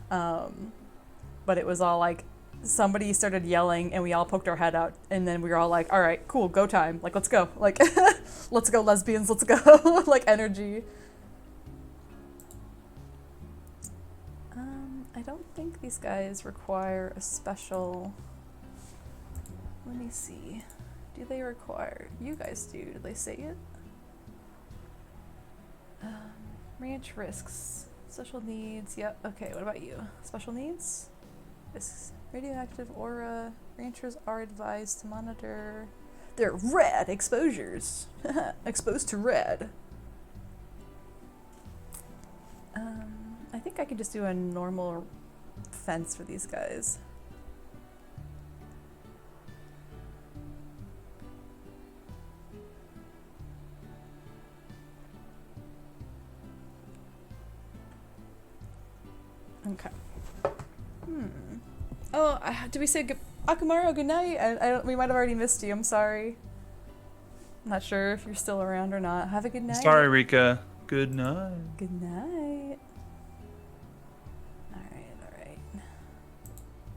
But it was all like somebody started yelling and we all poked our head out, and then we were all like, all right, cool, go time, like let's go, like let's go lesbians, let's go. Like energy. I don't think these guys require a special, let me see. Do they require... You guys do. Did they say it? Ranch risks. Social needs. Yep. Okay, what about you? Special needs? Risks. Radioactive aura. Ranchers are advised to monitor their rad exposures. Exposed to rad. I think I could just do a normal fence for these guys. Okay. Oh, did we say Akumaru, good night? We might have already missed you. I'm sorry. I'm not sure if you're still around or not. Have a good night. Sorry, Rika. Good night. Good night. Alright.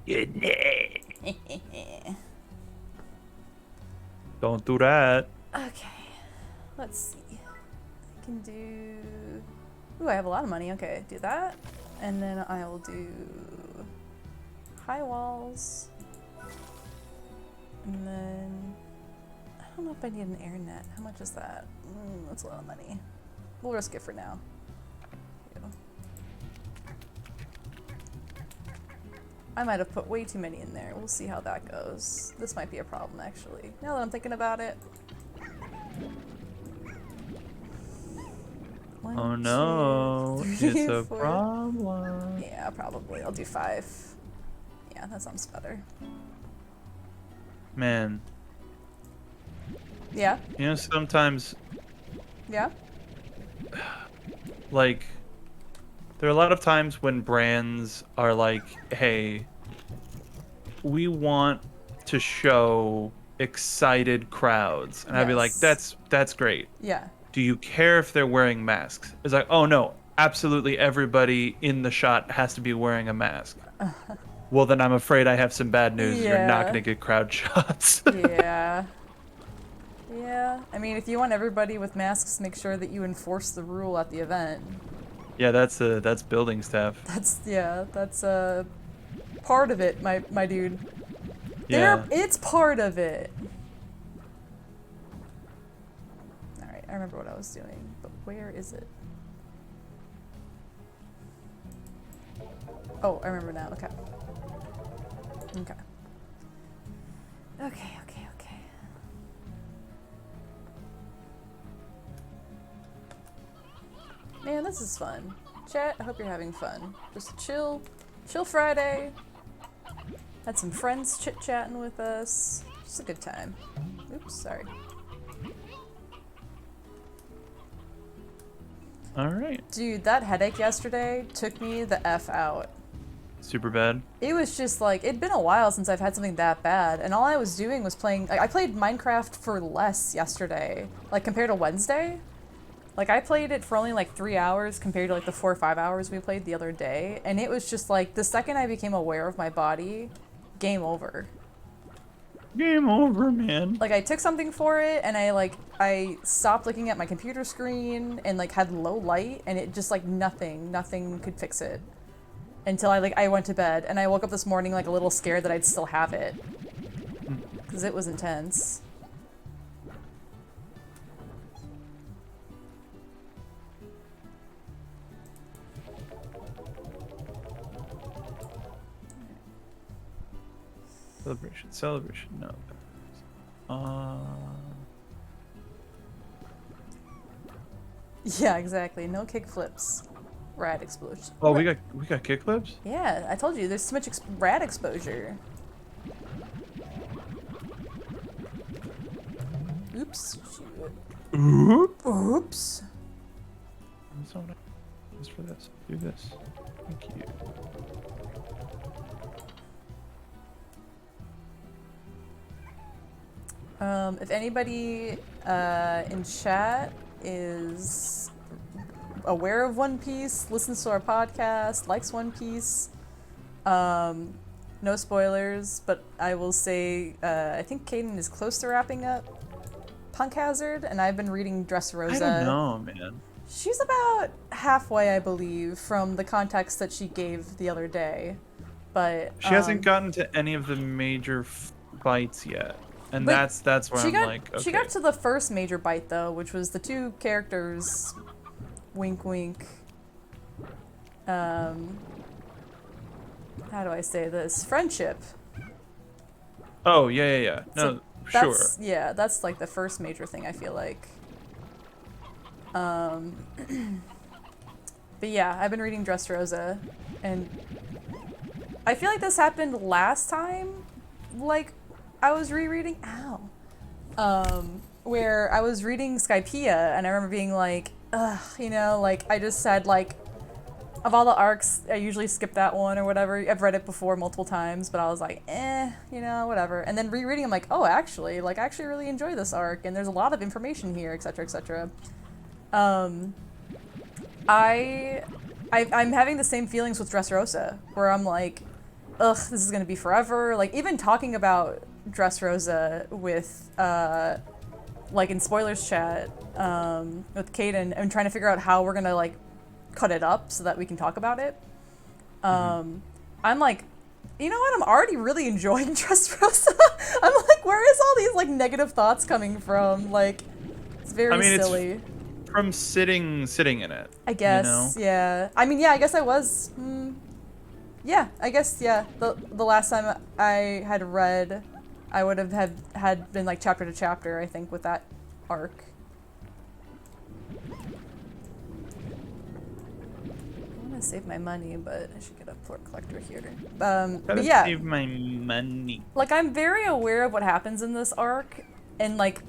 Good night. Don't do that. Okay. Let's see. I can do... Ooh, I have a lot of money. Okay, do that. And then I will do high walls. And then I don't know if I need an air net. How much is that? That's a lot of money. We'll risk it for now. I might have put way too many in there. We'll see how that goes. This might be a problem, actually. Now that I'm thinking about it. One, Oh no, 2, 3, it's a 4. problem. Yeah, probably. I'll do 5. Yeah, that sounds better. Man, Yeah? you know, sometimes, Yeah? like, there are a lot of times when brands are like, hey, we want to show excited crowds. And I'd be like, Yes. that's great. Yeah. Do you care if they're wearing masks? It's like, oh no, absolutely everybody in the shot has to be wearing a mask. Well, then I'm afraid I have some bad news. You're not Yeah. going to get crowd shots. Yeah. Yeah. I mean, if you want everybody with masks, make sure that you enforce the rule at the event. Yeah, that's building staff. That's part of it, my dude. Yeah. It's part of it. Alright, I remember what I was doing, but where is it? Oh, I remember now, okay. Okay. Man, this is fun. Chat, I hope you're having fun. Just a chill Friday. Had some friends chit-chatting with us. Just a good time. Oops, sorry. All right. Dude, that headache yesterday took me the F out. Super bad. It was just like, it'd been a while since I've had something that bad, and all I was doing was playing, like, I played Minecraft for less yesterday, like, compared to Wednesday. Like, I played it for only, like, 3 hours compared to, like, the 4 or 5 hours we played the other day, and it was just, like, the second I became aware of my body, game over. Game over, man. Like, I took something for it, and I stopped looking at my computer screen, and, like, had low light, and it just, like, nothing could fix it. Until I went to bed, and I woke up this morning, like, a little scared that I'd still have it. Because it was intense. Celebration, no. Yeah, exactly. No kick flips. Rad explosion. Oh, we got kickflips? Yeah, I told you, there's so much rad exposure. Oops. Shoot. Oops. That's not what Just for this. Do this. Thank you. If anybody in chat is aware of One Piece, listens to our podcast, likes One Piece, no spoilers, but I will say I think Caden is close to wrapping up Punk Hazard, and I've been reading Dressrosa. I don't know, man. She's about halfway, I believe, from the context that she gave the other day, but She hasn't gotten to any of the major fights yet. And that's where I'm like, okay. She got to the first major bite, though, which was the two characters wink wink, how do I say this? Friendship. Oh, yeah. No, So sure. Yeah, that's like the first major thing I feel like. But yeah, I've been reading Dressrosa, and I feel like this happened last time, like, I was rereading, where I was reading Skypiea, and I remember being like, ugh, you know, like, I just said, like, of all the arcs, I usually skip that one or whatever. I've read it before multiple times, but I was like, you know, whatever. And then rereading, I'm like, oh, actually, like, I actually really enjoy this arc, and there's a lot of information here, etc., etc. I'm having the same feelings with Dressrosa, where I'm like, ugh, this is gonna be forever. Like, even talking about Dressrosa with, like, in spoilers chat, with Caden, and trying to figure out how we're gonna, like, cut it up so that we can talk about it. I'm like, you know what? I'm already really enjoying Dressrosa. I'm like, where is all these, like, negative thoughts coming from? Like, it's very silly. It's from sitting in it. I guess, you know? yeah. I mean, yeah, I guess I was. Yeah, I guess, yeah. The last time I had read, I would have had been like chapter to chapter, I think, with that arc. I want to save my money, but I should get a port collector here. But yeah. Save my money. Like, I'm very aware of what happens in this arc, in like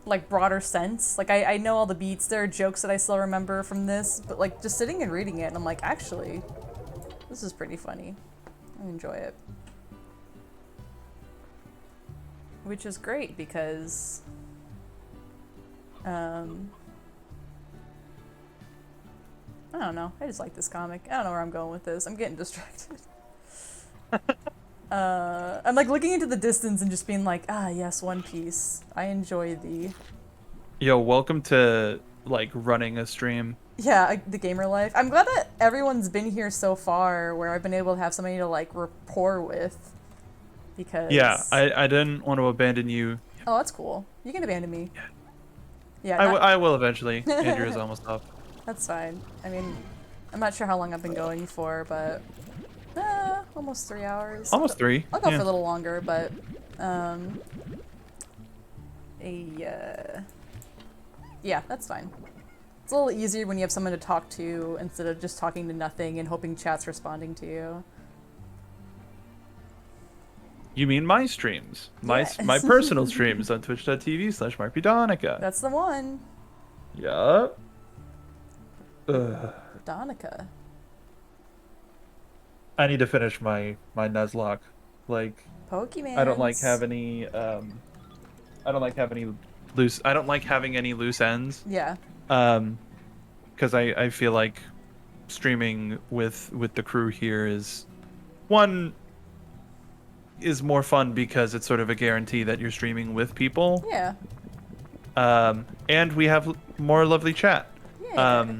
like broader sense. Like, I know all the beats. There are jokes that I still remember from this, but like just sitting and reading it, and I'm like, actually, this is pretty funny. I enjoy it. Which is great because I don't know. I just like this comic. I don't know where I'm going with this. I'm getting distracted. I'm like looking into the distance and just being like, ah, yes, One Piece. I enjoy thee. Yo, welcome to like running a stream. Yeah, the gamer life. I'm glad that everyone's been here so far where I've been able to have somebody to like rapport with. Because Yeah, I didn't want to abandon you. Oh, that's cool. You can abandon me. Yeah. I will eventually. Andrew is almost up. That's fine. I mean, I'm not sure how long I've been going for, but almost 3 hours. Almost 3. I'll go yeah. for a little longer, but yeah, that's fine. It's a little easier when you have someone to talk to instead of just talking to nothing and hoping chat's responding to you. You mean my streams? Yes. My personal streams on twitch.tv/markbidonica. That's the one. Yup. Ugh. Donica. I need to finish my Nuzlocke. Like, Pokemon. I don't like have any having any loose ends. Yeah. Because I feel like streaming with the crew here is more fun because it's sort of a guarantee that you're streaming with people. Yeah. And we have more lovely chat. Yeah.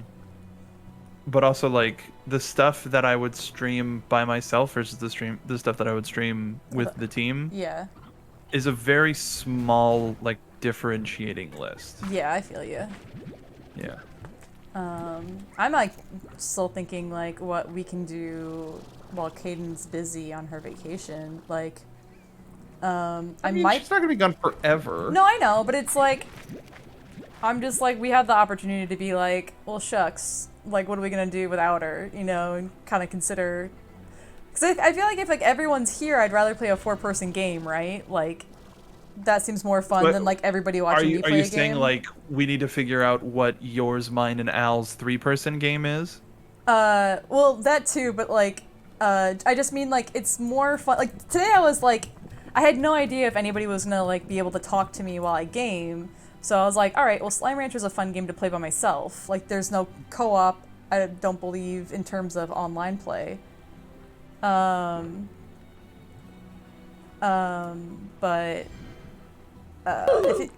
But also like the stuff that I would stream by myself versus the stuff that I would stream with the team. Yeah. Is a very small like differentiating list. Yeah, I feel you. Yeah. I'm like still thinking like what we can do while Caden's busy on her vacation. Like, I mean, might. She's not gonna be gone forever. No, I know, but it's like, I'm just like, we have the opportunity to be like, well, shucks, like, what are we gonna do without her? You know, and kind of consider. Because I feel like if like everyone's here, I'd rather play a 4-person game, right? Like, that seems more fun than like everybody watching me play a game. Are you saying like we need to figure out what yours, mine, and Al's 3-person game is? Well, that too, but like, I just mean like it's more fun. Like today, I was like, I had no idea if anybody was gonna like be able to talk to me while I game. So I was like, all right, well, Slime Rancher is a fun game to play by myself. Like, there's no co-op. I don't believe in terms of online play. But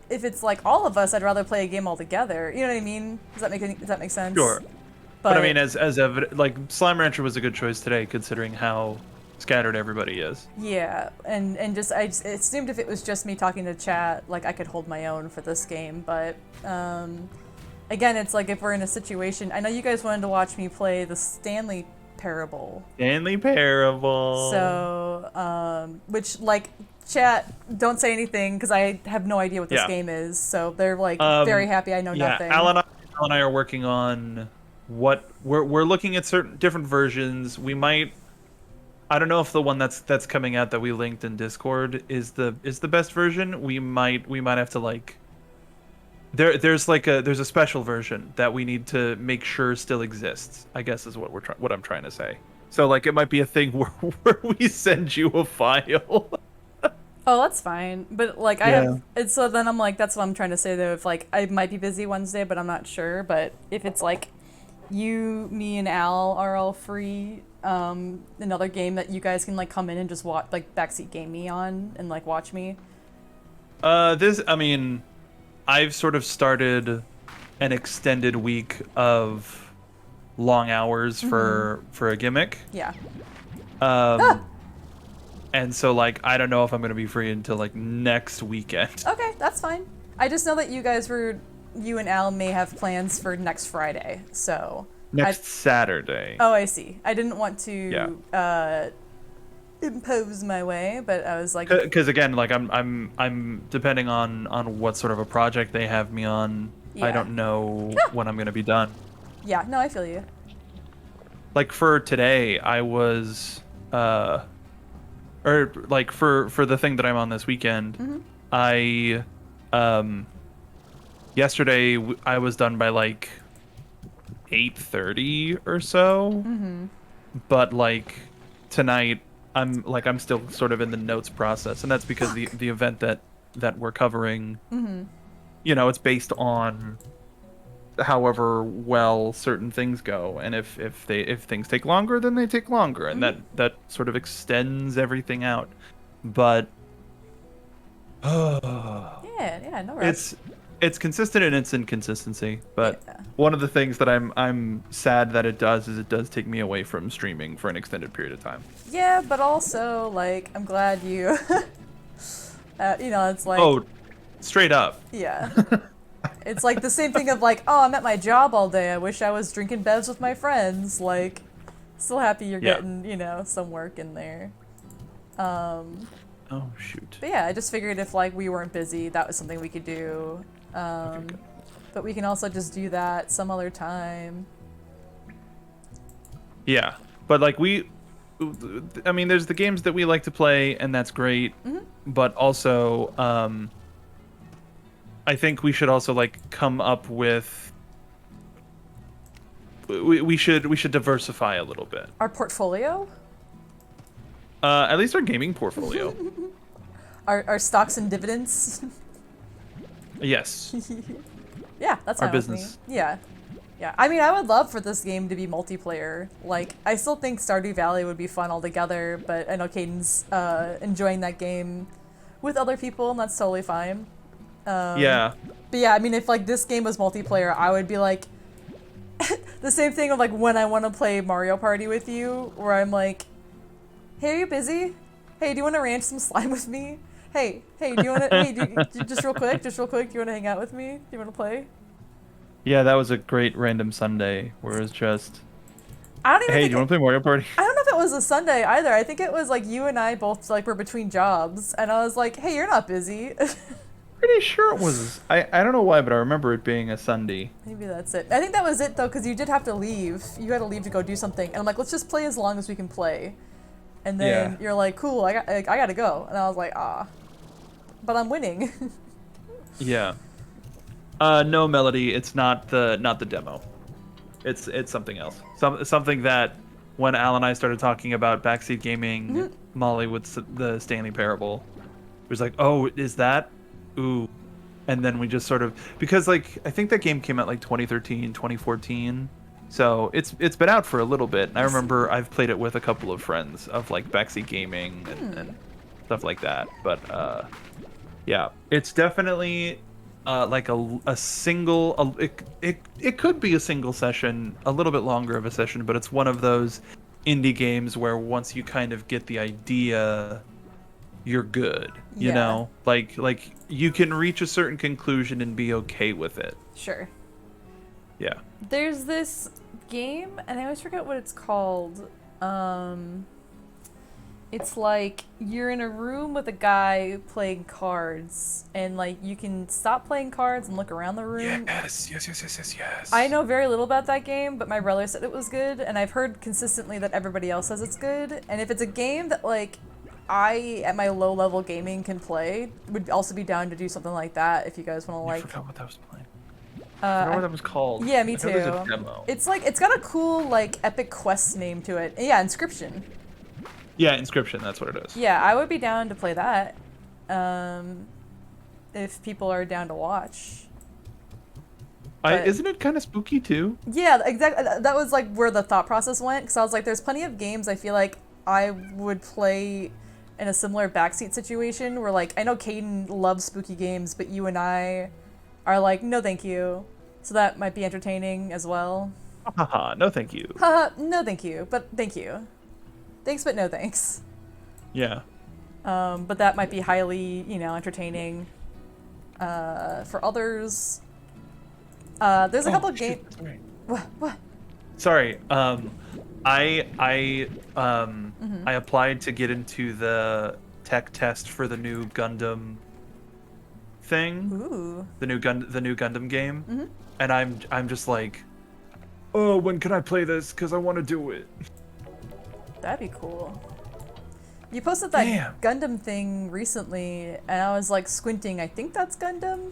if it's like all of us, I'd rather play a game all together. You know what I mean? Does that make sense? Sure. But I mean, as evident, like Slime Rancher was a good choice today, considering how scattered everybody is. Yeah, and I just it assumed if it was just me talking to chat, like I could hold my own for this game, but again, it's like if we're in a situation. I know you guys wanted to watch me play the Stanley Parable. Stanley Parable. So, which like chat, don't say anything because I have no idea what this Yeah. game is. So they're like very happy I know nothing. Al and I are working on what we're looking at certain different versions. We might. I don't know if the one that's coming out that we linked in Discord is the best version. We might have to like. There's a special version that we need to make sure still exists. I guess is what I'm trying to say. So like it might be a thing where we send you a file. Oh, that's fine. But like I have, and so then I'm like, that's what I'm trying to say though. If like I might be busy Wednesday, but I'm not sure. But if it's like you, me, and Al are all free, another game that you guys can like come in and just watch, like backseat game me on and like watch me. I've sort of started an extended week of long hours for a gimmick. Yeah. And so like I don't know if I'm gonna be free until like next weekend. Okay, that's fine. I just know that you and Al may have plans for next Friday, so. Next Saturday. Oh, I see. I didn't want to impose my way, but I was like, because again, like I'm depending on what sort of a project they have me on. Yeah. I don't know when I'm gonna be done. yeah, no, I feel you. Like for today, I was or like for the thing that I'm on this weekend, I yesterday I was done by like 8:30 or so. But like tonight I'm still sort of in the notes process, and that's because the event that we're covering, you know, it's based on however well certain things go, and if things take longer, then they take longer, and that sort of extends everything out. But Yeah, no rush. it's consistent in its inconsistency, but Yeah. one of the things that I'm sad that it does is it does take me away from streaming for an extended period of time. Yeah, but also like I'm glad you, you know, it's like Straight up. yeah. It's like the same thing of like, oh, I'm at my job all day. I wish I was drinking bevs with my friends. Like, still happy you're getting, you know, some work in there. Oh shoot. But yeah, I just figured if like we weren't busy, that was something we could do. Good. But we can also just do that some other time. Yeah, but like I mean, there's the games that we like to play, and that's great. But also, I think we should also like come up with. We should diversify a little bit. Our portfolio, At least our gaming portfolio. our stocks and dividends. Yes. Yeah, that's Our fine with business. me. Yeah. Yeah, I mean, I would love for this game to be multiplayer. Like, I still think Stardew Valley would be fun altogether, but I know Caden's enjoying that game with other people, and that's totally fine. Yeah. But yeah, I mean, if like this game was multiplayer, I would be like the same thing of like when I want to play Mario Party with you, where I'm like, "Hey, are you busy? Hey, do you want to ranch some slime with me? Hey, do you want to? Hey, just real quick, do you want to hang out with me? Do you want to play?" Yeah, that was a great random Sunday where it was just, I don't even. hey, think do you want to play Mario Party? I don't know if it was a Sunday either. I think it was like you and I both like were between jobs, and I was like, "Hey, you're not busy." Pretty sure it was. I don't know why, but I remember it being a Sunday. Maybe that's it. I think that was it though, because you did have to leave. You had to leave to go do something, and I'm like, let's just play as long as we can play. And then Yeah. you're like, cool, I gotta go, and I was like, but I'm winning. Yeah. No, Melody, it's not the demo. It's something else. Something that when Al and I started talking about backseat gaming, Molly with the Stanley Parable was like, "Oh, is that? Ooh." And then we just sort of, because like I think that game came out like 2013, 2014. So it's been out for a little bit. And I remember I've played it with a couple of friends of like backseat gaming and stuff like that. But yeah, it's definitely like a single. It could be a single session, a little bit longer of a session, but it's one of those indie games where once you kind of get the idea, you're good. You Yeah. know, like you can reach a certain conclusion and be okay with it. Sure. Yeah. There's this game, and I always forget what it's called. It's like you're in a room with a guy playing cards, and like you can stop playing cards and look around the room. Yes. I know very little about that game, but my brother said it was good, and I've heard consistently that everybody else says it's good. And if it's a game that like I, at my low level gaming, can play, would also be down to do something like that if you guys want to I like. forgot what that was playing. I forgot what that was called. Yeah, me I know there's a too. demo. It's like it's got a cool like epic quest name to it. Yeah, Inscription. Yeah, Inscription. That's what it is. Yeah, I would be down to play that. If people are down to watch. But- Isn't it kind of spooky too? Yeah, exactly. That was like where the thought process went, because I was like, there's plenty of games I feel like I would play in a similar backseat situation where like I know Caden loves spooky games, but you and I are like, no thank you. So that might be entertaining as well. Haha, no thank you. Haha, no thank you, but thank you. Thanks, but no thanks. Yeah. But that might be highly, entertaining for others. There's a couple of games. What? Sorry. I applied to get into the tech test for the new Gundam thing. Ooh. The new Gundam game. And I'm just like, oh, when can I play this? Because I want to do it. That'd be cool. You posted that Damn. Gundam thing recently, and I was like squinting. I think that's Gundam.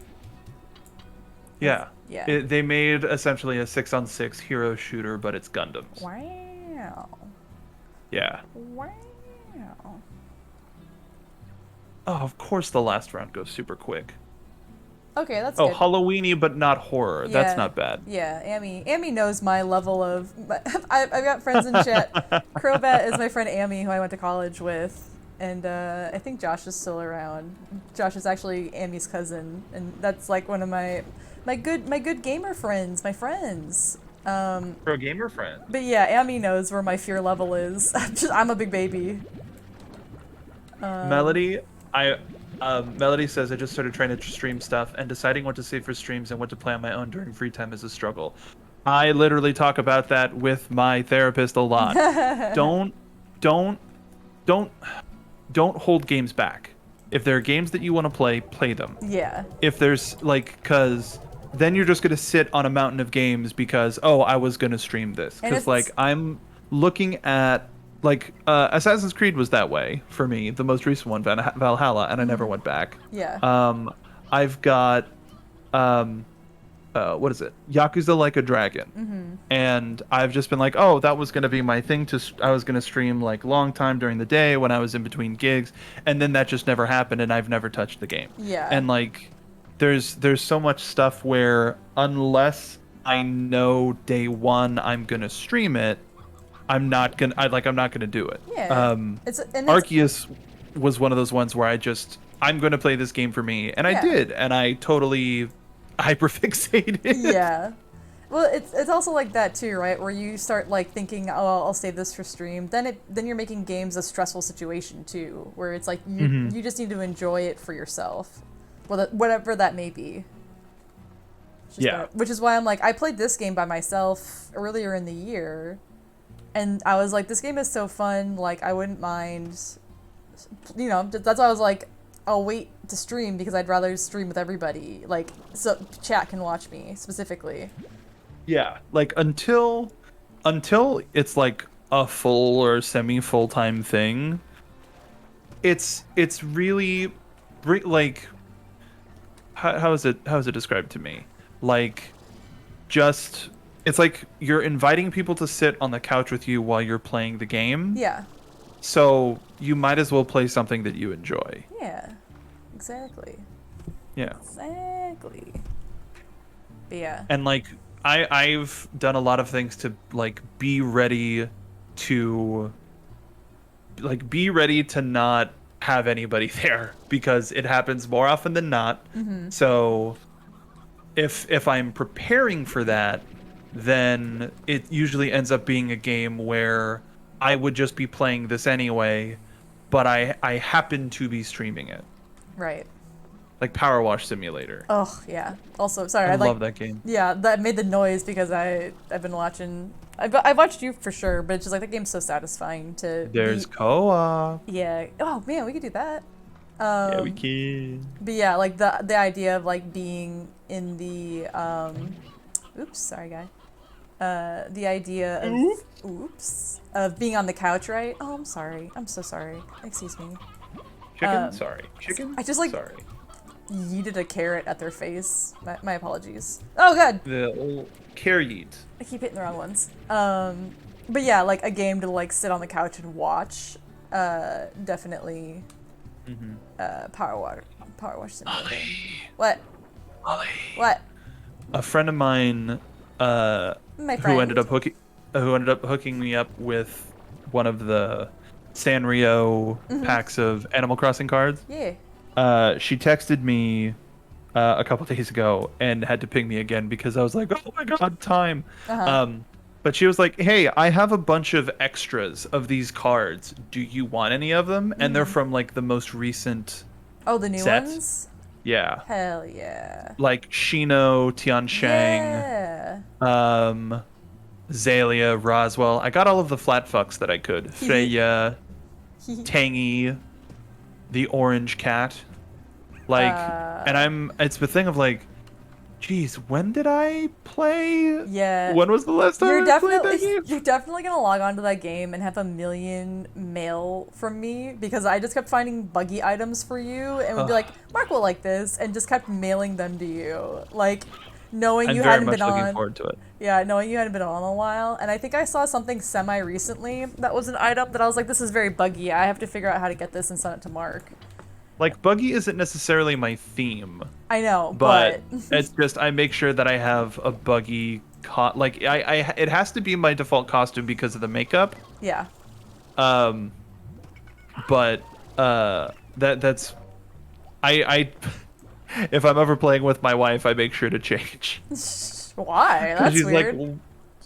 Yeah. Yeah. They made essentially a 6-on-6 hero shooter, but it's Gundams. Wow. Yeah. Wow. Oh, of course the last round goes super quick. Okay, that's Oh, good. Halloweeny, but not horror. Yeah. That's not bad. Yeah, Amy knows my level of. I've got friends in chat. Crobat is my friend Amy, who I went to college with, and I think Josh is still around. Josh is actually Amy's cousin, and that's like one of my good gamer friends, my friends. Pro gamer friend. But yeah, Amy knows where my fear level is. I'm a big baby. Melody, Melody says, I just started trying to stream stuff, and deciding what to save for streams and what to play on my own during free time is a struggle. I literally talk about that with my therapist a lot. Don't hold games back. If there are games that you want to play them. Yeah. If there's because then you're just gonna sit on a mountain of games because I was gonna stream this, And because if like it's- I'm looking at Assassin's Creed was that way for me, the most recent one, Valhalla, and I never went back. Yeah. I've got what is it, Yakuza Like a Dragon, and I've just been like, that was gonna be my thing I was gonna stream like long time during the day when I was in between gigs, and then that just never happened, and I've never touched the game. Yeah. And like there's so much stuff where unless I know day one I'm gonna stream it, I'm not gonna do it. Yeah. It's Arceus was one of those ones where I'm gonna play this game for me, and I Yeah. did, and I totally hyperfixated. Yeah. Well, it's also like that too, right? Where you start like thinking, I'll save this for stream. Then you're making games a stressful situation too, where it's like you just need to enjoy it for yourself, whatever that may be. Which is why I'm like, I played this game by myself earlier in the year, and I was like, this game is so fun. Like, I wouldn't mind. That's why I was like, I'll wait to stream because I'd rather stream with everybody. Like, so chat can watch me specifically. Yeah, like until it's like a full or semi full-time thing, it's really like how is it described to me? Like it's like you're inviting people to sit on the couch with you while you're playing the game. Yeah. So you might as well play something that you enjoy. Yeah. Exactly. Yeah. Exactly. But yeah. And like I've done a lot of things to like be ready to not have anybody there, because it happens more often than not. So if I'm preparing for that, then it usually ends up being a game where I would just be playing this anyway, but I happen to be streaming it. Right. Like Power Wash Simulator. Oh yeah. Also, sorry. I like, love that game. Yeah, that made the noise because I've been watching. I watched you for sure, but it's just like that game's so satisfying to. There's co-op. Yeah. Oh man, we could do that. Yeah, we can. But yeah, like the idea of like being in the oops, sorry guy. The idea of being on the couch, right? Oh, I'm sorry. I'm so sorry. Excuse me. Chicken? Sorry. Chicken? I just like Sorry. yeeted a carrot at their face. My apologies. Oh god. The old carrot yeet. I keep hitting the wrong ones. But yeah, like a game to like sit on the couch and watch. Definitely. Power wash simulator. What? Ollie. What? A friend of mine, My friend. who ended up hooking me up with one of the Sanrio packs of Animal Crossing cards. Yeah. She texted me a couple days ago and had to ping me again because I was like, oh my god, time. But she was like, hey, I have a bunch of extras of these cards. Do you want any of them? And they're from like the most recent Oh, the new sets. ones? Yeah. Hell yeah. Like Shino, Tian Shang, Yeah. Zalia, Roswell. I got all of the flat fucks that I could. Freya, Tangy, the orange cat. Like, and it's the thing of like, geez, when did I play? Yeah. When was the last time I played that game? You're definitely gonna log on to that game and have a million mail from me because I just kept finding buggy items for you and would be like, Mark will like this, and just kept mailing them to you. Like, knowing I'm you very hadn't much been looking on. forward to it. Yeah, knowing you hadn't been on a while. And I think I saw something semi-recently that was an item that I was like, this is very buggy. I have to figure out how to get this and send it to Mark. Like, buggy isn't necessarily my theme. I know, But it's just, I make sure that I have a buggy, like, it has to be my default costume because of the makeup. Yeah. But, that's, if I'm ever playing with my wife, I make sure to change. Why? That's She's weird. like,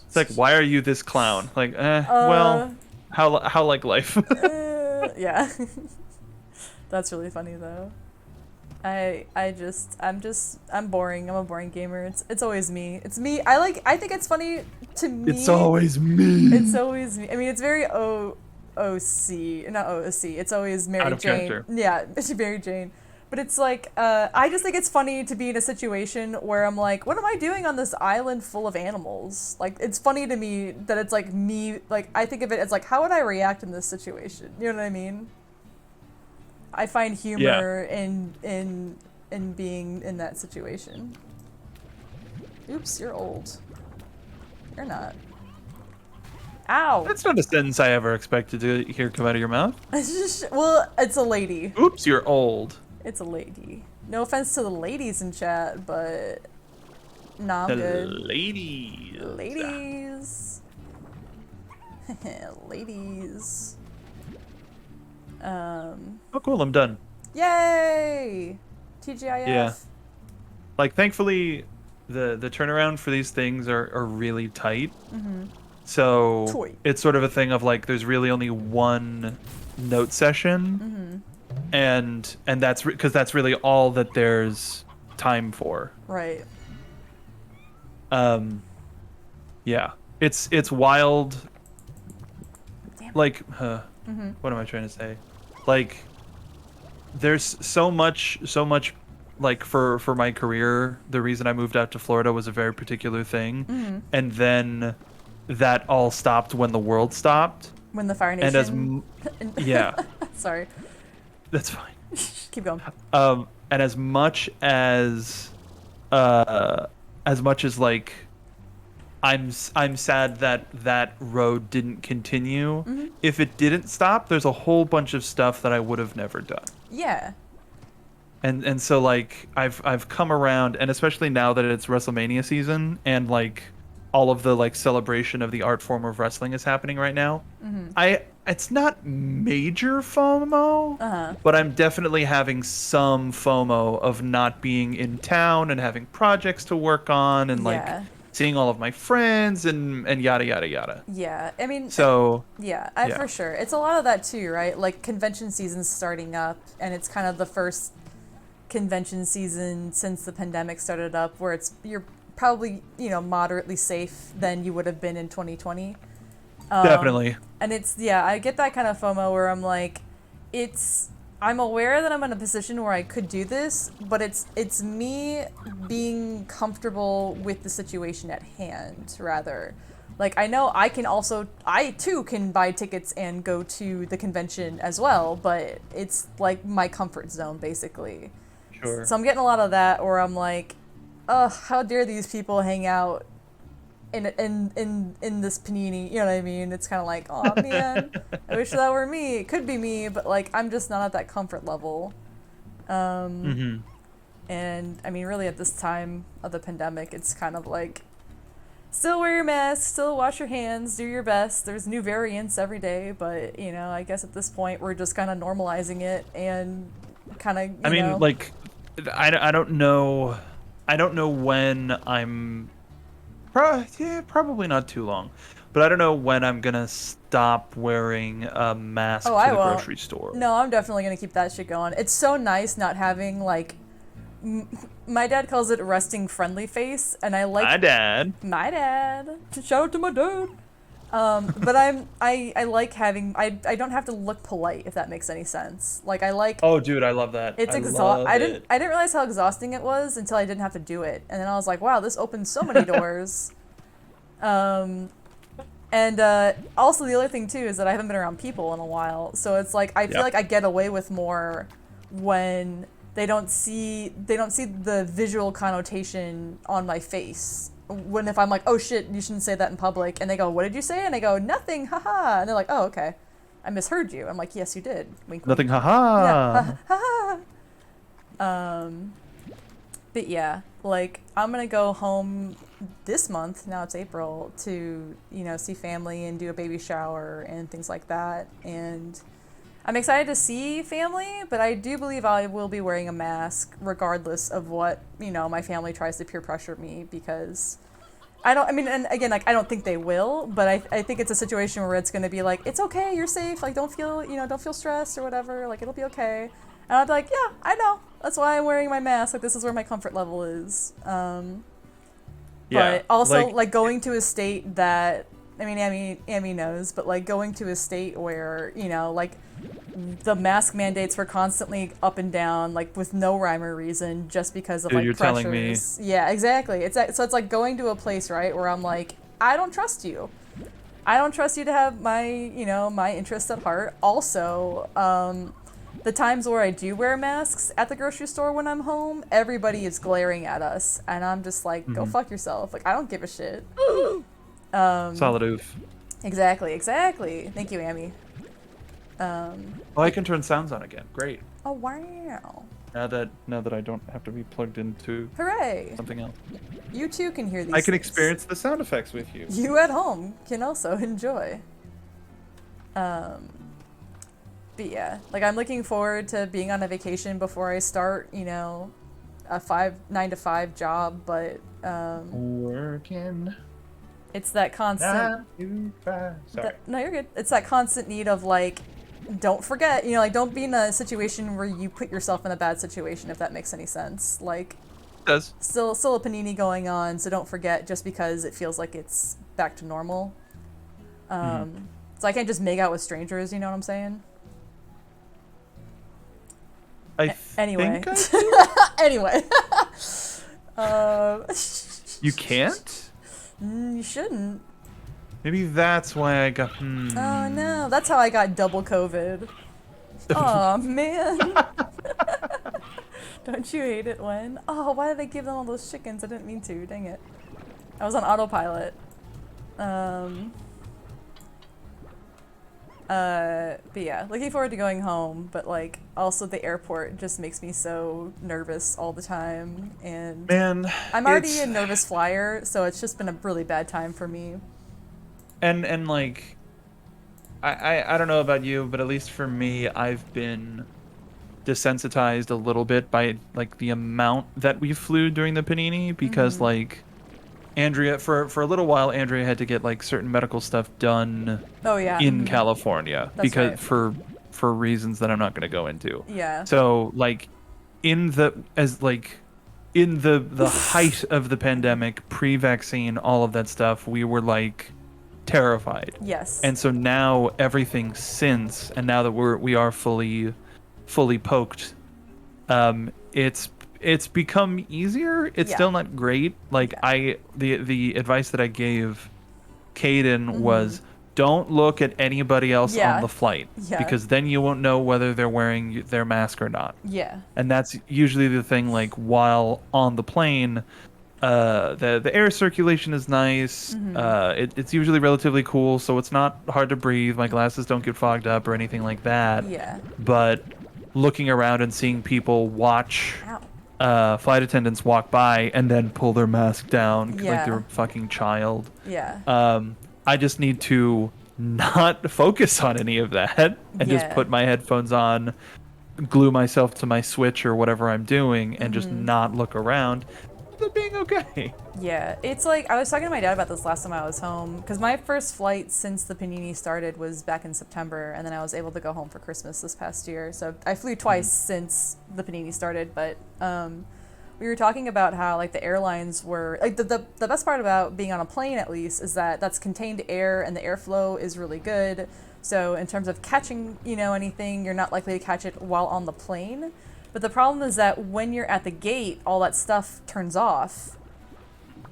it's like, why are you this clown? Like, well, how like life? Yeah. That's really funny though. I'm boring. I'm a boring gamer. It's always me. It's me. I think it's funny to me. It's always me. It's always me. I mean, it's very OC, not OOC. It's always Mary Out of Jane. character. Yeah, it's Mary Jane. But it's like, I just think it's funny to be in a situation where I'm like, what am I doing on this island full of animals? Like, it's funny to me that it's like me, like, I think of it as like, how would I react in this situation? You know what I mean? I find humor in being in that situation. Oops, you're old. You're not. Ow! That's not a sentence I ever expected to hear come out of your mouth. Well, it's a lady. Oops, you're old. It's a lady. No offense to the ladies in chat, but nah, I'm good. Ladies. Ladies. Ladies. Oh, cool, I'm done. Yay! TGIF. Yeah. Like, thankfully, the turnaround for these things are really tight. So Toy. it's sort of a thing of like, there's really only one note session, and that's because that's really all that there's time for. Right. Yeah, it's wild. Damn. Like, what am I trying to say? Like, there's so much like for my career, the reason I moved out to Florida was a very particular thing, and then that all stopped when the world stopped. When the Fire Nation. And yeah, Sorry. that's fine. Keep going. And as much as like, I'm sad that road didn't continue. If it didn't stop, there's a whole bunch of stuff that I would have never done. Yeah. And so like I've come around, and especially now that it's WrestleMania season and like all of the like celebration of the art form of wrestling is happening right now. It's not major FOMO, but I'm definitely having some FOMO of not being in town and having projects to work on and like seeing all of my friends and yada yada yada. Yeah, I mean, So yeah, yeah. for sure. It's a lot of that too, right? Like convention season's starting up, and it's kind of the first convention season since the pandemic started up, where you're probably moderately safe than you would have been in 2020. Definitely. And I get that kind of FOMO where I'm like, I'm aware that I'm in a position where I could do this, but it's me being comfortable with the situation at hand, rather. Like, I know I too can buy tickets and go to the convention as well, but it's like my comfort zone, basically. Sure. So I'm getting a lot of that, where I'm like, ugh, how dare these people hang out in this panini, you know what I mean? It's kind of like, oh man, I wish that were me. It could be me, but like I'm just not at that comfort level. And I mean, really, at this time of the pandemic, it's kind of like, still wear your mask, still wash your hands, do your best. There's new variants every day, but I guess at this point we're just kind of normalizing it and kind of. I mean, like, I don't know. I don't know when I'm. Probably not too long, but I don't know when I'm gonna stop wearing a mask to the grocery store. No, I'm definitely gonna keep that shit going. It's so nice not having like. My dad calls it resting friendly face, and I like. My dad. Shout out to my dad. But I like having. I don't have to look polite, if that makes any sense. Like I like. Oh, dude, I love that. It's exhausting. I didn't realize how exhausting it was until I didn't have to do it, and then I was like, wow, this opens so many doors. And also the other thing too is that I haven't been around people in a while, so it's like I feel like I get away with more when they don't see the visual connotation on my face. When if I'm like, oh shit, you shouldn't say that in public, and they go, what did you say? And I go, nothing, haha. And they're like, oh okay, I misheard you. I'm like, yes you did. Wink, wink. Nothing, haha. Yeah, haha. But yeah, like I'm gonna go home this month. Now it's April, to see family and do a baby shower and things like that. And I'm excited to see family, but I do believe I will be wearing a mask regardless of what my family tries to peer pressure me, because I don't think they will, but I think it's a situation where it's going to be like, it's okay, you're safe, like don't feel stressed or whatever, like it'll be okay. And I'll be like, yeah, I know, that's why I'm wearing my mask, like this is where my comfort level is. But also like going to a state that, I mean, Amy knows, but like going to a state where, like the mask mandates were constantly up and down, like with no rhyme or reason, just because of like you're pressures. telling me. Yeah, exactly. So it's like going to a place, right, where I'm like, I don't trust you. I don't trust you to have my, my interests at heart. Also, the times where I do wear masks at the grocery store when I'm home, everybody is glaring at us, and I'm just like, go fuck yourself. Like, I don't give a shit. Solid oof. Exactly. Thank you, Amy. Oh, I can turn sounds on again. Great. Oh wow. Now that I don't have to be plugged into Hooray! something else. You too can hear these. I can things. experience the sound effects with you. You at home can also enjoy. But yeah, like I'm looking forward to being on a vacation before I start, a 9 to 5 job, but Working. it's that constant. 9 to 5. Sorry. No, you're good. It's that constant need of like, don't forget, like don't be in a situation where you put yourself in a bad situation, if that makes any sense. Like, It does. still a panini going on, so don't forget just because it feels like it's back to normal. So I can't just make out with strangers, you know what I'm saying? Anyway. Think I do? Anyway. You can't? You shouldn't. Maybe that's why I got. Oh no, that's how I got double COVID. Oh man. Don't you hate it when? Oh, why did I give them all those chickens? I didn't mean to. Dang it. I was on autopilot. But yeah, looking forward to going home, but like also the airport just makes me so nervous all the time, and Man, I'm already a nervous flyer, so it's just been a really bad time for me. And like, I don't know about you, but at least for me, I've been desensitized a little bit by like the amount that we flew during the panini, because like Andrea, for a little while, Andrea had to get like certain medical stuff done Oh yeah. in California That's because right. for reasons that I'm not going to go into. Yeah. So like in the the height of the pandemic, pre-vaccine, all of that stuff, we were like terrified. Yes. And so now everything since, and now that we are fully poked, it's become easier. It's Yeah. still not great. Like Yeah. the advice that I gave Caden was, don't look at anybody else Yeah. on the flight, Yeah. because then you won't know whether they're wearing their mask or not. Yeah. And that's usually the thing. Like while on the plane, the air circulation is nice. It's usually relatively cool, so it's not hard to breathe. My glasses don't get fogged up or anything like that. Yeah. But looking around and seeing people watch Ow. flight attendants walk by and then pull their mask down like Yeah. they're a fucking child. Yeah. I just need to not focus on any of that and just Yeah. put my headphones on, glue myself to my Switch or whatever I'm doing, and just not look around. But being okay. Yeah, it's like I was talking to my dad about this last time I was home, because my first flight since the panini started was back in September, and then I was able to go home for Christmas this past year. So I flew twice since the panini started, but we were talking about how like the airlines were like the best part about being on a plane, at least, is that that's contained air and the airflow is really good. So in terms of catching, anything, you're not likely to catch it while on the plane. But the problem is that when you're at the gate, all that stuff turns off.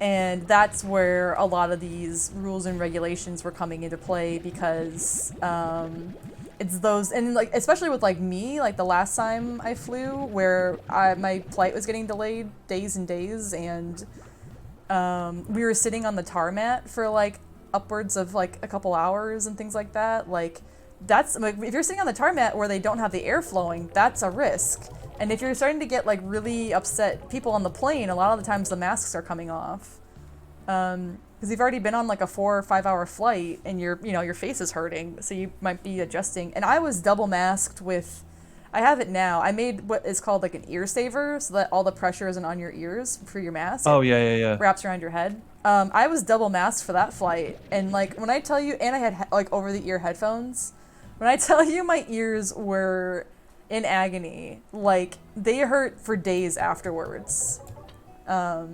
And that's where a lot of these rules and regulations were coming into play, because it's those, and like especially with like me, like the last time I flew, where my flight was getting delayed days and days, and we were sitting on the tarmac for like upwards of like a couple hours and things like that. Like that's like, if you're sitting on the tarmac where they don't have the air flowing, that's a risk. And if you're starting to get like really upset people on the plane, a lot of the times the masks are coming off. Because you've already been on like a 4 or 5 hour flight and your face is hurting, so you might be adjusting. And I was double masked with, I have it now. I made what is called like an ear saver, so that all the pressure isn't on your ears for your mask. Oh yeah. Wraps around your head. I was double masked for that flight, and like when I tell you, and I had like over the ear headphones. When I tell you my ears were in agony, like they hurt for days afterwards. But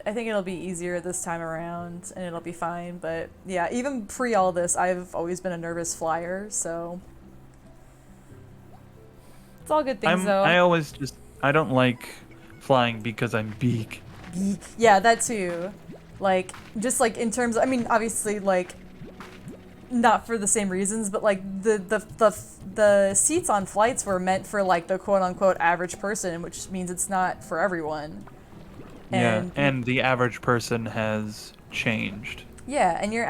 I think it'll be easier this time around, and it'll be fine. But yeah, even pre all this, I've always been a nervous flyer, so it's all good things though. I don't like flying because I'm beak. Yeah, that too. Like, just like in terms of, I mean, obviously like not for the same reasons, but like the seats on flights were meant for like the quote unquote average person, which means it's not for everyone. And the average person has changed. Yeah, and you're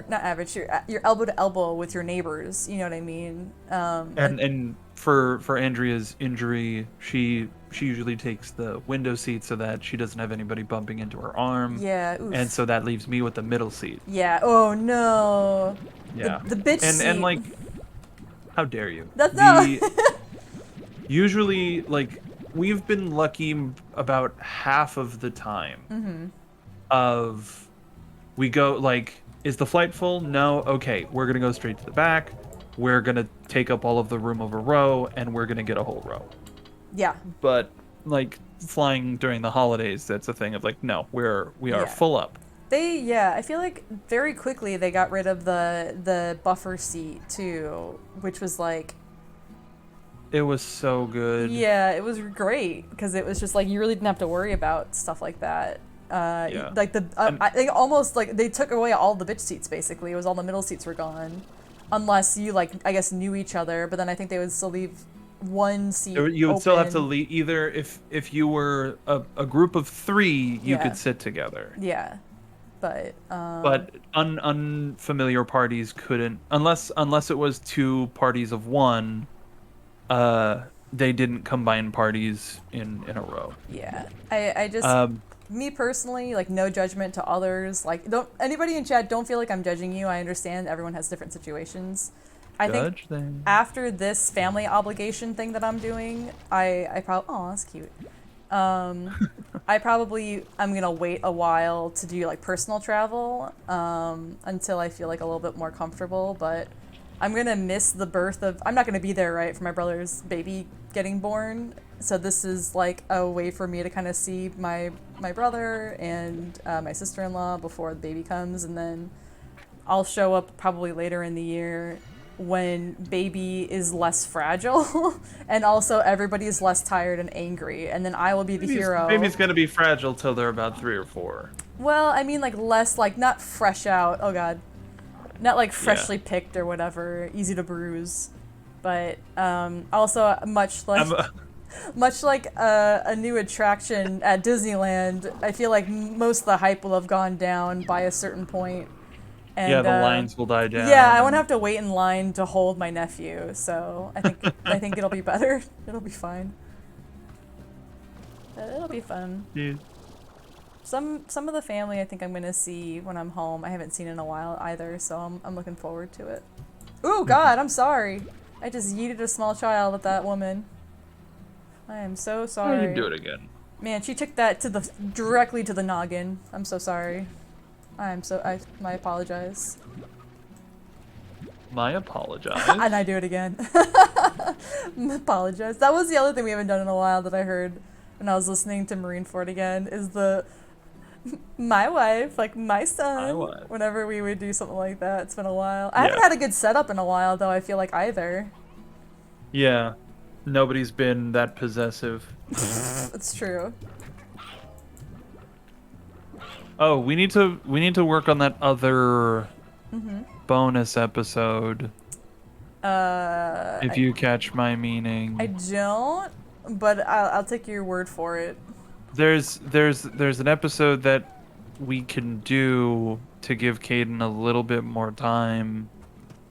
not average, you're elbow to elbow with your neighbors, you know what I mean? And for Andrea's injury, she usually takes the window seat so that she doesn't have anybody bumping into her arm. Yeah, oof. And so that leaves me with the middle seat. Yeah, oh no. Yeah. The bitch seat. And like, how dare you? That's no. Usually, like, we've been lucky about half of the time of we go like, is the flight full? No. Okay, we're gonna go straight to the back. We're gonna take up all of the room of a row, and we're gonna get a whole row. Yeah. But like flying during the holidays, that's a thing of like, no, we are full up. I feel like very quickly they got rid of the buffer seat too, which was like, it was so good. yeah, it was great because it was just like you really didn't have to worry about stuff like that. Like I think almost like they took away all the bitch seats basically. It was all the middle seats were gone, unless you like I guess knew each other. But then I think they would still leave one seat. You would still have to leave either if you were a group of 3, you could sit together. Yeah, but unfamiliar parties couldn't unless it was 2 parties of 1. They didn't combine parties in a row. Yeah, I just me personally, like no judgment to others. Like don't anybody in chat don't feel like I'm judging you. I understand everyone has different situations. I think after this family obligation thing that I'm doing, I probably that's cute. I I'm gonna wait a while to do like personal travel until I feel like a little bit more comfortable, but I'm gonna miss the birth of, I'm not gonna be there, right, for my brother's baby getting born, so this is like a way for me to kind of see my brother and my sister-in-law before the baby comes, and then I'll show up probably later in the year when baby is less fragile and also everybody is less tired and angry, and then I will be the hero. Baby's gonna be fragile till they're about 3 or 4. Well, I mean like less, like not fresh out, oh god. Not like freshly picked or whatever, easy to bruise. But also much like much like a new attraction at Disneyland, I feel like most of the hype will have gone down by a certain point. And, yeah, the lines will die down. Yeah, I won't have to wait in line to hold my nephew, so I think it'll be better. It'll be fine. It'll be fun. Yeah. Some of the family I think I'm gonna see when I'm home. I haven't seen in a while either, so I'm looking forward to it. Oh God, I'm sorry. I just yeeted a small child at that woman. I am so sorry. Oh, you do it again. Man, she took that directly to the noggin. I'm so sorry. I apologize. My apologize. And I do it again. Apologize. That was the other thing we haven't done in a while that I heard when I was listening to Marineford again, is the my wife, like my son. My wife. Whenever we would do something like that, it's been a while. I haven't had a good setup in a while though, I feel like either. Yeah. Nobody's been that possessive. It's true. Oh, we need to work on that other bonus episode. If you catch my meaning. I don't, but I'll take your word for it. There's an episode that we can do to give Kaden a little bit more time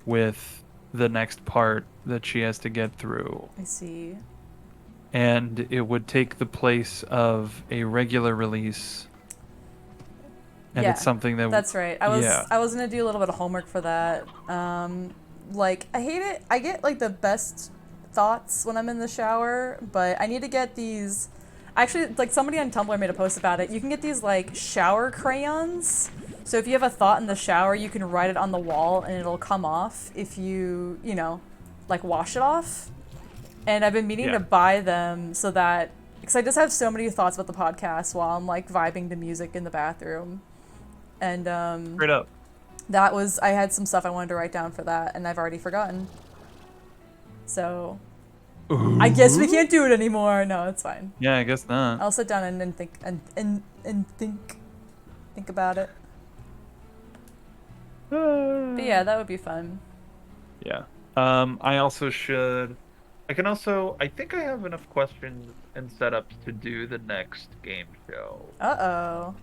with the next part that she has to get through. I see. And it would take the place of a regular release. And yeah, it's something that that's right. I was gonna do a little bit of homework for that. Like I hate it. I get like the best thoughts when I'm in the shower, but I need to get these. Actually, like somebody on Tumblr made a post about it. You can get these like shower crayons. So if you have a thought in the shower, you can write it on the wall and it'll come off if you know, like wash it off. And I've been meaning to buy them so that, because I just have so many thoughts about the podcast while I'm like vibing to music in the bathroom. And straight up. I had some stuff I wanted to write down for that, and I've already forgotten. So I guess we can't do it anymore. No, it's fine. Yeah, I guess not. I'll sit down and think and think about it. But yeah, that would be fun. Yeah. I think I have enough questions and setups to do the next game show. Uh-oh.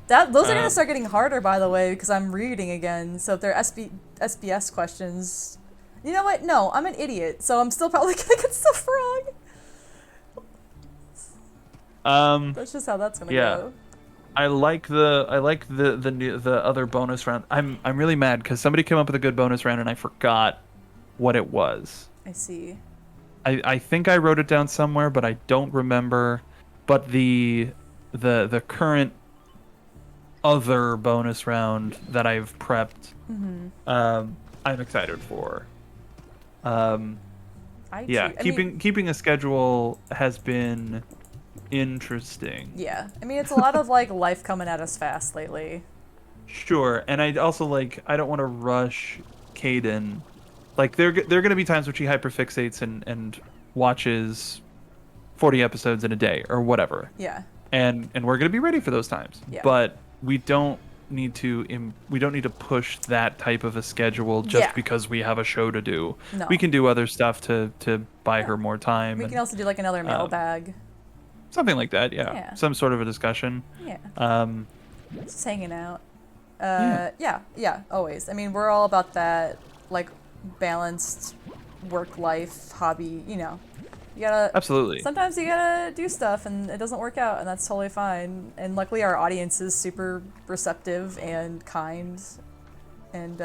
Those are gonna start getting harder, by the way, because I'm reading again. So if they're SBS questions, you know what? No, I'm an idiot, so I'm still probably gonna get stuff wrong. That's just how that's gonna go. I like the other bonus round. I'm really mad because somebody came up with a good bonus round and I forgot what it was. I see. I think I wrote it down somewhere, but I don't remember. But the current other bonus round that I've prepped, I'm excited for. Keeping a schedule has been interesting. Yeah, I mean it's a lot of like life coming at us fast lately. Sure, and I also I don't want to rush Kaden. Like there are gonna be times when she hyperfixates and watches 40 episodes in a day or whatever. Yeah. And we're gonna be ready for those times. Yeah. But we don't need to push that type of a schedule just because we have a show to do. No. We can do other stuff to buy her more time. We can also do like another mailbag. Something like that, yeah. Some sort of a discussion. Yeah. Just hanging out. Yeah, always. I mean, we're all about that, like, balanced work-life, hobby, you know. You gotta... Absolutely. Sometimes you gotta do stuff, and it doesn't work out, and that's totally fine. And luckily our audience is super receptive and kind, and,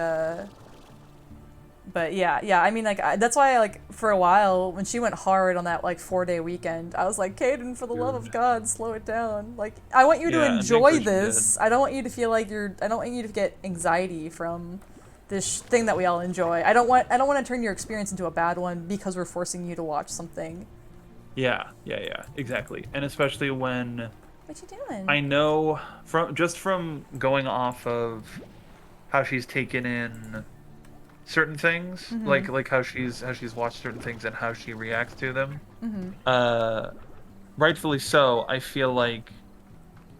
But yeah. I mean, like that's why like for a while when she went hard on that like 4-day weekend, I was like, Caden, for the love of God, slow it down. Like I want you to Yeah, enjoy thankfully she this. I don't want you to feel like I don't want you to get anxiety from this thing that we all enjoy. I don't want to turn your experience into a bad one because we're forcing you to watch something. Yeah, exactly. And especially when What you doing? I know from going off of how she's taken in certain things, like how she's watched certain things and how she reacts to them. Rightfully so. I feel like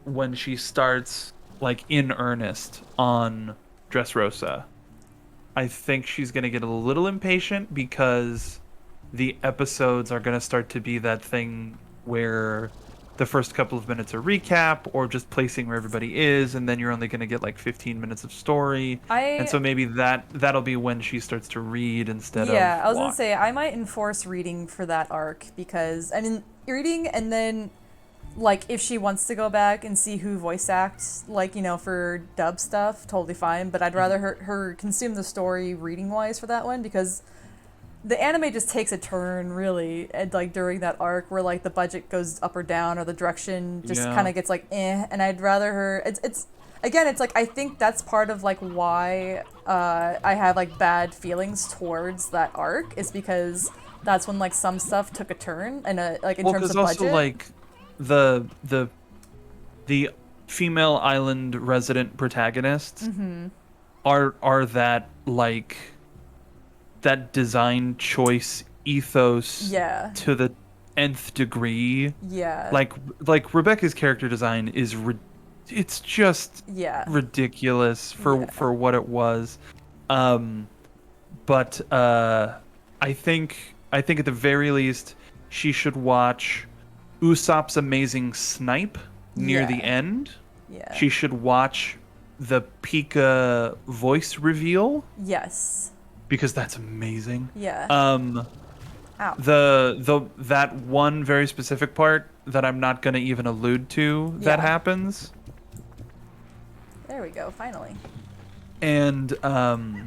when she starts like in earnest on Dressrosa, I think she's gonna get a little impatient because the episodes are gonna start to be that thing where the first couple of minutes are recap or just placing where everybody is, and then you're only going to get like 15 minutes of story. And so maybe that'll be when she starts to read instead of I was gonna watch. say I might enforce reading for that arc because I mean reading, and then like if she wants to go back and see who voice acts, like for dub stuff, totally fine. But I'd rather her consume the story reading wise for that one, because the anime just takes a turn really and like during that arc where like the budget goes up or down or the direction just kind of gets like and I'd rather her it's again, it's like I think that's part of like why I have like bad feelings towards that arc, is because that's when like some stuff took a turn and like in terms of budget. Also like the female island resident protagonists are that like that design choice ethos to the nth degree. Like Rebecca's character design is it's just ridiculous for what it was. But I think at the very least she should watch Usopp's amazing snipe near the end. She should watch the Pika voice reveal. Yes. Because that's amazing. Yeah. Ow. That one very specific part that I'm not gonna even allude to that happens. There we go, finally. And the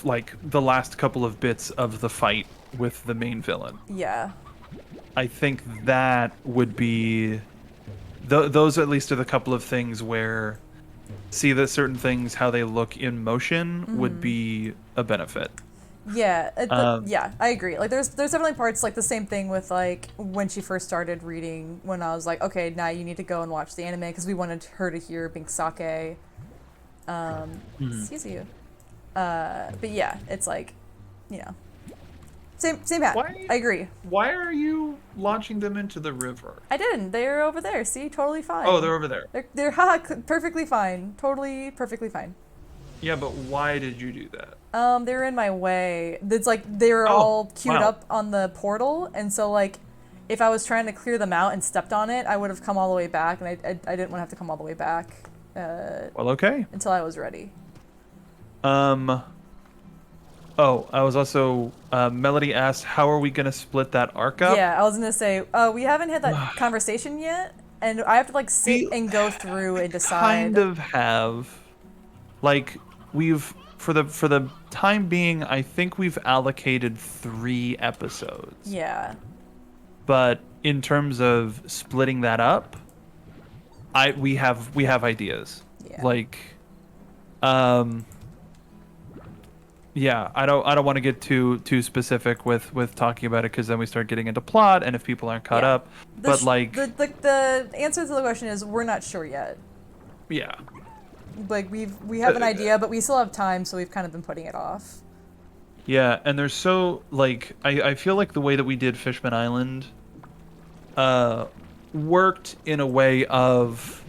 like the last couple of bits of the fight with the main villain. Yeah. I think that would be those at least are the couple of things where see that certain things how they look in motion would be a benefit. Yeah, I agree. Like there's definitely parts like the same thing with like when she first started reading, when I was like, okay, now you need to go and watch the anime because we wanted her to hear Bink Sake. Excuse you. But yeah, it's like, same hat. I agree. Why are you launching them into the river? I didn't. They're over there. See, totally fine. Oh, they're over there. They're perfectly fine. Totally perfectly fine. Yeah, but why did you do that? They're in my way. It's like they're all queued up on the portal, and so like if I was trying to clear them out and stepped on it, I would have come all the way back, and I didn't want to have to come all the way back. Well, okay. Until I was ready. Oh, I was also Melody asked, how are we gonna split that arc up? Yeah, I was gonna say we haven't had that conversation yet, and I have to like sit and go through and decide. Kind of have, like we've for the time being, I think we've allocated 3 episodes. Yeah. But in terms of splitting that up, we have ideas. Yeah. Like, yeah, I don't want to get too specific with talking about it, because then we start getting into plot, and if people aren't caught up. But like the answer to the question is we're not sure yet. Yeah. Like we have an idea, but we still have time, so we've kind of been putting it off. Yeah, and there's so like I feel like the way that we did Fishman Island worked in a way of,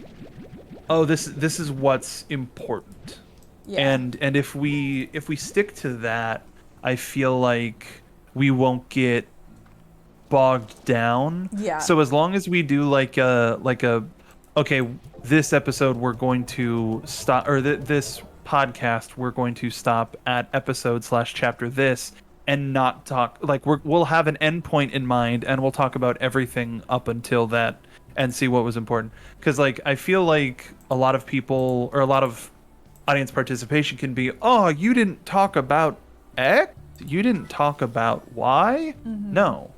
oh, this is what's important. Yeah. And if we stick to that, I feel like we won't get bogged down. Yeah. So as long as we do like a okay, this episode we're going to stop, or this podcast we're going to stop at episode/chapter this, and not talk, like we'll have an endpoint in mind, and we'll talk about everything up until that and see what was important. Because like I feel like a lot of people, or a lot of audience participation can be, oh, you didn't talk about X? You didn't talk about Y? No.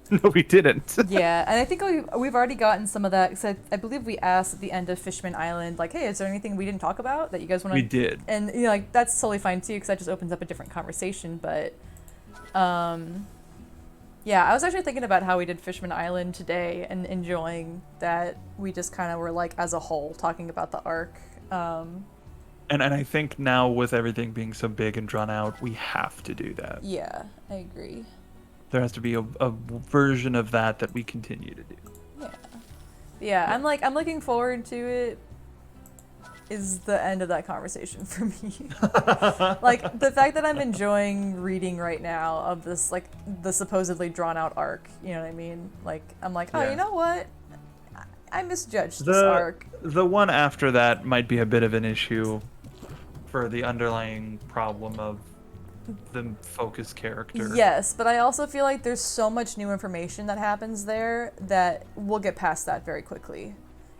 No, we didn't. Yeah, and I think we've already gotten some of that, because I believe we asked at the end of Fishman Island, like, hey, is there anything we didn't talk about that you guys want to... We did. And, you know, like, that's totally fine, too, because that just opens up a different conversation, but, yeah, I was actually thinking about how we did Fishman Island today and enjoying that we just kind of were, like, as a whole, talking about the arc. And I think now with everything being so big and drawn out, we have to do that. Yeah, I agree. There has to be a version of that we continue to do. Yeah, I'm looking forward to it. Is the end of that conversation for me. Like, the fact that I'm enjoying reading right now of this, like, the supposedly drawn out arc, you know what I mean? Like, I'm like, oh, you know what? I misjudged this arc. The one after that might be a bit of an issue for the underlying problem of the focus character. Yes, but I also feel like there's so much new information that happens there that we'll get past that very quickly.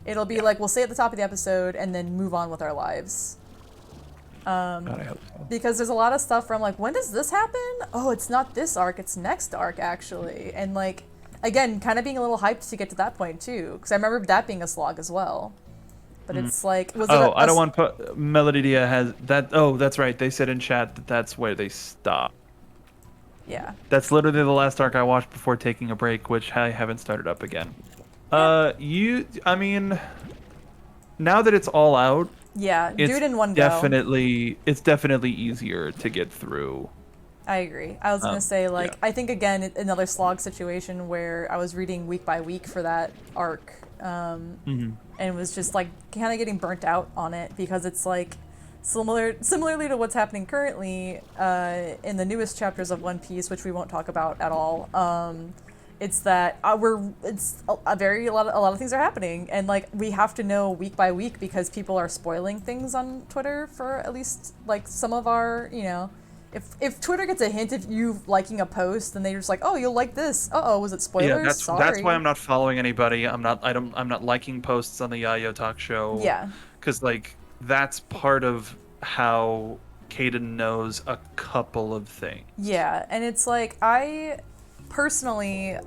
It'll be like, we'll say at the top of the episode and then move on with our lives. God, I hope so. Because there's a lot of stuff where I'm like, when does this happen? Oh, it's not this arc, it's next arc, actually. And, like, again, kind of being a little hyped to get to that point, too. Because I remember that being a slog as well. But it's like, was it I don't want to put... Melodia has... that. Oh, that's right. They said in chat that that's where they stop. Yeah. That's literally the last arc I watched before taking a break, which I haven't started up again. I mean... Now that it's all out... Yeah, do it in one go. It's definitely easier to get through. I agree. I was going to say, like, I think, again, another slog situation where I was reading week by week for that arc. And was just, like, kind of getting burnt out on it because it's, like, similarly to what's happening currently in the newest chapters of One Piece, which we won't talk about at all. It's that a lot of things are happening, and, like, we have to know week by week because people are spoiling things on Twitter for at least, like, some of our, you know, if Twitter gets a hint of you liking a post, then they're just like, oh, you'll like this. Uh-oh, was it spoilers? Yeah, that's why I'm not following anybody. I'm not liking posts on the Yayo Talk show. Yeah. Because, like, that's part of how Caden knows a couple of things. Yeah, and it's like, I personally,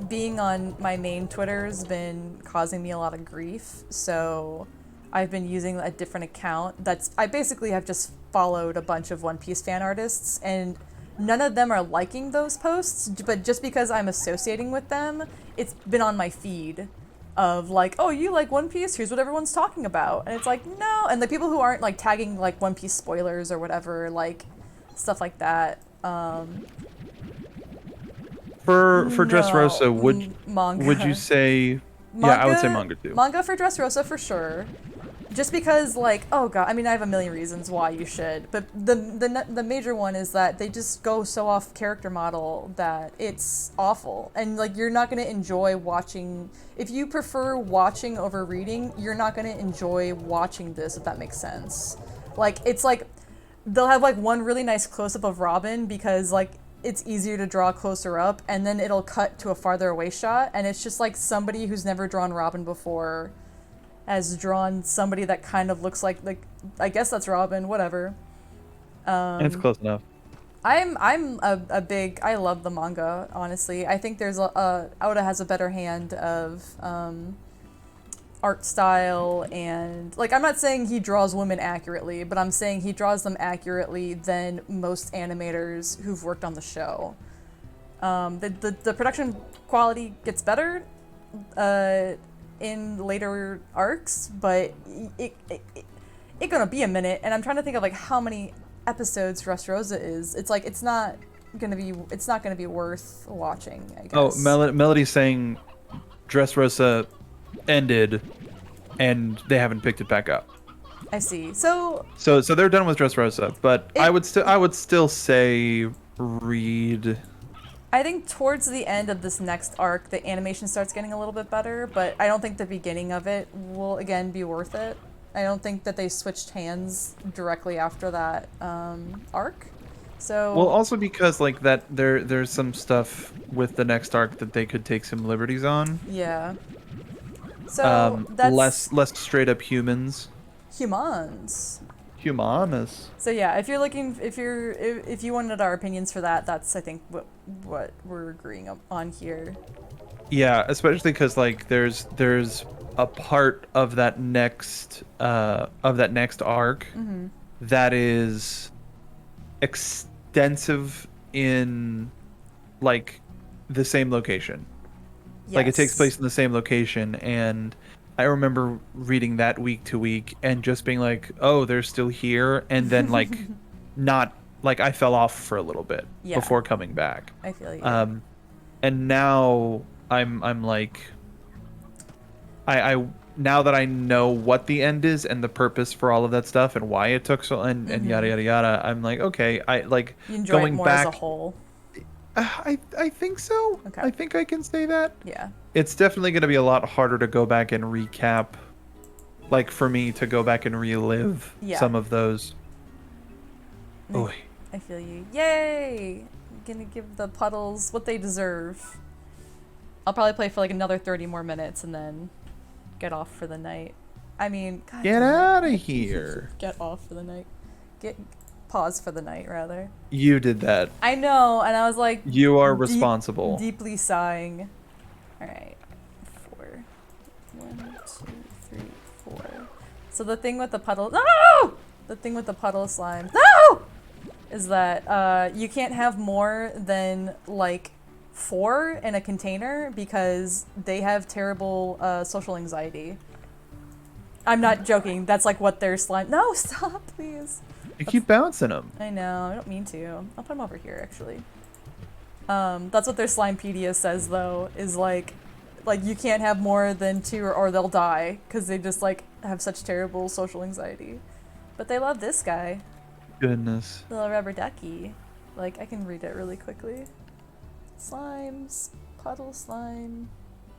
being on my main Twitter has been causing me a lot of grief, so I've been using a different account I basically have just followed a bunch of One Piece fan artists, and none of them are liking those posts, but just because I'm associating with them, it's been on my feed of, like, oh, you like One Piece? Here's what everyone's talking about. And it's like, no. And the people who aren't, like, tagging, like, One Piece spoilers or whatever, like, stuff like that. For Dressrosa, manga. would you say... Manga, yeah, I would say manga, too. Manga for Dressrosa, for sure. Just because, like, oh god, I mean, I have a million reasons why you should, but the major one is that they just go so off character model that it's awful. And, like, you're not going to enjoy watching... If you prefer watching over reading, you're not going to enjoy watching this, if that makes sense. Like, it's like, they'll have, like, one really nice close-up of Robin because, like, it's easier to draw closer up, and then it'll cut to a farther away shot, and it's just like somebody who's never drawn Robin before has drawn somebody that kind of looks like I guess that's Robin, whatever. It's close enough. I love the manga, honestly. I think there's Oda has a better hand of art style, and, like, I'm not saying he draws women accurately, but I'm saying he draws them accurately than most animators who've worked on the show. The production quality gets better in later arcs, but it gonna be a minute, and I'm trying to think of, like, how many episodes Dressrosa is. It's like, it's not gonna be worth watching, I guess. Oh, Melody's saying Dressrosa ended and they haven't picked it back up. I see. So they're done with Dressrosa, but I would still say read. I think towards the end of this next arc, the animation starts getting a little bit better, but I don't think the beginning of it will, again, be worth it. I don't think that they switched hands directly after that arc. So well, also because, like, that there's some stuff with the next arc that they could take some liberties on. Yeah. So that's less straight up humans. Humans. Humanus. So yeah, if you wanted our opinions for that, that's I think what we're agreeing on here. Yeah, especially because like there's a part of that next arc that is extensive in like the same location. Like it takes Yes. place in the same location, and I remember reading that week to week and just being like, oh, they're still here, and then like not like I fell off for a little bit Yeah. before coming back. I feel you. And now I'm like I now that I know what the end is and the purpose for all of that stuff and why it took so and yada yada yada, I'm like, okay, I like You enjoy going it more back. as a whole. I think so. Okay. I think I can say that. Yeah. It's definitely going to be a lot harder to go back and recap, like for me to go back and relive Yeah. some of those. Oy. I feel you. Yay! I'm gonna give the puddles what they deserve. I'll probably play for like another 30 more minutes and then get off for the night. I mean, God Get damn it. out of here. Get off for the night. Pause for the night, rather. You did that. I know, and I was like... You are responsible. Deeply sighing. Alright. 4. 1, 2, 3, 4. So the thing with the puddle... No! The thing with the puddle slime... No! Is that you can't have more than, like, 4 in a container because they have terrible social anxiety. I'm not joking. That's, like, what their slime... No, stop, please. You keep bouncing them. I know, I don't mean to. I'll put them over here, actually. That's what their Slimepedia says, though, is like you can't have more than 2 or they'll die, because they just, like, have such terrible social anxiety. But they love this guy. Goodness. Little rubber ducky. Like, I can read it really quickly. Slimes. Puddle slime.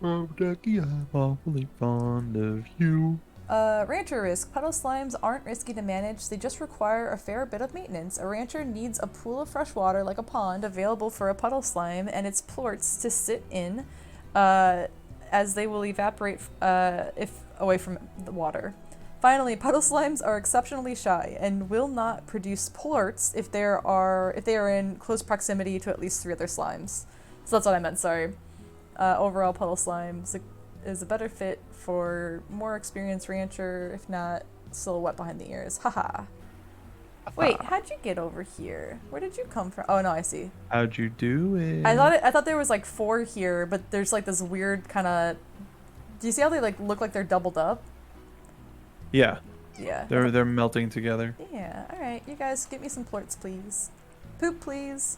Oh, Ducky, I'm awfully fond of you. Rancher risk. Puddle slimes aren't risky to manage, they just require a fair bit of maintenance. A rancher needs a pool of fresh water, like a pond, available for a puddle slime and its plorts to sit in, as they will evaporate if away from the water. Finally, puddle slimes are exceptionally shy and will not produce plorts if they are in close proximity to at least 3 other slimes. So that's what I meant, sorry. Overall, puddle slimes is a better fit for more experienced rancher, if not silhouette behind the ears. Haha. Wait, how'd you get over here? Where did you come from? Oh no, I see. How'd you do it? I thought there was like 4 here, but there's like this weird kind of. Do you see how they like look like they're doubled up? Yeah. Yeah. They're melting together. Yeah. All right, you guys, get me some plorts, please. Poop, please.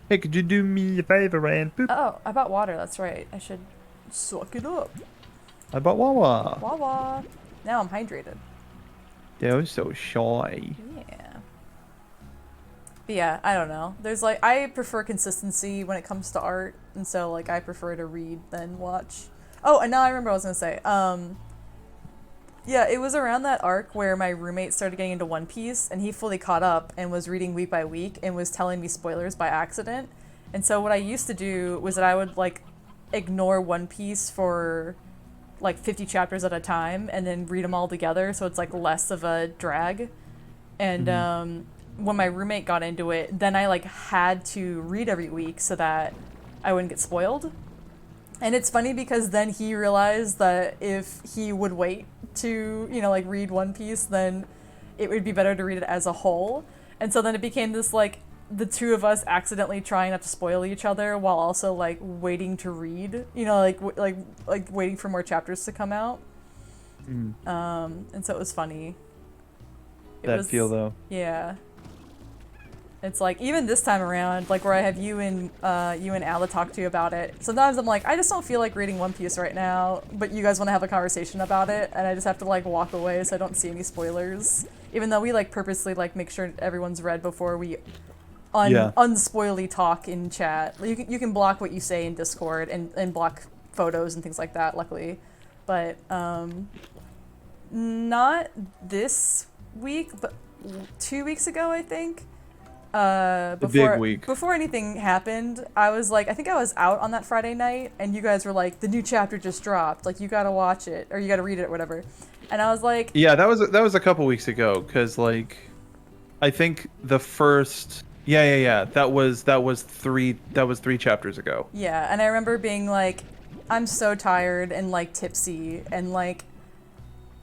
Hey, could you do me a favor and poop? Oh, I bought water. That's right. I should suck it up. I bought Wawa. Wawa. Now I'm hydrated. They were so shy. Yeah. But yeah, I don't know. There's like, I prefer consistency when it comes to art, and so like I prefer to read than watch. Oh, and now I remember what I was gonna say. Yeah, it was around that arc where my roommate started getting into One Piece, and he fully caught up and was reading week by week and was telling me spoilers by accident. And so what I used to do was that I would like ignore One Piece for like 50 chapters at a time and then read them all together, so it's like less of a drag. And when my roommate got into it, then I like had to read every week so that I wouldn't get spoiled. And it's funny because then he realized that if he would wait to, you know, like read One Piece, then it would be better to read it as a whole. And so then it became this like the two of us accidentally trying not to spoil each other while also like waiting to read, you know, like waiting for more chapters to come out. And so it was funny. That feel though. Yeah. It's like, even this time around, like where I have you and Ala talk to you about it, sometimes I'm like, I just don't feel like reading One Piece right now, but you guys want to have a conversation about it, and I just have to like walk away so I don't see any spoilers. Even though we like purposely like make sure everyone's read before we unspoily talk in chat. You can block what you say in Discord and block photos and things like that, luckily. But not this week, but 2 weeks ago, I think. Before anything happened, I was like, I think I was out on that Friday night, and you guys were like, the new chapter just dropped, like you gotta watch it or you gotta read it or whatever. And I was like, Yeah, that was a couple weeks ago, because like, I think the first. Yeah. That was three chapters ago. yeah. And I remember being like, I'm so tired and like tipsy and like,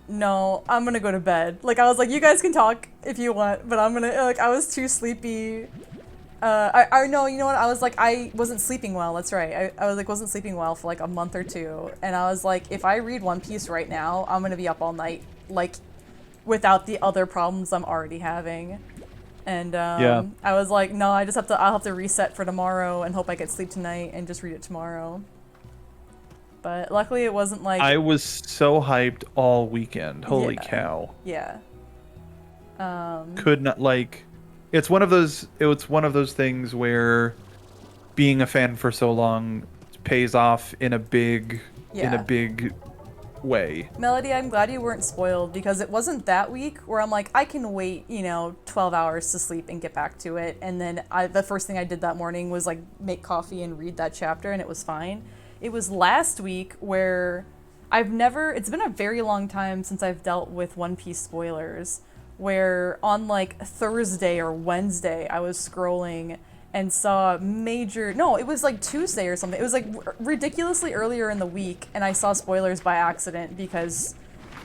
no, I'm gonna go to bed. Like I was like, you guys can talk if you want, but I'm gonna like I was too sleepy. I know, you know what? I was like, I wasn't sleeping well. That's right. I was like, wasn't sleeping well for like a month or two, and I was like, if I read One Piece right now, I'm gonna be up all night, like, without the other problems I'm already having. And Yeah. I was like, no, I'll have to reset for tomorrow and hope I get sleep tonight and just read it tomorrow. But luckily, it wasn't like I was so hyped all weekend. Holy Yeah. cow! yeah. Could not like. It's one of those things where being a fan for so long pays off in a big Yeah. way. Melody, I'm glad you weren't spoiled because it wasn't that week where I'm like, I can wait, 12 hours to sleep and get back to it. And then the first thing I did that morning was like make coffee and read that chapter and it was fine. It was last week where it's been a very long time since I've dealt with One Piece spoilers, where on like Thursday or Wednesday I was scrolling and saw it was like Tuesday or something. It was like ridiculously earlier in the week, and I saw spoilers by accident because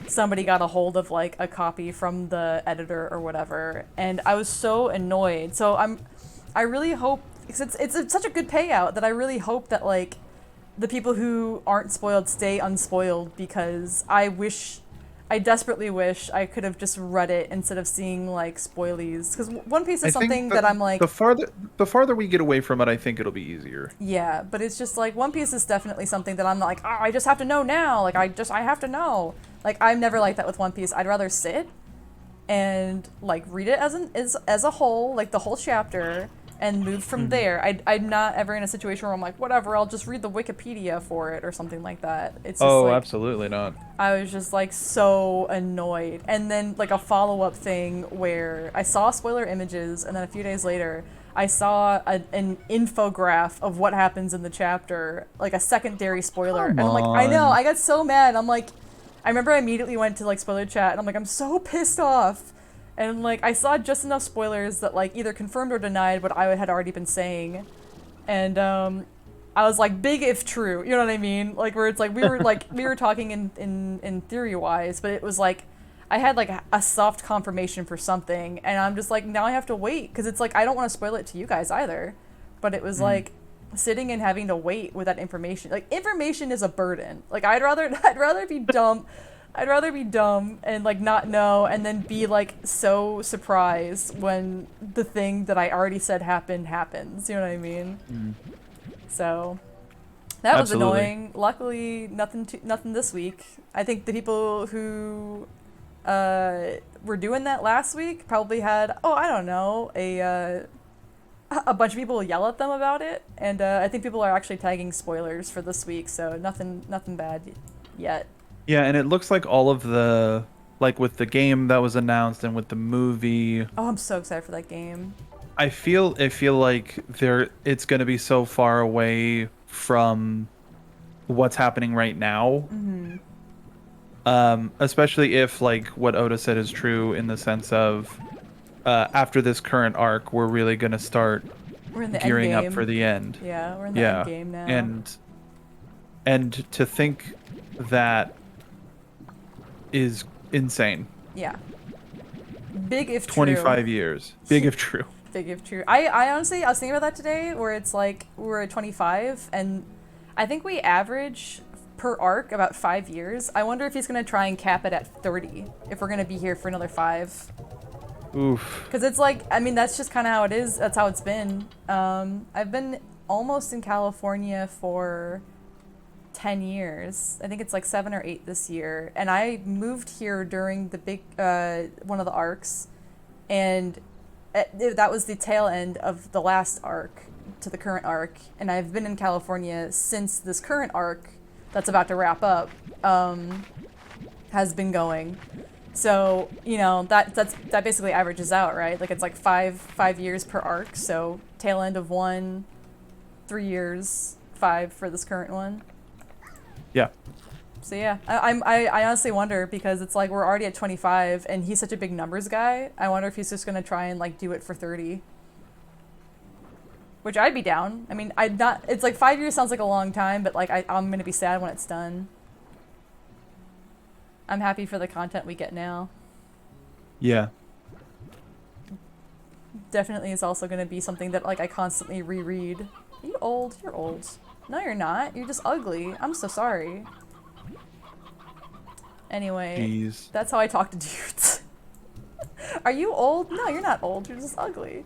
somebody got a hold of like a copy from the editor or whatever, and I was so annoyed. So I really hope, because it's such a good payout that I really hope that like the people who aren't spoiled stay unspoiled, because I desperately wish I could have just read it instead of seeing like spoilies, because One Piece is something that I'm like, the farther we get away from it, I think it'll be easier. yeah, but it's just like One Piece is definitely something that I'm not like, oh, I just have to know now, like I have to know. Like I'm never like that with One Piece. I'd rather sit and like read it as a whole, like the whole chapter, and move from there. I'm not ever in a situation where I'm like, whatever, I'll just read the Wikipedia for it or something like that. It's just like, absolutely not. I was just like so annoyed. And then like a follow-up thing where I saw spoiler images, and then a few days later I saw an infograph of what happens in the chapter, like a secondary spoiler. And I'm like, I know, I got so mad. I'm like, I remember I immediately went to like spoiler chat and I'm like, I'm so pissed off. And like I saw just enough spoilers that like either confirmed or denied what I had already been saying. And I was like, big if true, you know what I mean? Like where it's like we were talking in theory wise, but it was like I had like a soft confirmation for something, and I'm just like, now I have to wait, because it's like I don't want to spoil it to you guys either. But it was like sitting and having to wait with that information. Like information is a burden. Like I'd rather be dumb. I'd rather be dumb and like not know, and then be like so surprised when the thing that I already said happens. You know what I mean? So that was Absolutely. annoying. Luckily, nothing this week. I think the people who were doing that last week probably had, I don't know, a bunch of people yell at them about it, and I think people are actually tagging spoilers for this week. So nothing bad yet. Yeah, and it looks like all of the, like with the game that was announced and with the movie, Oh, I'm so excited for that game. I feel like it's going to be so far away from what's happening right now. Especially if like what Oda said is true, in the sense of after this current arc, we're really going to start We're in the gearing end up game. for the end. Yeah, we're in the end game now. And to think that is insane. Yeah. Big if true. 25 years. Big if true. Big if true. I honestly, I was thinking about that today, where it's like we're at 25, and I think we average per arc about 5 years. I wonder if he's gonna try and cap it at 30, if we're gonna be here for another 5. Oof. Because it's like, I mean, that's just kind of how it is. That's how it's been. I've been almost in California for 10 years. I think it's like 7 or 8 this year. And I moved here during the big, one of the arcs. And that was the tail end of the last arc to the current arc. And I've been in California since this current arc that's about to wrap up has been going. So, you know, that basically averages out, right? Like it's like 5 years per arc. So tail end of 1, 3 years, 5 for this current one. Yeah. So yeah, I honestly wonder, because it's like we're already at 25 and he's such a big numbers guy. I wonder if he's just gonna try and like do it for 30. Which I'd be down. I mean, I'd not. It's like 5 years sounds like a long time, but like I'm gonna be sad when it's done. I'm happy for the content we get now. Yeah. Definitely is also gonna be something that like I constantly reread. Are you old? You're old. No, you're not. You're just ugly. I'm so sorry. Anyway, Jeez. that's how I talk to dudes. Are you old? No, you're not old. You're just ugly.